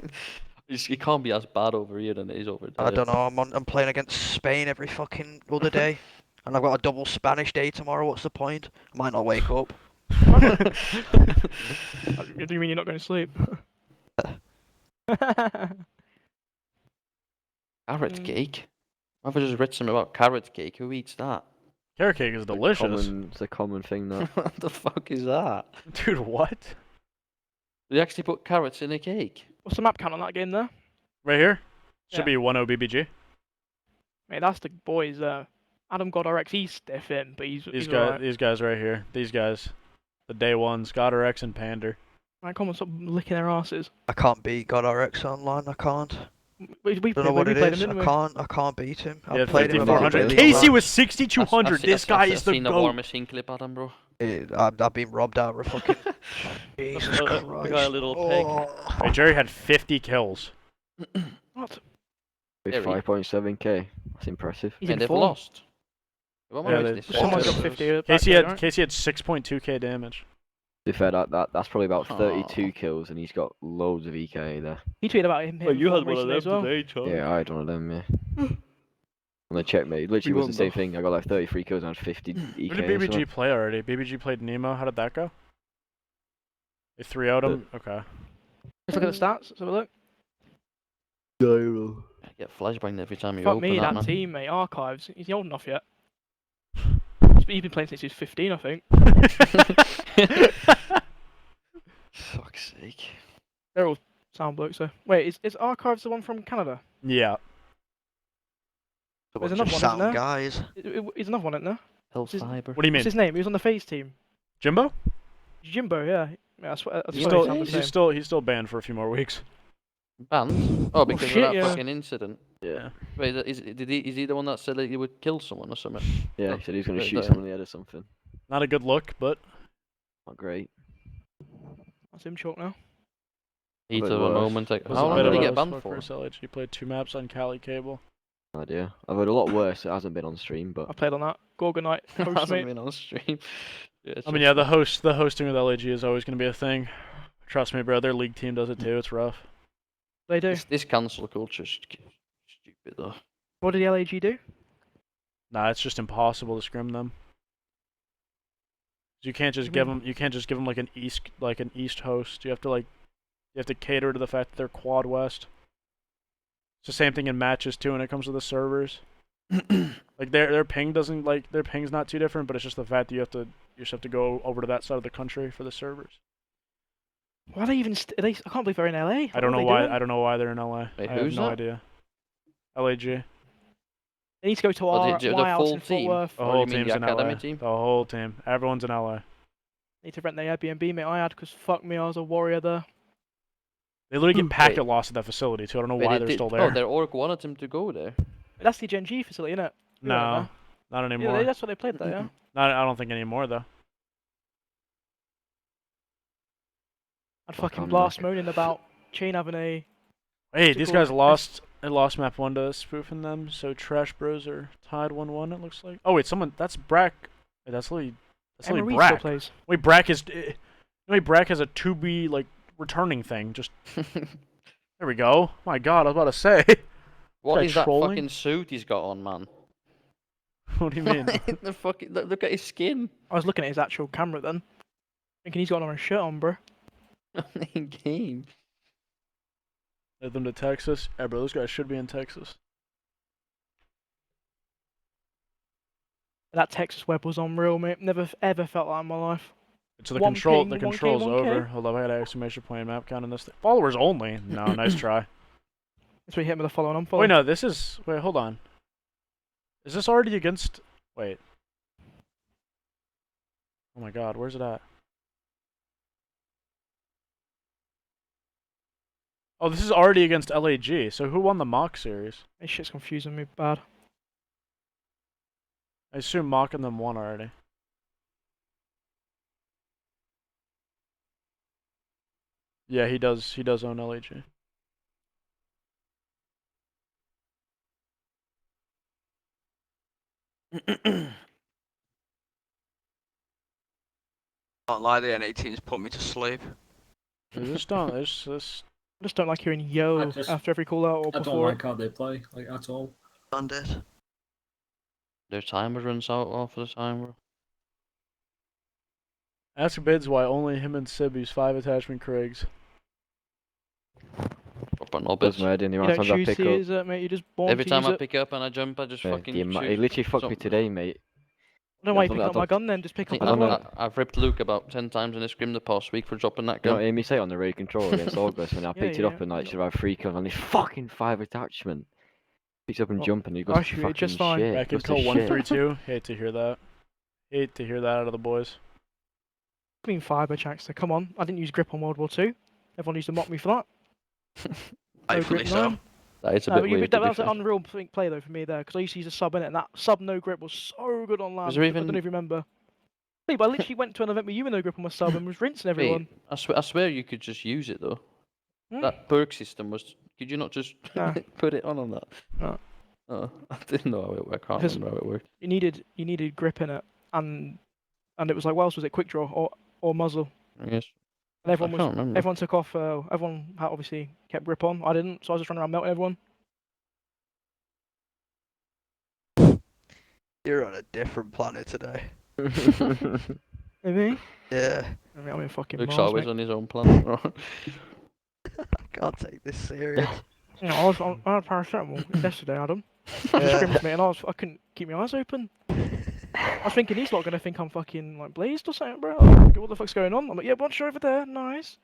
It can't be as bad over here than it is over there. I don't know. I'm playing against Spain every fucking other day, and I've got a double Spanish day tomorrow. What's the point? I might not wake up. What do you mean you're not going to sleep? Carrot Mm. cake? I've just read something about carrot cake. Who eats that? Carrot cake is delicious. It's a common thing that. What the fuck is that? Dude, what? They actually put carrots in a cake. What's the map count on that game there? Right here? Should Yeah. be 1-0 BBG. Mate, that's the boys. Adam God RX, he's stiff in, but he's alright. These guys right here. These guys. The day ones. Goddard X and Pander. Right, come on, stop licking their asses. I can't beat GodRX online. I can't. We Don't know played, what we it played is. him, didn't we? I can't beat him. He had I've played him about 5,400. really Casey much. was 6,200. This guy is the I've seen the GOAT. War Machine clip, Adam, bro. I've been robbed out of fucking. Jesus I got Christ. a little pig. Oh. Hey, Jerry had 50 kills. What? With Very. 5.7k. That's impressive. He's And in they've form. lost. What Yeah, am I they- missing? Someone's got Yes. 50. Casey back had there, right? 6.2k damage. To be fair, that's probably about Aw. 32 kills, and he's got loads of EK there. He tweeted about him. Well, you had one of recently them as well. today, Tom. Yeah, I had one of them. Yeah. On the checkmate, literally was won the same though. thing. I got like 33 kills and had 50 EK. Who did or BBG something. play already? BBG played Nemo. How did that go? They 3-0'd him? Okay. Let's look at the stats. Let's have a look. I get flashbanged every time you Fuck open me, that, that man. team, mate. Archives. He's old enough yet. He's been playing since he was 15, I think. Fuck's sake. They're all sound blokes, so. Wait, is Archives the one from Canada? Yeah. There's Bunch another of one, isn't sound there? guys. Is another one, isn't there? Hell This is- fiber. What do you What's mean? his name? He was on the FaZe team. Jimbo? Jimbo, yeah. Yeah, I swear, I He's swear still, they sound the same. he's still banned for a few more weeks. Banned? Oh, because shit, of that yeah. fucking incident. Yeah. Wait, is he the one that said that he would kill someone or something? Yeah, he said he was going to Right shoot there. someone in the head or something. Not a good look, but Not great. That's him chalk now. Heat bit of a worse. moment. Like, was how a long bit did of he a get banned worse for? LH. He played 2 maps on Cali Cable. No idea. I've heard a lot worse. It hasn't been on stream, but I played on that. Gorgonite host, Hasn't mate. been on stream. Yeah, I mean, yeah, the hosting with LAG is always going to be a thing. Trust me, bro. Their league team does it too. It's rough. They do. This cancel culture is stupid though. What did the LAG do? Nah, it's just impossible to scrim them. You can't just give them. You can't just give them like an east host. You have to cater to the fact that they're quad west. It's the same thing in matches too when it comes to the servers. Like their ping doesn't their ping's not too different, but it's just the fact that you just have to go over to that side of the country for the servers. Why are they even? I can't believe they're in LA. I don't know What are why. they doing? I don't know why they're in LA. Wait, I have who's no that? idea. LAG. They need to go to Oh, our the my house full in Fort team? Worth. The Or you whole mean team's the in academy LA. team? The whole team. Everyone's in LA. Need to rent their Airbnb, mate. I had because fuck me, I was a warrior there. They literally get packet Wait. lost at that facility too. I don't know Wait, why they they're did- still Oh, there. their org wanted him to go there. That's the Gen G facility, innit? No, not Yeah, anymore. that's what they played there. Yeah. I don't think anymore though. I'd Fuck fucking on, blast Nick. moaning about Chain having a. Hey, Too these cool. guys lost. They lost map 1 to spoofing them. So Trash Bros are tied 1-1. It looks like. Oh wait, that's Brack. Wait, that's Lily Emma Reed still Brack. plays. Wait, Brack is. Wait, Brack has a 2B returning thing. Just there we go. My God, I was about to say. What Guy is that trolling? fucking suit he's got on, man? What do you mean? The fucking look at his skin. I was looking at his actual camera then, thinking he's got an orange shirt on, bro. In game. Led them to Texas. Yeah, bro, those guys should be in Texas. That Texas web was unreal, mate. Never ever felt that in my life. So the One control, ping, the 1K, control's 1K. over. Hold up, I got an exclamation point map count on this thing. Followers only. No, nice try. That's where he hit me with a follow and unfollow. Wait, no, this is. Wait, hold on. Is this already against? Wait. Oh my God, where's it at? Oh, this is already against LAG. So who won the mock series? This shit's confusing me bad. I assume mock and them won already. Yeah, he does. He does own LAG. Can't lie, the N18's put me to sleep. They just don't. It's just. I just don't like hearing yo I just- after every call out or I don't before. like how they play, like at all. Bandit. Their timer runs out after the timer. Ask Bids why only him and Sib use 5 attachment Craigs. Proper Does knobheads. my head in the You amount don't of times I choose pick to up. use it, mate. You're just born Every to time use I it. pick up and I jump, I just fucking He shoot. literally fucked me something. today, mate. I don't know why I you don't- pick I up my don't- gun then. Just pick I up think another one. I've ripped Luke about 10 times in a scrim the past week for dropping that You know gun. what Amy say on the raid control against August when I picked it up and like yeah. should have 3 kills on this fucking 5 attachment. Picks up and Well, jump and he goes I to shoot it fucking just fine. shit. Racket Goes to call shit. 132. Hate to hear that. Hate to hear that out of the boys. Clean fiber, Jackster. Come on. I didn't use grip on World War II. Everyone used to mock me for that. No Rightfully grip, so. no. That is a No, bit but you, weird. that, to be that was an fair. unreal play though for me there, because I used to use a sub in it, and that sub no grip was so good on land. there I don't know even- if you remember. Hey, but I literally went to an event with you with no grip on my sub and was rinsing everyone. Wait, I swear you could just use it though. Hmm? That perk system was. Could you not just Nah. put it on that? No. Oh, I didn't know how it worked. I can't Because- remember how it worked. You needed grip in it, and it was like, what else was it? Quick draw or muzzle. I guess. And everyone I was can't remember. everyone took off. Everyone had obviously kept grip on. I didn't, so I was just running around melting everyone. You're on a different planet today. Maybe. Yeah. I mean, I'm in fucking Luke's Mars, always mate. on his own planet. Right? I can't take this serious. You know, I had paracetamol yesterday, Adam. I Yeah. screamed me, and I couldn't keep my eyes open. I was thinking he's not gonna think I'm fucking like blazed or something, bro. I was like, what the fuck's going on? I'm like, yeah, bunch over there, nice.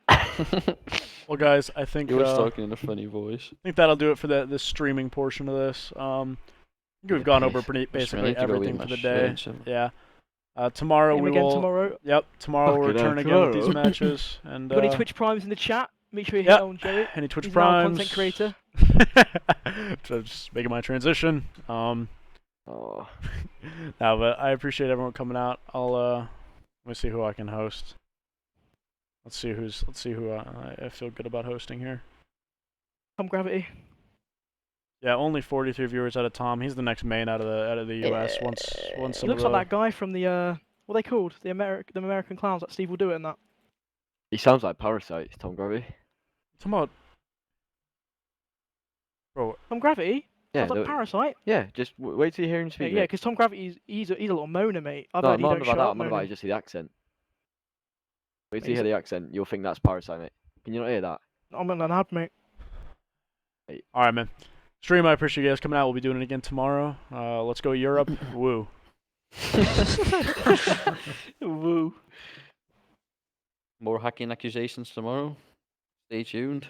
Well, guys, I think He was talking in a funny voice. I think that'll do it for the streaming portion of this. I think we've gone over I basically need to go everything eat for my the day. shit, so- Yeah. Tomorrow Him we again will. tomorrow. Yep. Tomorrow we'll Fucking return hell, again with these tomorrow. matches and. Got any Twitch primes in the chat? Make sure you hit Yep. on Joey. Any Twitch He's now a primes? content creator. So just making my transition. Oh. No, but I appreciate everyone coming out. I'll let me see who I can host. Let's see who I feel good about hosting here. Tom Gravity. Yeah, only 43 viewers out of Tom. He's the next main out of the US. Once He some looks of like the that guy from the what are they called? The American Clowns that Steve will do it in that. He sounds like Parasite, Tom Gravity. Come on. Tom Gravity? Yeah, Sounds like Parasite. yeah. Just wait till you hear him Yeah, speak. yeah, mate. because Tom Gravity he's a little moaner, mate. I've No, heard I'm he not don't about shut that. up I'm on about moaning. you just hear the accent. Wait till you He's hear the accent. You'll think that's Parasite, mate. Can you not hear that? I'm an ad, mate. All right, man. Stream, I appreciate you guys coming out. We'll be doing it again tomorrow. Let's go Europe. Woo. Woo. More hacking accusations tomorrow. Stay tuned.